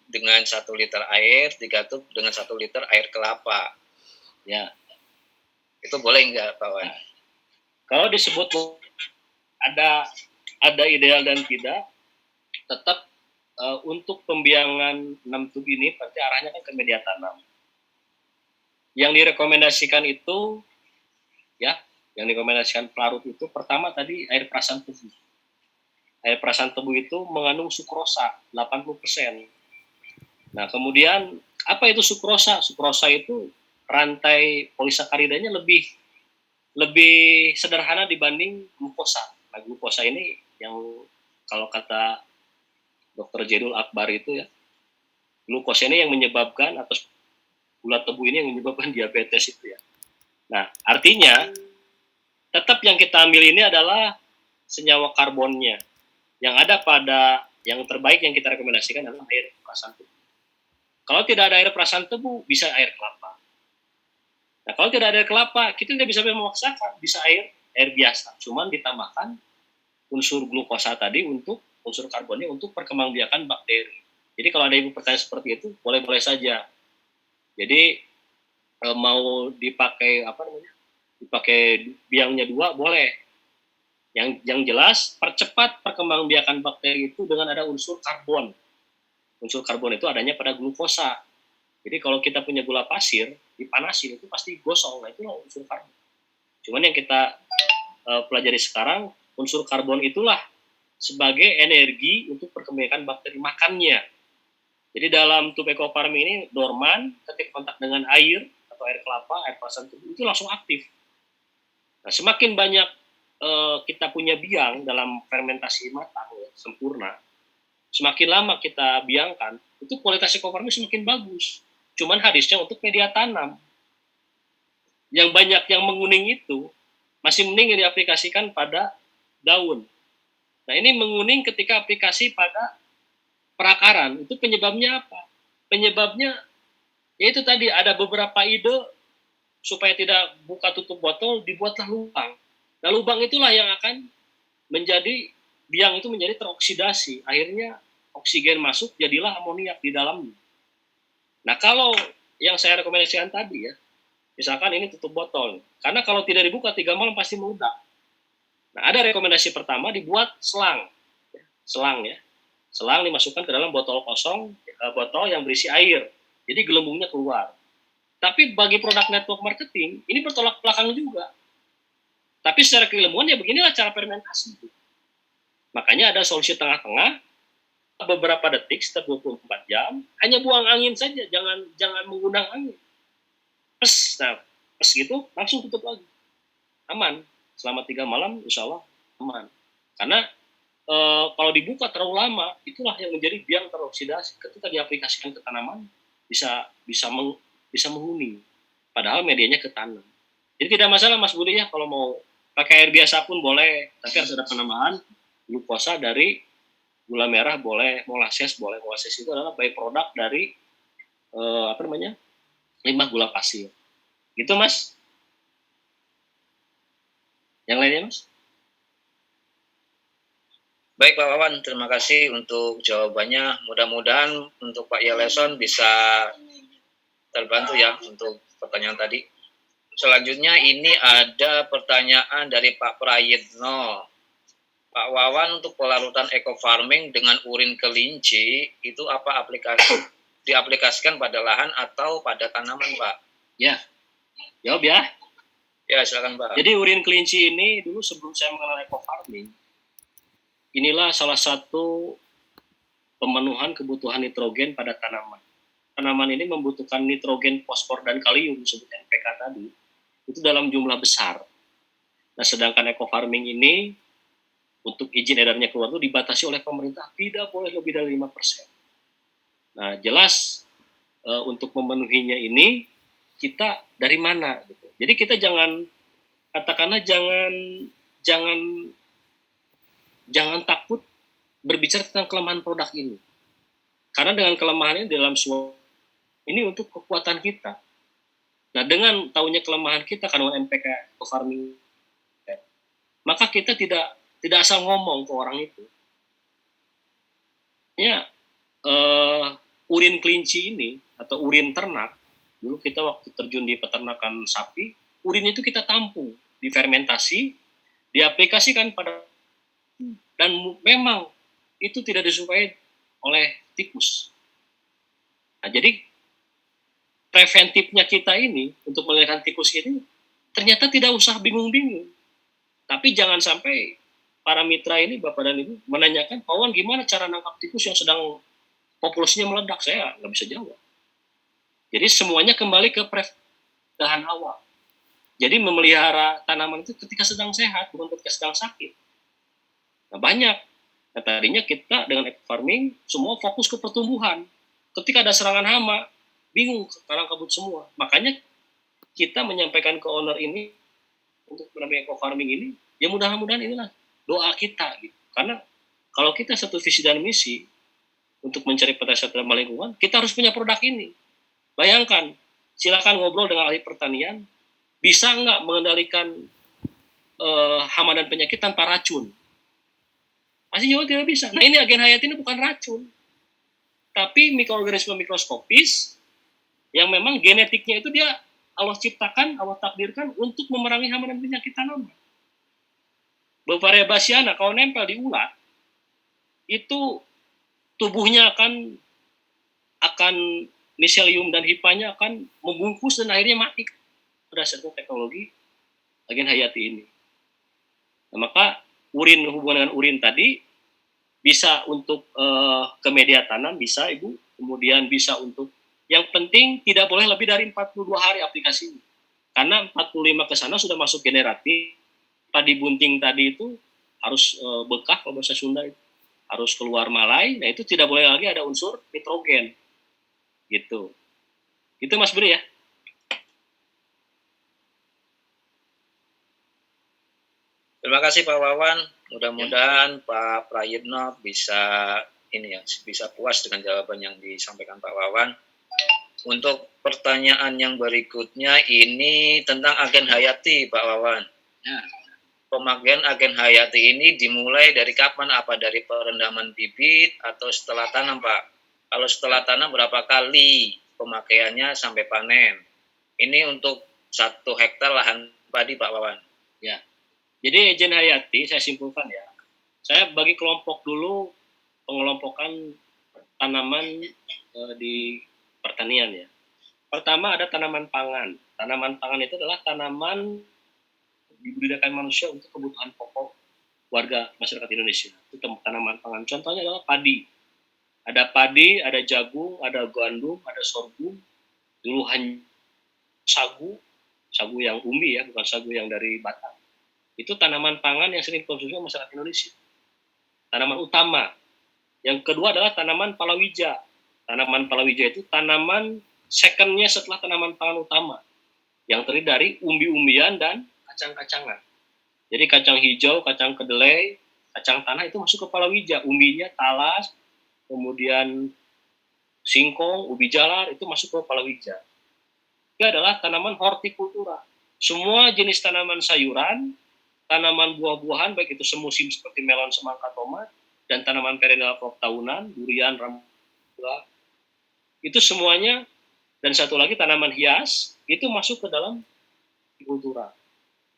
dengan 1 liter air, 3 tub dengan 1 liter air kelapa. Ya. Itu boleh nggak Pak Wan? Nah, kalau disebut ada ideal dan tidak, tetap untuk pembiangan 6 tub ini berarti arahnya kan ke media tanam. Yang direkomendasikan itu ya, yang direkomendasikan pelarut itu pertama tadi air perasan tebu. Air perasan tebu itu mengandung sukrosa 80%. Nah, kemudian apa itu sukrosa? Sukrosa itu rantai polisakaridanya lebih sederhana dibanding glukosa. Nah, glukosa ini yang kalau kata Dr. Jedul Akbar itu ya, glukosa ini yang menyebabkan atau gula tebu ini yang menyebabkan diabetes itu ya. Nah, artinya tetap yang kita ambil ini adalah senyawa karbonnya. Yang ada pada yang terbaik yang kita rekomendasikan adalah air perasan tebu. Kalau tidak ada air perasan tebu, bisa air kelapa. Nah, kalau tidak ada air kelapa, kita tidak bisa memaksakan, bisa air biasa. Cuman ditambahkan unsur glukosa tadi untuk unsur karbonnya untuk perkembangbiakan bakteri. Jadi kalau ada ibu pertanyaan seperti itu, boleh-boleh saja. Jadi mau dipakai dipakai biangnya 2 boleh. Yang jelas percepat perkembangbiakan bakteri itu dengan ada unsur karbon. Unsur karbon itu adanya pada glukosa. Jadi kalau kita punya gula pasir dipanasin itu pasti gosong. Nah, itu unsur karbon. Cuman yang kita pelajari sekarang unsur karbon itulah sebagai energi untuk perkembangan bakteri makannya. Jadi dalam tube ekofarming ini dorman, ketika kontak dengan air atau air kelapa, air perasan tubuh itu langsung aktif. Nah, semakin banyak kita punya biang dalam fermentasi matang ya, sempurna, semakin lama kita biangkan, itu kualitas ekofarming semakin bagus. Cuman hadisnya untuk media tanam. Yang banyak yang menguning itu masih mending diaplikasikan pada daun. Nah, ini menguning ketika aplikasi pada perakaran. Itu penyebabnya apa? Penyebabnya yaitu tadi ada beberapa ide supaya tidak buka tutup botol, dibuatlah lubang. Nah, lubang itulah yang akan menjadi biang itu menjadi teroksidasi. Akhirnya oksigen masuk, jadilah amoniak di dalamnya. Nah, kalau yang saya rekomendasikan tadi ya, misalkan ini tutup botol. Karena kalau tidak dibuka 3 malam pasti meledak. Nah, ada rekomendasi pertama dibuat selang. Selang ya. Selang dimasukkan ke dalam botol kosong, botol yang berisi air. Jadi gelembungnya keluar. Tapi bagi produk network marketing, ini bertolak belakang juga. Tapi secara keilmuan ya beginilah cara fermentasi. Makanya ada solusi tengah-tengah, beberapa detik setiap 24 jam, hanya buang angin saja, jangan mengundang angin. Nah, gitu, langsung tutup lagi. Aman. Selama 3 malam, insya Allah aman. Karena kalau dibuka terlalu lama, itulah yang menjadi biang teroksidasi. Ketika diaplikasikan ke tanaman, bisa menghuni. Padahal medianya ke tanam. Jadi tidak masalah Mas Budi ya, kalau mau pakai air biasa pun boleh, tapi harus ada penambahan glukosa dari gula merah boleh, molasses boleh. Molasses itu adalah byproduct dari limbah gula pasir. Gitu Mas. Yang lainnya Mas? Baik Pak Wawan, terima kasih untuk jawabannya. Mudah-mudahan untuk Pak Yeleson bisa terbantu ya untuk pertanyaan tadi. Selanjutnya ini ada pertanyaan dari Pak Prayitno. Pak Wawan, untuk pelarutan ekofarming dengan urin kelinci itu apa diaplikasikan pada lahan atau pada tanaman Pak? Ya, jawab ya. Ya silakan Pak. Jadi urin kelinci ini dulu sebelum saya mengenal ekofarming, inilah salah satu pemenuhan kebutuhan nitrogen pada tanaman. Tanaman ini membutuhkan nitrogen, fosfor, dan kalium, disebut NPK tadi, itu dalam jumlah besar. Nah, sedangkan ekofarming ini, untuk izin edarnya keluar itu dibatasi oleh pemerintah, tidak boleh lebih dari 5%. Nah, jelas untuk memenuhinya ini, kita dari mana? Gitu. Jadi kita katakanlah jangan takut berbicara tentang kelemahan produk ini. Karena dengan kelemahan ini dalam ini untuk kekuatan kita. Nah, dengan tahunya kelemahan kita kandungan NPK farming, maka kita tidak asal ngomong ke orang itu. Ya, urin kelinci ini atau urin ternak, dulu kita waktu terjun di peternakan sapi, urin itu kita tampung, difermentasi, diaplikasikan pada, dan memang itu tidak disukai oleh tikus. Nah, jadi preventifnya kita ini untuk mengelakkan tikus ini ternyata tidak usah bingung-bingung. Tapi jangan sampai para mitra ini, Bapak dan Ibu, menanyakan, Pak Wan, gimana cara nangkap tikus yang sedang populasinya meledak? Saya nggak bisa jawab. Jadi semuanya kembali ke dahan awal. Jadi memelihara tanaman itu ketika sedang sehat, bukan ketika sedang sakit. Nah, banyak. Nah, tadinya kita dengan ekofarming semua fokus ke pertumbuhan. Ketika ada serangan hama, bingung, karang kabut semua. Makanya kita menyampaikan ke owner ini untuk menambah ekofarming ini, ya mudah-mudahan inilah doa kita gitu. Karena kalau kita satu visi dan misi untuk mencari potensi dalam lingkungan, kita harus punya produk ini. Bayangkan, silakan ngobrol dengan ahli pertanian, bisa nggak mengendalikan hama dan penyakit tanpa racun? Pasti jawab tidak bisa. Nah, ini agen hayati ini bukan racun, tapi mikroorganisme mikroskopis yang memang genetiknya itu dia Allah ciptakan, Allah takdirkan untuk memerangi hama dan penyakit tanaman. Bavaria bassiana kalau nempel di ulat, itu tubuhnya akan miselium dan hipanya akan membungkus dan akhirnya mati berdasarkan teknologi agen hayati ini. Nah, maka hubungan dengan urin tadi bisa untuk ke media tanam, bisa Ibu, kemudian bisa untuk, yang penting tidak boleh lebih dari 42 hari aplikasi ini. Karena 45 ke sana sudah masuk generatif, padi bunting tadi itu harus bekah kalau bahasa Sunda itu, harus keluar malai, nah itu tidak boleh lagi ada unsur nitrogen, gitu. Itu Mas Bri ya. Terima kasih Pak Wawan. Mudah-mudahan Pak Prayitno bisa bisa puas dengan jawaban yang disampaikan Pak Wawan. Untuk pertanyaan yang berikutnya ini tentang agen hayati Pak Wawan. Ya. Pemakaian agen hayati ini dimulai dari kapan? Apa dari perendaman bibit atau setelah tanam Pak? Kalau setelah tanam berapa kali pemakaiannya sampai panen? Ini untuk 1 hektar lahan padi Pak Wawan. Ya. Jadi agen hayati saya simpulkan ya. Saya bagi kelompok dulu pengelompokan tanaman di pertanian ya. Pertama ada tanaman pangan. Tanaman pangan itu adalah tanaman dibudidayakan manusia untuk kebutuhan pokok warga masyarakat Indonesia. Itu tanaman pangan. Contohnya adalah padi. Ada padi, ada jagung, ada gandum, ada sorghum, duluhan sagu yang umbi ya, bukan sagu yang dari batang. Itu tanaman pangan yang sering dikonsumsi masyarakat Indonesia. Tanaman utama. Yang kedua adalah tanaman palawija. Tanaman palawija itu tanaman second-nya setelah tanaman pangan utama, yang terdiri dari umbi-umbian dan kacang-kacangan. Jadi kacang hijau, kacang kedelai, kacang tanah itu masuk ke palawija. Umbinya talas, kemudian singkong, ubi jalar itu masuk ke palawija. Itu adalah tanaman hortikultura. Semua jenis tanaman sayuran, tanaman buah-buahan, baik itu semusim seperti melon, semangka, tomat, dan tanaman perennial crop tahunan, durian, rambutan, itu semuanya, dan satu lagi tanaman hias, itu masuk ke dalam hortikultura.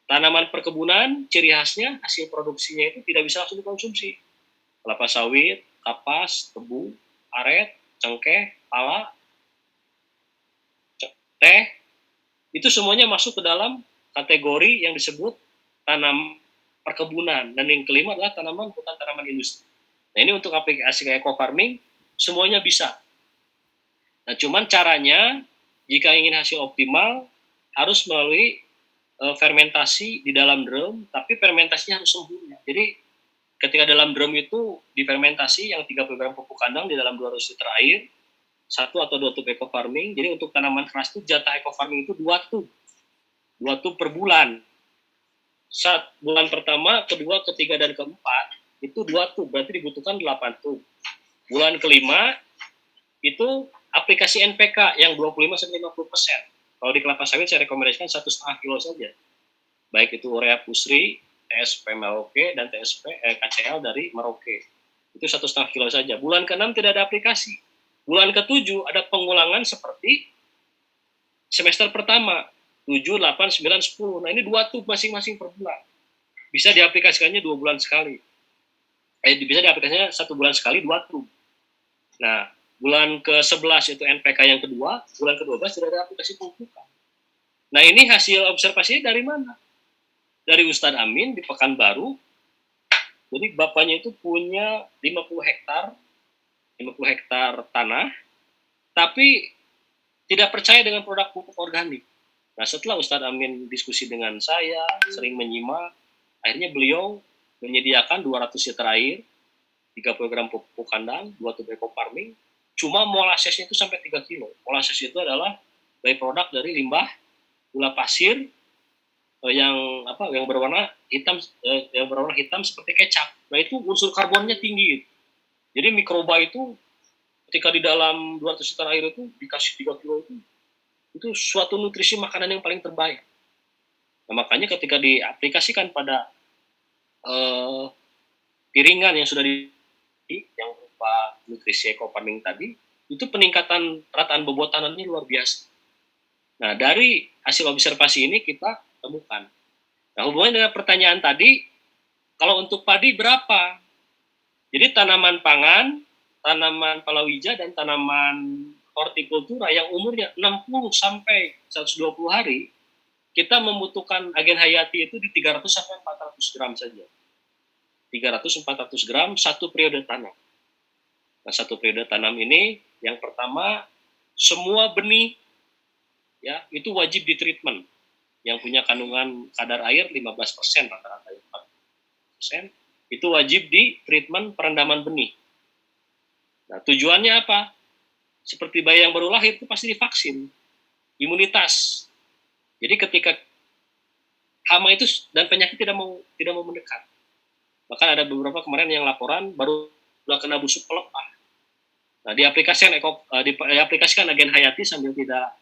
Tanaman perkebunan, ciri khasnya, hasil produksinya itu tidak bisa langsung dikonsumsi. Kelapa sawit, kapas, tebu, aret, cengkeh, pala, teh, itu semuanya masuk ke dalam kategori yang disebut tanam perkebunan. Dan yang kelima adalah tanaman bukan tanaman industri. Nah ini untuk aplikasi eco farming semuanya bisa. Nah cuman caranya jika ingin hasil optimal harus melalui fermentasi di dalam drum, tapi fermentasinya harus sempurna. Jadi ketika dalam drum itu difermentasi yang 30 gram pupuk kandang di dalam 200 liter air, 1 atau 2 tub eco farming. Jadi untuk tanaman keras itu jatah eco farming itu 2 tub per bulan. Bulan pertama, kedua, ketiga, dan keempat itu 2 tub, berarti dibutuhkan 8 tub. Bulan kelima itu aplikasi NPK yang 25-50%. Kalau di kelapa sawit saya rekomendasikan 1,5 kilo saja. Baik itu urea pusri, TSP Merauke, dan KCL dari Merauke. Itu 1,5 kilo saja. Bulan ke-6 tidak ada aplikasi. Bulan ke-7 ada pengulangan seperti semester pertama. 7, 8, 9, 10. Nah ini 2 tub masing-masing per bulan. Bisa diaplikasikannya 2 bulan sekali. Bisa diaplikasikannya 1 bulan sekali 2 tub. Nah, bulan ke-11 itu NPK yang kedua, bulan ke-12 tidak ada aplikasi pemupukan. Nah ini hasil observasinya dari mana? Dari Ustadz Amin di Pekanbaru. Jadi bapaknya itu punya 50 hektar tanah, tapi tidak percaya dengan produk pupuk organik. Nah setelah Ustadz Amin diskusi dengan saya, sering menyimak, akhirnya beliau menyediakan 200 liter air, 30 gram pupuk kandang, 2 tub eco farming, cuma molasesnya itu sampai 3 kilo. Molases itu adalah byproduct dari limbah gula pasir yang berwarna hitam seperti kecap. Nah itu unsur karbonnya tinggi. Jadi mikroba itu ketika di dalam 200 liter air itu dikasih 3 kilo itu suatu nutrisi makanan yang paling terbaik. Nah, makanya ketika diaplikasikan pada piringan yang sudah yang berupa nutrisi eco farming tadi, itu peningkatan rataan bobot tanahnya luar biasa. Nah, dari hasil observasi ini kita temukan. Nah, hubungannya dengan pertanyaan tadi, kalau untuk padi berapa? Jadi tanaman pangan, tanaman palawija, dan tanaman hortikultura yang umurnya 60 sampai 120 hari, kita membutuhkan agen hayati itu di 300 sampai 400 gram saja. 300-400 gram satu periode tanam. Nah, satu periode tanam ini yang pertama semua benih ya itu wajib ditreatment. Yang punya kandungan kadar air 15% rata-rata 4%, itu wajib di treatment perendaman benih. Nah, tujuannya apa? Seperti bayi yang baru lahir itu pasti divaksin, imunitas. Jadi ketika hama itu dan penyakit tidak mau mendekat. Bahkan ada beberapa kemarin yang laporan baru kena busuk pelepah. Nah, diaplikasikan agen hayati sambil tidak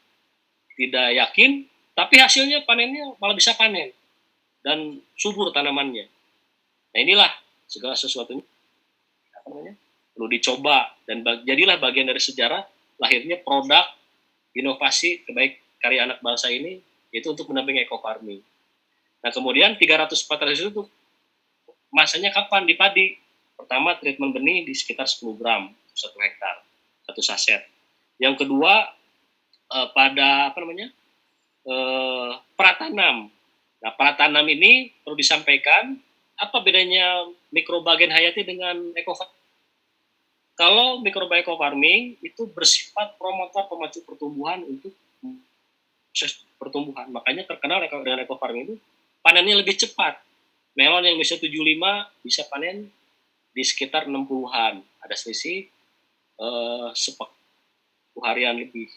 yakin, tapi hasilnya panennya malah bisa panen dan subur tanamannya. Nah, inilah segala sesuatunya perlu dicoba dan jadilah bagian dari sejarah lahirnya produk inovasi terbaik karya anak bangsa ini, yaitu untuk mendampingi eco farming. Nah, kemudian 300-400 itu masanya kapan di padi? Pertama, treatment benih di sekitar 10 gram 1 hektar, 1 saset. Yang kedua, pada pratanam. Nah, pratanam ini perlu disampaikan apa bedanya mikrobagen hayati dengan eco farming. Kalau mikroba eco farming itu bersifat promotor pemacu pertumbuhan untuk proses pertumbuhan. Makanya terkenal dengan eco farming itu panennya lebih cepat. Melon yang bisa 75 bisa panen di sekitar 60-an. Ada selisih 10 harian lebih.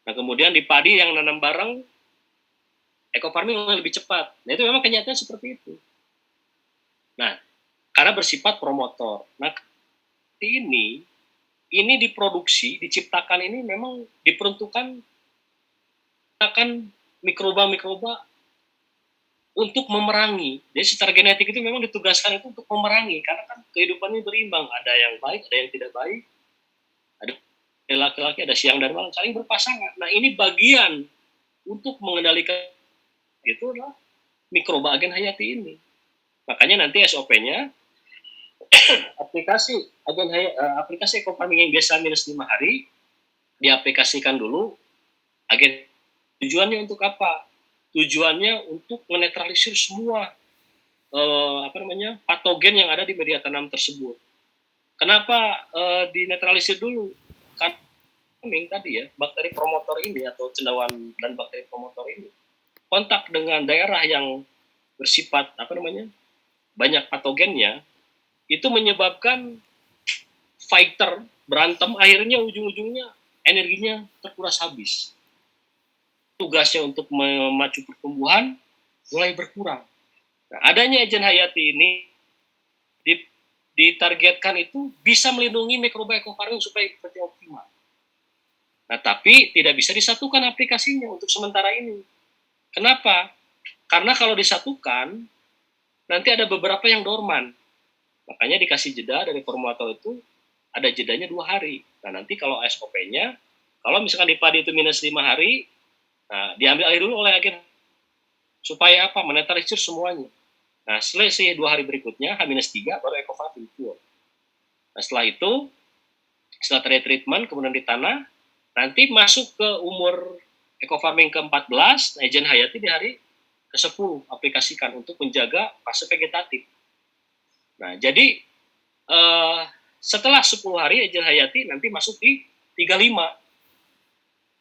Nah, kemudian di padi yang nanam bareng eco farming lebih cepat. Nah, itu memang kenyataannya seperti itu. Nah, karena bersifat promotor. Nah, ini diproduksi, diciptakan ini memang diperuntukkan mikroba untuk memerangi. Jadi secara genetik itu memang ditugaskan itu untuk memerangi, karena kan kehidupannya berimbang, ada yang baik, ada yang tidak baik, ada laki-laki, ada siang dan malam, saling berpasangan. Nah, ini bagian untuk mengendalikan itu adalah mikroba agen hayati ini. Makanya nanti SOP-nya aplikasi eco farming yang biasa -5 hari diaplikasikan dulu agen. Tujuannya untuk apa? Tujuannya untuk menetralisir semua patogen yang ada di media tanam tersebut. Kenapa dinetralisir dulu? Karena tadi ya, bakteri promotor ini atau cendawan dan bakteri promotor ini kontak dengan daerah yang bersifat banyak patogennya, itu menyebabkan fighter berantem, akhirnya ujung-ujungnya energinya terkuras habis. Tugasnya untuk memacu pertumbuhan mulai berkurang. Nah, adanya agen hayati ini ditargetkan itu bisa melindungi mikroba eco farming supaya seperti optimal. Nah, tapi tidak bisa disatukan aplikasinya untuk sementara ini. Kenapa? Karena kalau disatukan nanti ada beberapa yang dorman. Makanya dikasih jeda dari formulator itu, ada jedanya 2 hari. Nah, nanti kalau SOP-nya, kalau misalkan di padi itu -5 hari, nah, diambil alih dulu oleh agen supaya apa? Menetralisir semuanya. Nah, selesai 2 hari berikutnya, H-3 baru eco farming. Nah, setelah itu, setelah treatment kemudian ditanah, nanti masuk ke umur eco farming ke-14, agen hayati di hari ke-10 aplikasikan untuk menjaga fase vegetatif. Nah, jadi setelah 10 hari agen hayati nanti masuk di 35.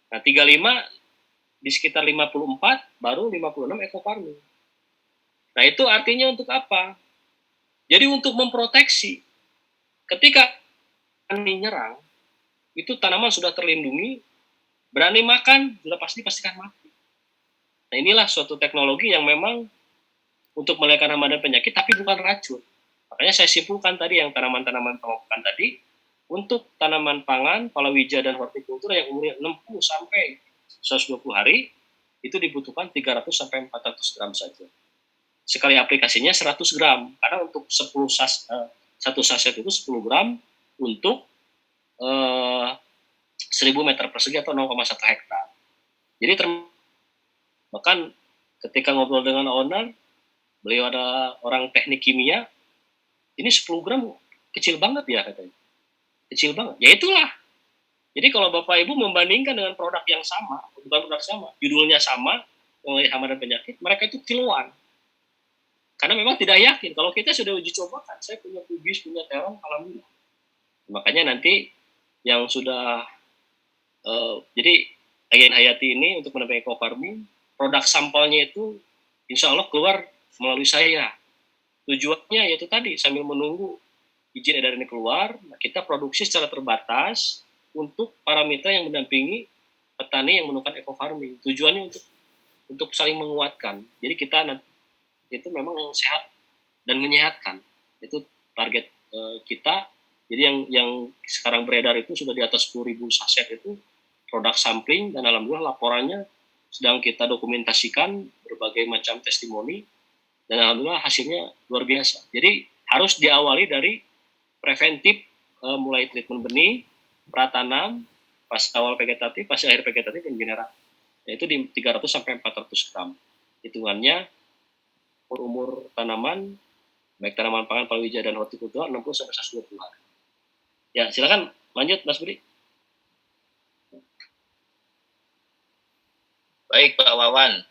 Nah, 35 di sekitar 54 baru 56 eco farming. Nah, itu artinya untuk apa? Jadi untuk memproteksi ketika ini nyerang, itu tanaman sudah terlindungi, berani makan, sudah pastikan mati. Nah, inilah suatu teknologi yang memang untuk melekan hama dan penyakit, tapi bukan racun. Makanya saya simpulkan tadi yang tanaman-tanaman pemogokan tadi, untuk tanaman pangan, palawija dan hortikultura yang umurnya 60 sampai 120 hari, itu dibutuhkan 300 sampai 400 gram saja. Sekali aplikasinya 100 gram, karena untuk 1 saset itu 10 gram untuk 1000 meter persegi atau 0,1 hektar. Jadi bahkan ketika ngobrol dengan owner, beliau ada orang teknik kimia, ini 10 gram kecil banget ya katanya. Kecil banget. Ya itulah. Jadi kalau Bapak Ibu membandingkan dengan produk yang sama, bukan produk sama, judulnya sama, oleh hama dan penyakit, mereka itu kiloan. Karena memang tidak yakin. Kalau kita sudah uji coba kan, saya punya kubis, punya terong, alhamdulillah. Makanya nanti yang sudah jadi Agen Hayati ini untuk mendampingi eco farming, produk sampelnya itu insya Allah keluar melalui saya. Tujuannya yaitu tadi sambil menunggu izin edar ini keluar, kita produksi secara terbatas untuk para mitra yang mendampingi petani yang melakukan eco farming. Tujuannya untuk saling menguatkan. Jadi kita itu memang sehat dan menyehatkan. Itu target kita. Jadi yang sekarang beredar itu sudah di atas 10.000 saset itu produk sampling, dan alhamdulillah laporannya sedang kita dokumentasikan berbagai macam testimoni, dan alhamdulillah hasilnya luar biasa. Jadi harus diawali dari preventif, mulai treatment benih, pratanam, pas awal vegetatif, pas akhir vegetatif, dan generatif. Yaitu di 300 sampai 400 gram. Hitungannya umur tanaman, baik tanaman pangan, palawija, dan hortikultura 60 sampai 120 hari. Ya, silakan lanjut Mas Budi. Baik Pak Wawan,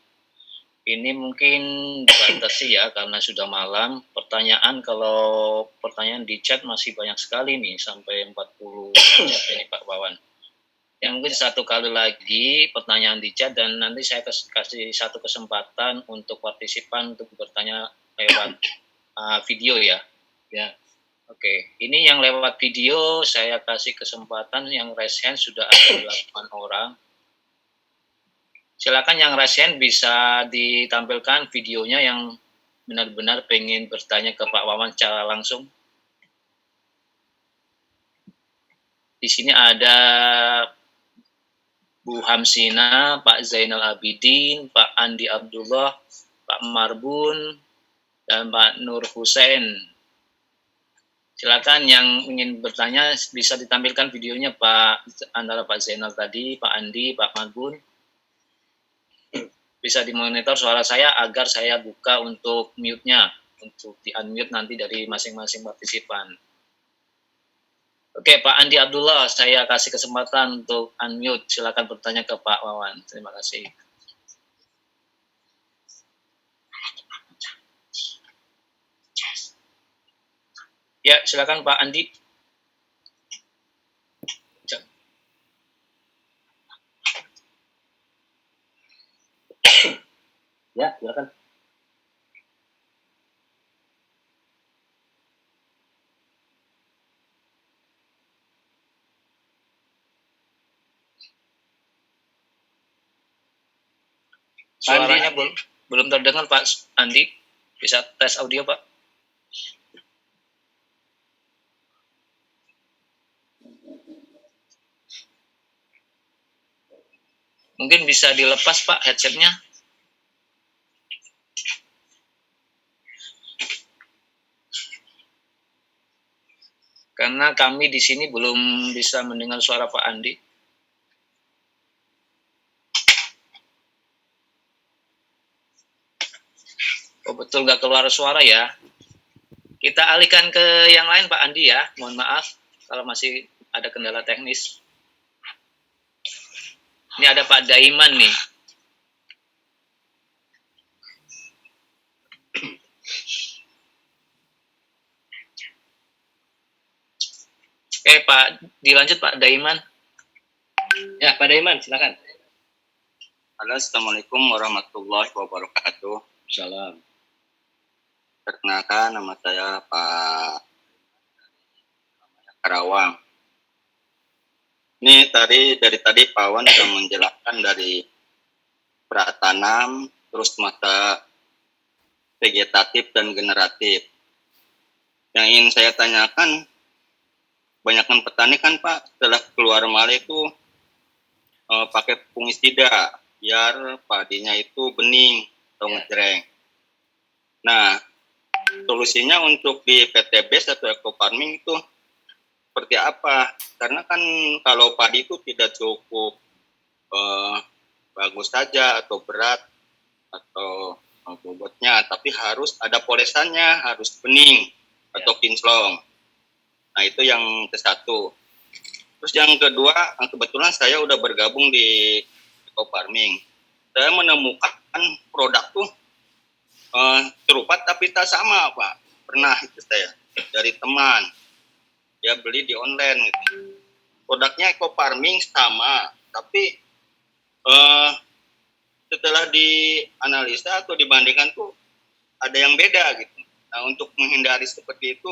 ini mungkin dibatasi ya karena sudah malam. Kalau pertanyaan di chat masih banyak sekali nih, sampai 40 chat ini Pak Wawan. Yang mungkin satu kali lagi pertanyaan di chat, dan nanti saya kasih satu kesempatan untuk partisipan untuk bertanya lewat video ya. Ya. Oke, ini yang lewat video saya kasih kesempatan, yang raise hand sudah ada 8 orang. Silakan yang raise hand bisa ditampilkan videonya yang benar-benar pengen bertanya ke Pak Wawan secara langsung. Di sini ada Bu Hamsina, Pak Zainal Abidin, Pak Andi Abdullah, Pak Marbun, dan Pak Nur Hussein. Silakan yang ingin bertanya bisa ditampilkan videonya Pak, antara Pak Zainal tadi, Pak Andi, Pak Marbun. Bisa dimonitor suara saya agar saya buka untuk mute-nya, untuk di-unmute nanti dari masing-masing partisipan. Oke, Pak Andi Abdullah, saya kasih kesempatan untuk unmute. Silakan bertanya ke Pak Wawan. Terima kasih. Ya, silakan Pak Andi. Ya, silakan. Suaranya belum terdengar Pak Andi. Bisa tes audio Pak? Mungkin bisa dilepas Pak headsetnya. Karena kami di sini belum bisa mendengar suara Pak Andi. Oh betul nggak keluar suara ya. Kita alihkan ke yang lain Pak Andi ya. Mohon maaf kalau masih ada kendala teknis. Ini ada Pak Daiman nih. Oke Pak, dilanjut Pak Daiman. Ya Pak Daiman, silakan. Halo, Assalamualaikum warahmatullahi wabarakatuh. Salam. Perkenalkan, nama saya Pak Karawang. Ini dari tadi Pak Wan sudah menjelaskan dari pratanam, terus masa vegetatif dan generatif. Yang ingin saya tanyakan, banyakkan petani kan Pak setelah keluar male itu pakai fungisida biar padinya itu bening atau ngejreng. Nah, solusinya untuk di PTBS atau eco farming itu seperti apa? Karena kan kalau padi itu tidak cukup bagus saja atau berat atau bobotnya, tapi harus ada polesannya, harus bening atau kinclong. Nah, itu yang ke-1. Terus yang kedua, kebetulan saya udah bergabung di eco farming. Saya menemukan produk tuh serupa tapi tak sama Pak. Pernah itu saya dari teman, dia beli di online gitu. Produknya eco farming sama, tapi setelah dianalisa atau dibandingkan tuh ada yang beda gitu. Nah, untuk menghindari seperti itu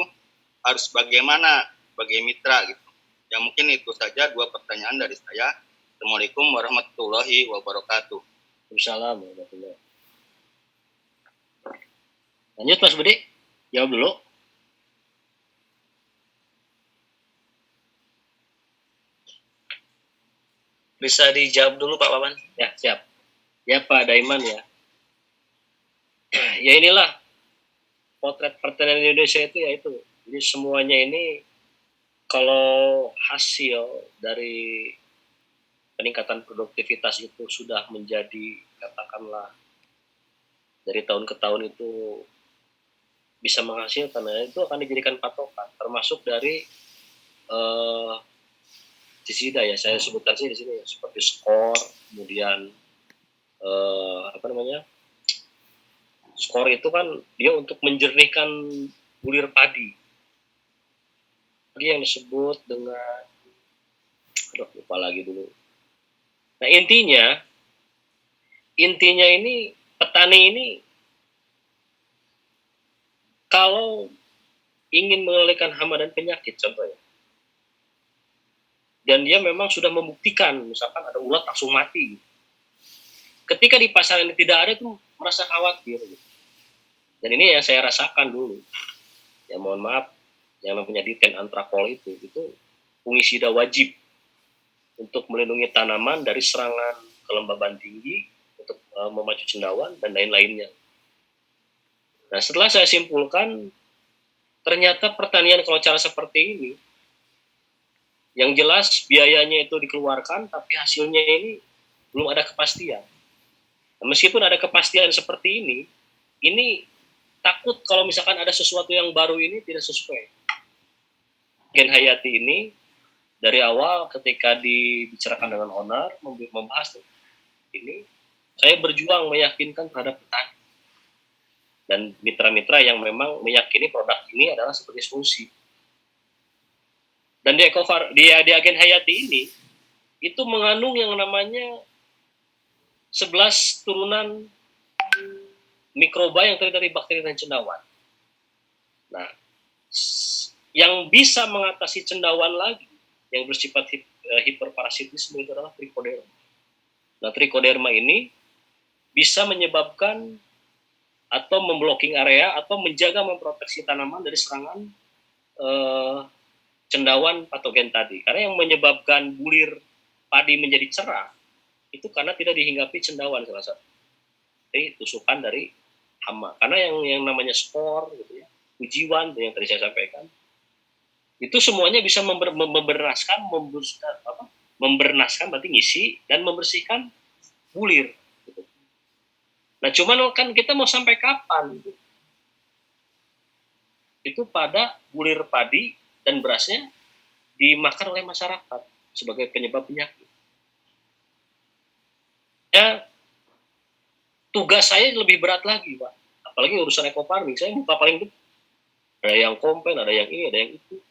harus bagaimana sebagai mitra gitu. Ya mungkin itu saja 2 pertanyaan dari saya. Assalamualaikum warahmatullahi wabarakatuh. Waalaikumsalam warahmatullahi. Lanjut Mas Budi, jawab dulu. Bisa dijawab dulu Pak Wawan? Ya, siap. Ya Pak Daiman ya. Ya inilah potret pertanian Indonesia itu ya itu. Jadi semuanya ini kalau hasil dari peningkatan produktivitas itu sudah menjadi katakanlah dari tahun ke tahun itu bisa menghasilkan, nah itu akan dijadikan patokan termasuk dari disida ya, saya sebutkan sih di sini seperti skor, kemudian skor itu kan dia untuk menjernihkan bulir padi yang disebut dengan lupa lagi dulu. Nah intinya ini petani ini kalau ingin mengendalikan hama dan penyakit contohnya, dan dia memang sudah membuktikan misalkan ada ulat langsung mati, ketika di pasar ini tidak ada tuh merasa khawatir gitu. Dan ini yang saya rasakan dulu ya, mohon maaf, yang namanya diten antrakol itu fungisida wajib untuk melindungi tanaman dari serangan kelembaban tinggi, untuk memacu cendawan dan lain-lainnya. Nah setelah saya simpulkan, ternyata pertanian kalau cara seperti ini, yang jelas biayanya itu dikeluarkan, tapi hasilnya ini belum ada kepastian. Nah, meskipun ada kepastian seperti ini takut kalau misalkan ada sesuatu yang baru ini tidak sesuai. Gen Hayati ini dari awal ketika dibicarakan dengan owner, membahas ini, saya berjuang meyakinkan terhadap petani dan mitra-mitra yang memang meyakini produk ini adalah sebagai solusi. Dan di Agen Hayati ini itu mengandung yang namanya 11 turunan mikroba yang terdiri dari bakteri dan cendawan. Nah, yang bisa mengatasi cendawan lagi yang bersifat hiperparasitisme itu adalah trichoderma. Nah, trichoderma ini bisa menyebabkan atau memblocking area atau menjaga memproteksi tanaman dari serangan cendawan patogen tadi. Karena yang menyebabkan bulir padi menjadi cerah itu karena tidak dihinggapi cendawan salah satu. Jadi tusukan dari hama. Karena yang namanya spor gitu ya, ujiwan yang tadi saya sampaikan, itu semuanya bisa membernaskan berarti ngisi dan membersihkan bulir gitu. Nah cuman kan kita mau sampai kapan gitu? Itu pada bulir padi dan berasnya dimakan oleh masyarakat sebagai penyebab penyakit. Ya, tugas saya lebih berat lagi Pak, apalagi urusan eco farming. Saya buka paling depan, ada yang komplain, ada yang ini, ada yang itu.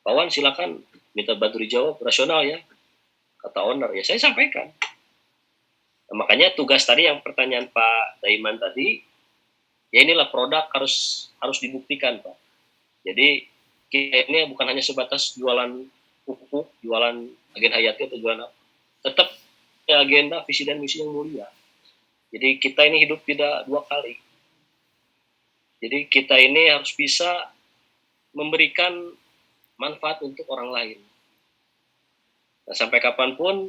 Kawan silakan minta bantu dijawab rasional ya, kata owner ya, saya sampaikan. Nah, makanya tugas tadi yang pertanyaan Pak Daiman tadi, ya inilah produk harus dibuktikan Pak. Jadi kita ini bukan hanya sebatas jualan pupuk, jualan Agen Hayati atau jualan apa, tetap agenda visi dan misi yang mulia. Jadi kita ini hidup tidak 2 kali. Jadi kita ini harus bisa memberikan manfaat untuk orang lain. Nah, sampai kapanpun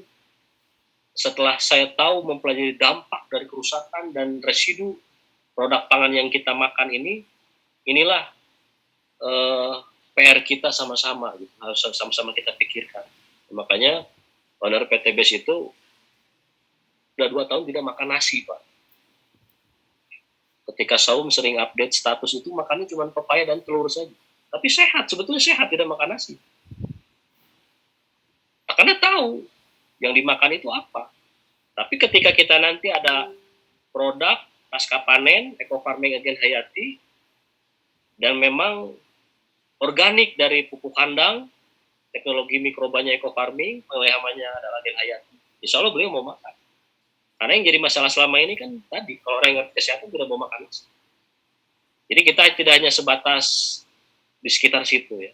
setelah saya tahu mempelajari dampak dari kerusakan dan residu produk pangan yang kita makan ini, inilah PR kita sama-sama, gitu. Harus sama-sama kita pikirkan. Makanya owner PTBS itu sudah 2 tahun tidak makan nasi Pak. Ketika Saum sering update status itu makannya cuma pepaya dan telur saja. Tapi sehat, sebetulnya sehat tidak makan nasi. Karena tahu yang dimakan itu apa. Tapi ketika kita nanti ada produk pasca panen, eco farming agen hayati, dan memang organik dari pupuk kandang, teknologi mikrobanya eco farming, pengelamannya adalah agen hayati. Insya Allah beliau mau makan. Karena yang jadi masalah selama ini kan tadi, kalau orang yang ngerti kesehatan tidak mau makan. Jadi kita tidak hanya sebatas di sekitar situ ya.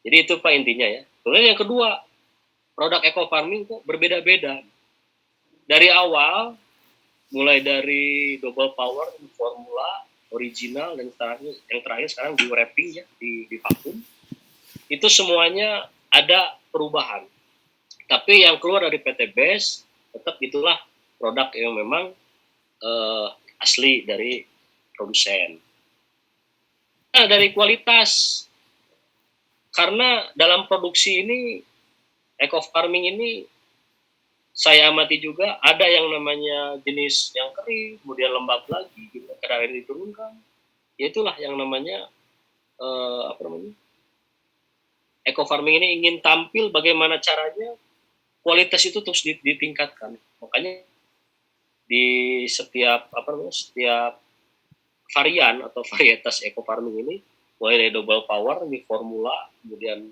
Jadi itu Pak intinya ya. Kemudian yang kedua, produk eco farming kok berbeda-beda. Dari awal, mulai dari double power, formula, original, dan yang terakhir sekarang di wrapping ya, di vakum. Itu semuanya ada perubahan. Tapi yang keluar dari PT BES, tetap itulah produk yang memang asli dari produsen. Nah, dari kualitas, karena dalam produksi ini, eco farming ini, saya amati juga ada yang namanya jenis yang kering, kemudian lembab lagi, gitu, kadang air diturunkan. Ya itulah yang namanya eco farming ini ingin tampil bagaimana caranya kualitas itu terus ditingkatkan. Makanya di setiap setiap varian atau varietas eco farming ini, mulai dari double power, di formula, kemudian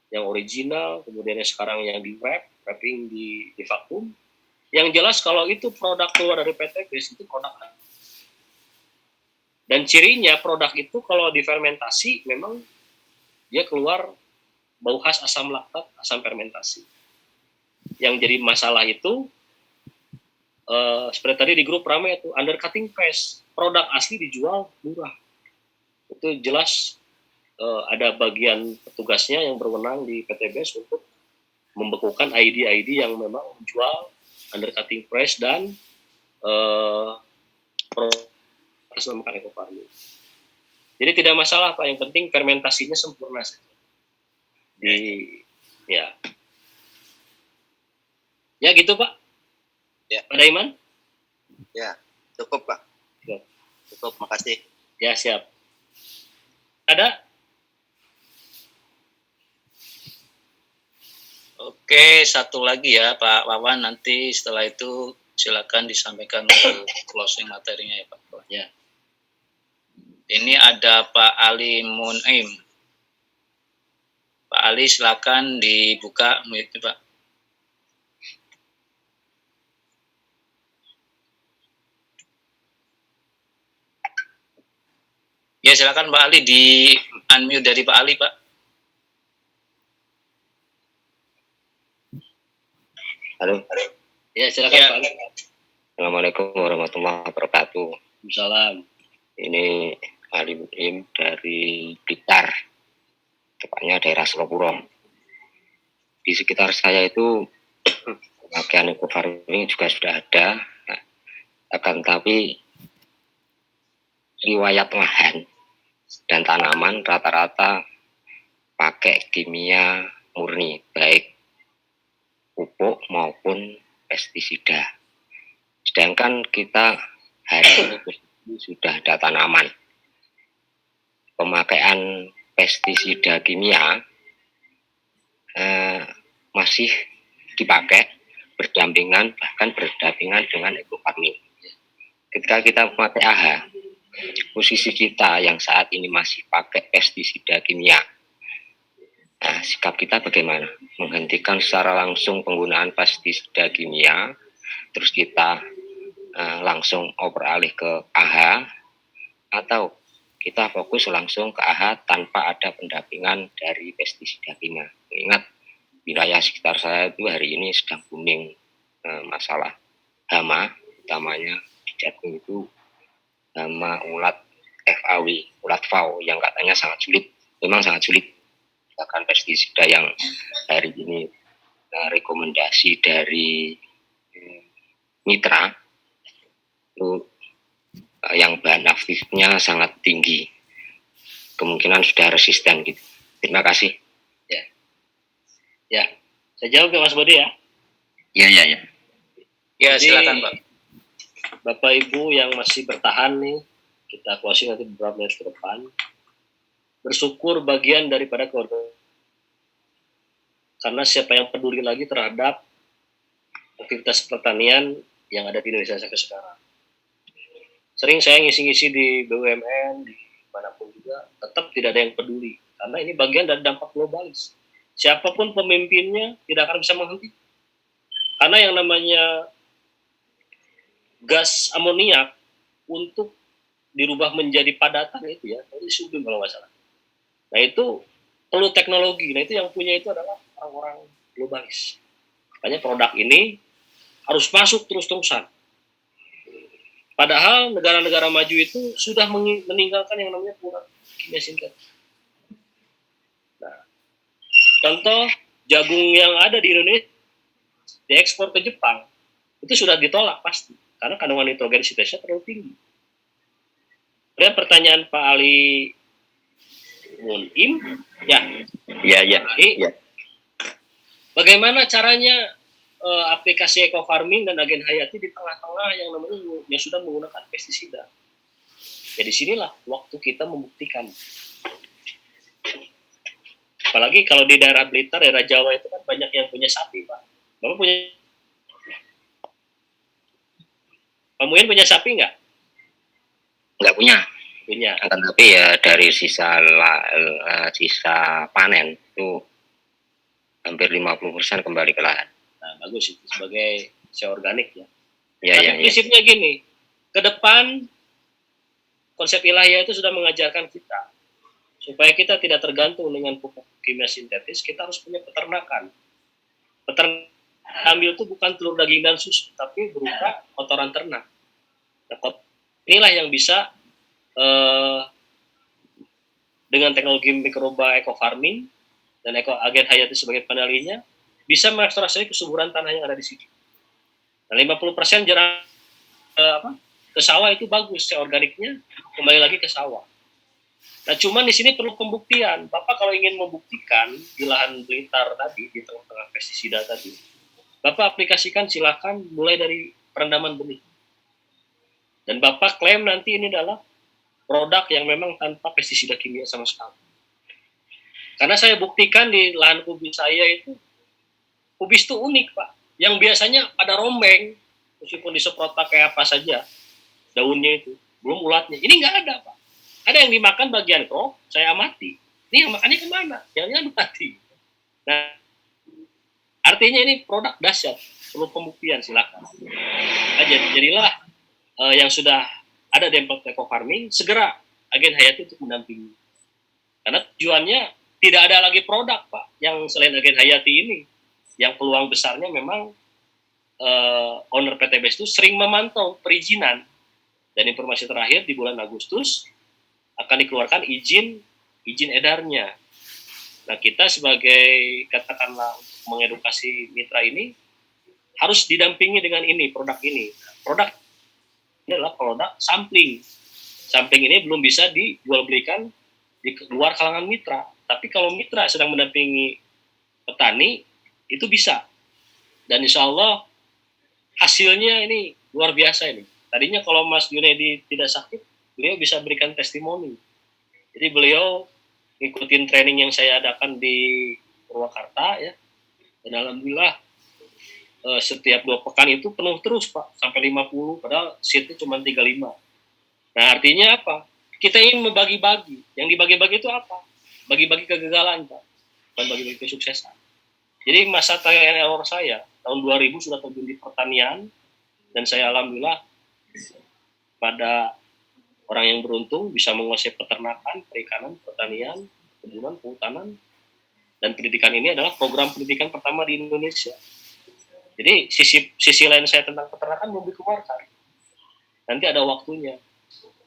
yang original, kemudian yang sekarang yang di wrapping di vakum. Yang jelas kalau itu produk keluar dari PT BES itu produk. Dan cirinya produk itu kalau difermentasi memang dia keluar bau khas asam laktat, asam fermentasi. Yang jadi masalah itu seperti tadi di grup ramai itu undercutting price, produk asli dijual murah. Itu jelas ada bagian petugasnya yang berwenang di PT BES untuk membekukan ID-ID yang memang menjual undercutting price dan atas nama eco farming. Jadi tidak masalah Pak, yang penting fermentasinya sempurna saja. Ya gitu Pak. Ya. Pak Daiman? Ya, cukup Pak. Ya. Cukup, makasih. Ya siap. Ada? Oke, satu lagi ya Pak Wawan, nanti setelah itu silakan disampaikan untuk closing materinya ya Pak. Ya. Ini ada Pak Ali Munaim. Pak Ali silakan dibuka mic-nya Pak. Ya silakan Pak Ali, di unmute dari Pak Ali Pak. Halo. Ya silakan Ya. Pak Ali. Assalamualaikum warahmatullahi wabarakatuh. Salam. Ini Ali Mudim dari Blitar, tepatnya daerah Selopuro. Di sekitar saya itu pemakaian eco farming juga sudah ada, akan tapi riwayat lahan dan tanaman rata-rata pakai kimia murni, baik pupuk maupun pestisida. Sedangkan kita hari ini sudah ada tanaman. Pemakaian pestisida kimia masih dipakai bahkan berdampingan dengan eco farming. Ketika kita memakai AH, posisi kita yang saat ini masih pakai pestisida kimia, nah, sikap kita bagaimana? Menghentikan secara langsung penggunaan pestisida kimia, terus kita langsung beralih ke AH, atau kita fokus langsung ke AH tanpa ada pendampingan dari pestisida kimia. Ingat, wilayah sekitar saya itu hari ini sedang booming masalah hama, utamanya di jagung itu hama ulat FAW, ulat FAW yang katanya sangat sulit, memang sangat sulit. Bahkan pestisida yang hari ini rekomendasi dari mitra itu yang bahan aktifnya sangat tinggi, kemungkinan sudah resisten gitu. Terima kasih. Ya, saya jawab ya Mas Bodi ya. Ya. Ya Jadi, silakan Pak. Bapak Ibu yang masih bertahan nih, kita closing nanti beberapa menit ke depan. Bersyukur bagian daripada keluarga. Karena siapa yang peduli lagi terhadap aktivitas pertanian yang ada di Indonesia sampai sekarang. Sering saya ngisi-ngisi di BUMN, di manapun juga, tetap tidak ada yang peduli. Karena ini bagian dari dampak globalis. Siapapun pemimpinnya tidak akan bisa menghentikan. Karena yang namanya gas amoniak untuk dirubah menjadi padatan itu ya, itu sodium kalau nggak salah. Nah itu perlu teknologi. Nah itu yang punya itu adalah orang-orang globalis. Makanya produk ini harus masuk terus-terusan. Padahal negara-negara maju itu sudah meninggalkan yang namanya penggunaan kimia sintetis. Nah, contoh jagung yang ada di Indonesia diekspor ke Jepang itu sudah ditolak pasti karena kandungan nitrogen sintesnya terlalu tinggi. Kemudian pertanyaan Pak Ali Munim, ya, bagaimana caranya aplikasi eco farming dan agen hayati di tengah-tengah yang namanya yang sudah menggunakan pestisida? Ya disinilah waktu kita membuktikan. Apalagi kalau di daerah Blitar, daerah Jawa itu kan banyak yang punya sapi, Pak. Bapak punya, Pak Muin punya sapi nggak? Nggak punya. Punya. Tapi ya dari sisa panen itu hampir 50% kembali ke lahan. Nah, bagus itu sebagai organik ya. Tapi prinsipnya gini, ke depan konsep ilahiyah itu sudah mengajarkan kita supaya kita tidak tergantung dengan pupuk kimia sintetis, kita harus punya peternakan. Peternak ambil itu bukan telur, daging, dan susu, tapi berupa kotoran ternak. Nah, inilah yang bisa dengan teknologi mikroba eco farming dan agen hayati sebagai penalinya bisa merestorasi kesuburan tanah yang ada di situ. Nah, 50% jerah ke sawah itu bagus, organiknya kembali lagi ke sawah. Nah, cuman di sini perlu pembuktian. Bapak kalau ingin membuktikan di lahan Blitar tadi, di tengah-tengah pestisida tadi, Bapak aplikasikan silakan mulai dari perendaman benih. Dan Bapak klaim nanti ini adalah produk yang memang tanpa pestisida kimia sama sekali. Karena saya buktikan di lahan kubis saya itu, kubis itu unik, Pak. Yang biasanya pada rombeng, meskipun disemprot pakai apa saja, daunnya itu, belum ulatnya. Ini nggak ada, Pak. Ada yang dimakan bagian krop, saya amati. Ini yang makannya kemana? Jangan mati. Nah, artinya ini produk dahsyat, perlu pembuktian, silakan. Nah, jadilah yang sudah ada dampak eco farming, segera agen hayati untuk mendampingi. Karena tujuannya tidak ada lagi produk, Pak, yang selain agen hayati ini. Yang peluang besarnya memang owner PTBS itu sering memantau perizinan. Dan informasi terakhir di bulan Agustus akan dikeluarkan izin edarnya. Nah, kita sebagai katakanlah untuk mengedukasi mitra ini harus didampingi dengan ini, produk ini. Produk ini adalah produk sampling. Sampling ini belum bisa dijual belikan di luar kalangan mitra. Tapi kalau mitra sedang mendampingi petani, itu bisa. Dan insya Allah hasilnya ini luar biasa ini. Tadinya kalau Mas Junedi tidak sakit, beliau bisa berikan testimoni. Jadi beliau ngikutin training yang saya adakan di Purwakarta ya. Dan alhamdulillah setiap 2 pekan itu penuh terus, Pak, sampai 50, padahal seatnya cuma 35. Nah, artinya apa? Kita ingin membagi-bagi. Yang dibagi-bagi itu apa? Bagi-bagi kegagalan, Pak. Bukan bagi-bagi kesuksesan. Jadi masa trial error saya, tahun 2000 sudah terjun di pertanian, dan saya alhamdulillah pada orang yang beruntung bisa menguasai peternakan, perikanan, pertanian, kebunan, kehutanan, dan pendidikan ini adalah program pendidikan pertama di Indonesia. Jadi sisi lain saya tentang peternakan belum dikeluarkan. Nanti ada waktunya.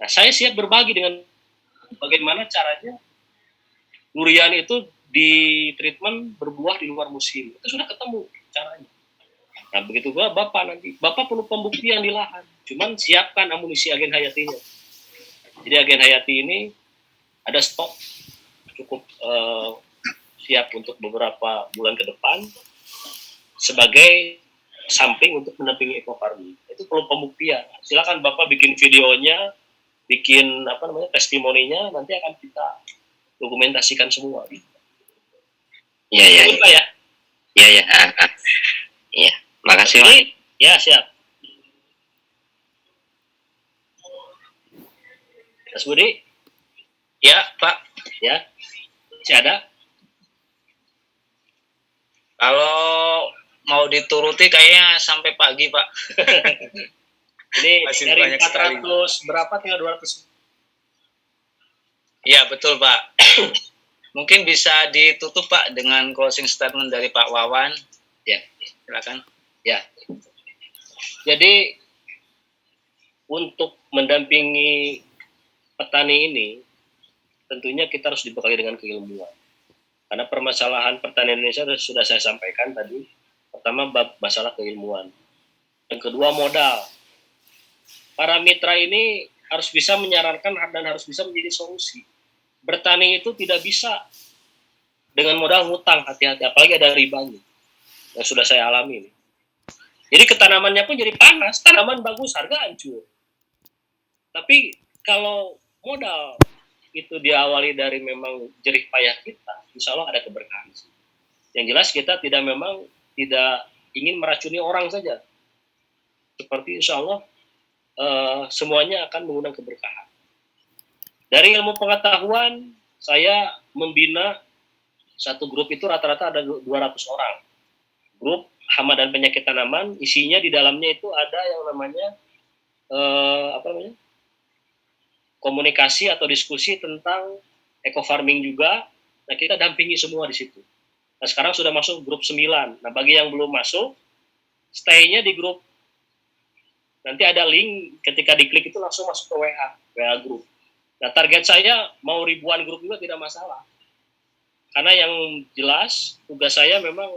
Nah, saya siap berbagi dengan bagaimana caranya durian itu di treatment berbuah di luar musim. Itu sudah ketemu caranya. Nah, begitu pula Bapak nanti. Bapak perlu pembuktian di lahan. Cuman siapkan amunisi agen hayatinya. Jadi agen hayati ini ada stok cukup siap untuk beberapa bulan ke depan sebagai sampling untuk mendampingi eco farming. Itu perlu pembuktian. Silakan Bapak bikin videonya, bikin testimoninya, nanti akan kita dokumentasikan semua. Iya. Lupa ya? Iya. Iya. Makasih, Pak. Ya, siap. Mas Budi, Ya, Pak. ya, masih ada? Kalau mau dituruti kayaknya sampai pagi, Pak. Ini Masih dari banyak 400 berapa tinggal 200? Ya, betul, Pak. Mungkin bisa ditutup, Pak, dengan closing statement dari Pak Wawan. Ya, Silakan. ya. Jadi untuk mendampingi petani ini, tentunya kita harus dibekali dengan keilmuan. Karena permasalahan pertanian Indonesia sudah saya sampaikan tadi. Pertama, masalah keilmuan. Yang kedua, modal. Para mitra ini harus bisa menyarankan dan harus bisa menjadi solusi. Bertani itu tidak bisa dengan modal ngutang, hati-hati, apalagi ada ribanya yang sudah saya alami ini. Jadi ketanamannya pun jadi panas, tanaman bagus, harga hancur. Tapi kalau modal itu diawali dari memang jerih payah kita, insya Allah ada keberkahan. Yang jelas kita tidak ingin meracuni orang saja. Seperti insya Allah semuanya akan mengundang keberkahan. Dari ilmu pengetahuan, saya membina satu grup itu rata-rata ada 200 orang. Grup hama dan penyakit tanaman, isinya di dalamnya itu ada yang namanya komunikasi atau diskusi tentang eco farming juga. Nah, kita dampingi semua di situ. Nah, sekarang sudah masuk grup 9. Nah, bagi yang belum masuk, stay-nya di grup. Nanti ada link, ketika diklik itu langsung masuk ke WA grup. Nah, target saya mau ribuan grup juga tidak masalah. Karena yang jelas, tugas saya memang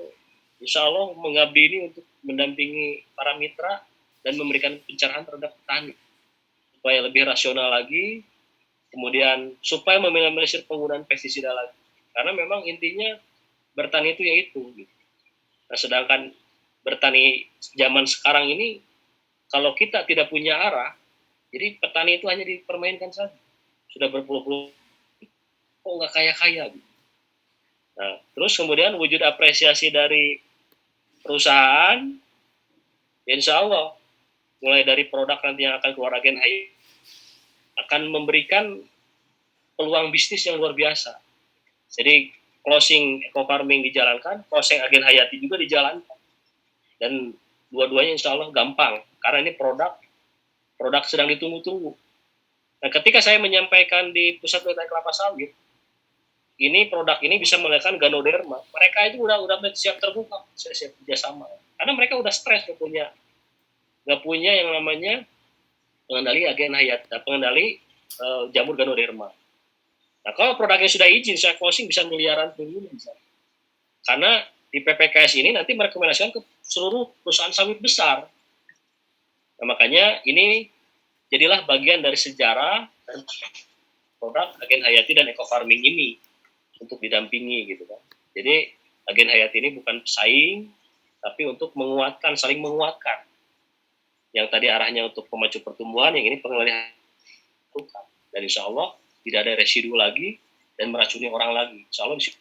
insya Allah mengabdi ini untuk mendampingi para mitra dan memberikan pencerahan terhadap petani. Supaya lebih rasional lagi, kemudian supaya meminimalisir penggunaan pestisida lagi. Karena memang intinya bertani itu yaitu. Nah, sedangkan bertani zaman sekarang ini, kalau kita tidak punya arah, jadi petani itu hanya dipermainkan saja. Sudah berpuluh-puluh, kok nggak kaya-kaya gitu. Nah, terus kemudian wujud apresiasi dari perusahaan, ya insya Allah, mulai dari produk nanti yang akan keluar agen Hayati, akan memberikan peluang bisnis yang luar biasa. Jadi closing eco farming dijalankan, closing agen Hayati juga dijalankan. Dan dua-duanya insya Allah gampang, karena ini produk sedang ditunggu-tunggu. Nah, ketika saya menyampaikan di pusat penelitian kelapa sawit, ini produk ini bisa menggunakan Ganoderma. Mereka itu udah siap terbuka, saya siap kerjasama. Karena mereka udah stres, nggak punya yang namanya pengendali agen Hayati, pengendali jamur Ganoderma. Nah, kalau produknya sudah izin, saya closing bisa miliaran triliun. Karena di PPKS ini nanti merekomendasikan ke seluruh perusahaan sawit besar. Nah, makanya ini jadilah bagian dari sejarah dan produk agen Hayati dan eco farming ini untuk didampingi gitu kan. Jadi agen Hayati ini bukan pesaing, tapi untuk menguatkan, saling menguatkan. Yang tadi arahnya untuk pemacu pertumbuhan, yang ini pengendalian. Dan insya Allah tidak ada residu lagi dan meracuni orang lagi. Insya Allah bisa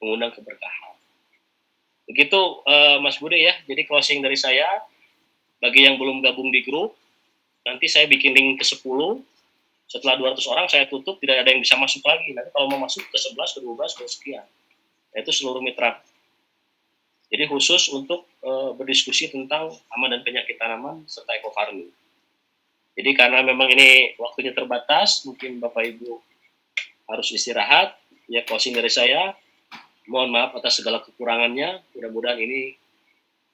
mengundang keberkahan. Begitu Mas Bude ya. Jadi closing dari saya. Bagi yang belum gabung di grup, nanti saya bikin link ke 10. Setelah 200 orang saya tutup, tidak ada yang bisa masuk lagi. Nanti kalau mau masuk ke 11, ke 12, ke sekian. Nah, itu seluruh mitra. Jadi khusus untuk berdiskusi tentang hama dan penyakit tanaman serta eco farming. Jadi karena memang ini waktunya terbatas, mungkin Bapak Ibu harus istirahat. Ya, closing dari saya. Mohon maaf atas segala kekurangannya. Mudah-mudahan ini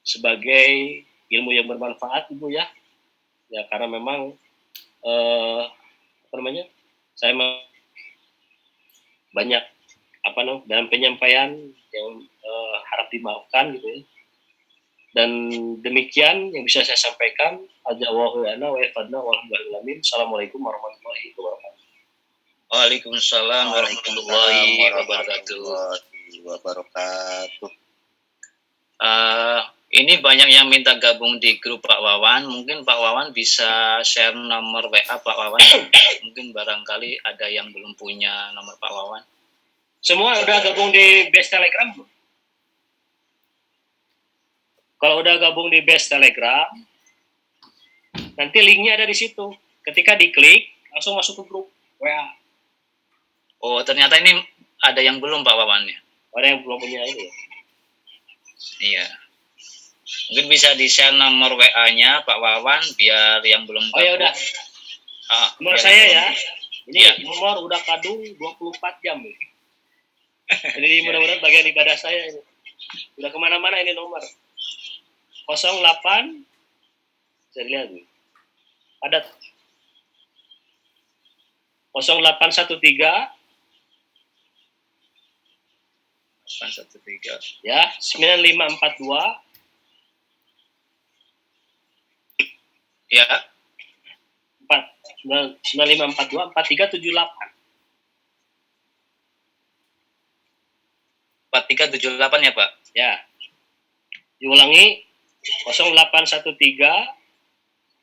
sebagai ilmu yang bermanfaat, Ibu ya. Ya, karena memang saya banyak dalam penyampaian yang harap dimaafkan gitu ya. Dan demikian yang bisa saya sampaikan. Assalamualaikum warahmatullahi wabarakatuh. Waalaikumsalam warahmatullahi wabarakatuh. Ini banyak yang minta gabung di grup Pak Wawan. Mungkin Pak Wawan bisa share nomor WA Pak Wawan. Mungkin barangkali ada yang belum punya nomor Pak Wawan. Semua udah gabung di base Telegram? Kalau udah gabung di base Telegram, nanti linknya ada di situ. Ketika diklik, langsung masuk ke grup. WA. Oh, ternyata ini ada yang belum Pak Wawan ya? Ada yang belum punya ini. Iya. Mungkin bisa di-share nomor WA-nya Pak Wawan biar yang belum Oh ya udah, nomor biar saya yang ya. belum- Ini Iya. nomor udah kadung 24 jam nih. Jadi mudah-mudahan bagian ibadah saya ini. Udah kemana-mana ini nomor. 08, saya lihat nih. Padat. 0813 813. ya 9542 Ya, 9542 4378. 4378 ya Pak. Ya. Diulangi 0813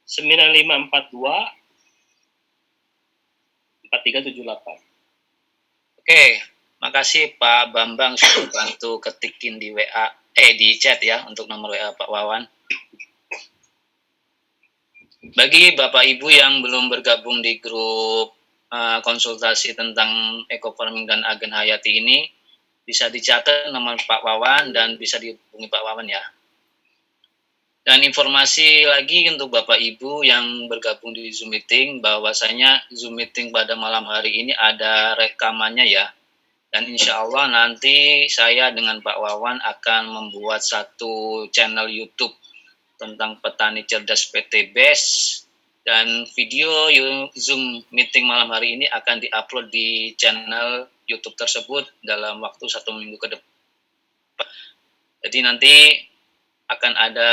9542 4378. Oke, makasih Pak Bambang sudah bantu ketikin di WA, di chat ya untuk nomor WA Pak Wawan. Bagi Bapak Ibu yang belum bergabung di grup konsultasi tentang eco farming dan agen hayati ini, bisa dicatat nomor Pak Wawan dan bisa dihubungi Pak Wawan ya. Dan informasi lagi untuk Bapak Ibu yang bergabung di Zoom meeting, bahwasanya Zoom meeting pada malam hari ini ada rekamannya ya. Dan insya Allah nanti saya dengan Pak Wawan akan membuat satu channel YouTube tentang petani cerdas PT BES, dan video Zoom meeting malam hari ini akan diupload di channel YouTube tersebut dalam waktu 1 minggu ke depan. Jadi nanti akan ada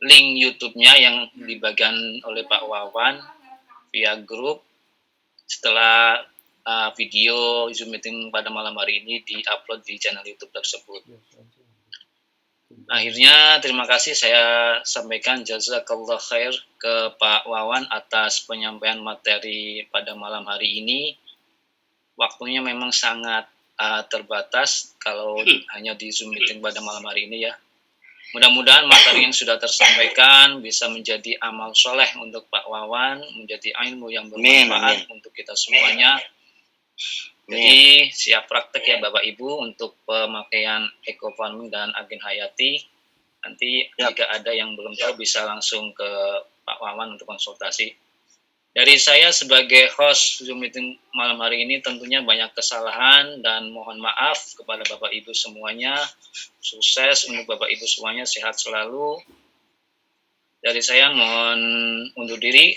link YouTube-nya yang dibagikan oleh Pak Wawan via grup setelah video Zoom meeting pada malam hari ini diupload di channel YouTube tersebut. Akhirnya terima kasih saya sampaikan jazakallah khair ke Pak Wawan atas penyampaian materi pada malam hari ini. Waktunya memang sangat terbatas kalau hanya di Zoom meeting pada malam hari ini ya. Mudah-mudahan materi yang sudah tersampaikan bisa menjadi amal soleh untuk Pak Wawan, menjadi ilmu yang bermanfaat untuk kita semuanya. Jadi siap praktek ya Bapak Ibu untuk pemakaian eco farming dan agen hayati. Nanti jika ada yang belum tahu bisa langsung ke Pak Wawan untuk konsultasi. Dari saya sebagai host Zoom meeting malam hari ini tentunya banyak kesalahan dan mohon maaf kepada Bapak Ibu semuanya. Sukses untuk Bapak Ibu semuanya, sehat selalu. Dari saya mohon undur diri.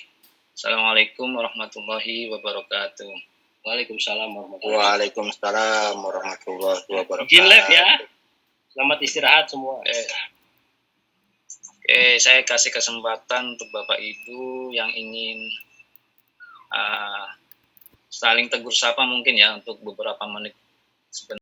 Assalamualaikum warahmatullahi wabarakatuh. Waalaikumsalam warahmatullahi Waalaikumsalam warahmatullahi wabarakatuh. Izin live ya. Selamat istirahat semua. Oke, saya kasih kesempatan untuk Bapak Ibu yang ingin saling tegur sapa mungkin ya untuk beberapa menit sebentar.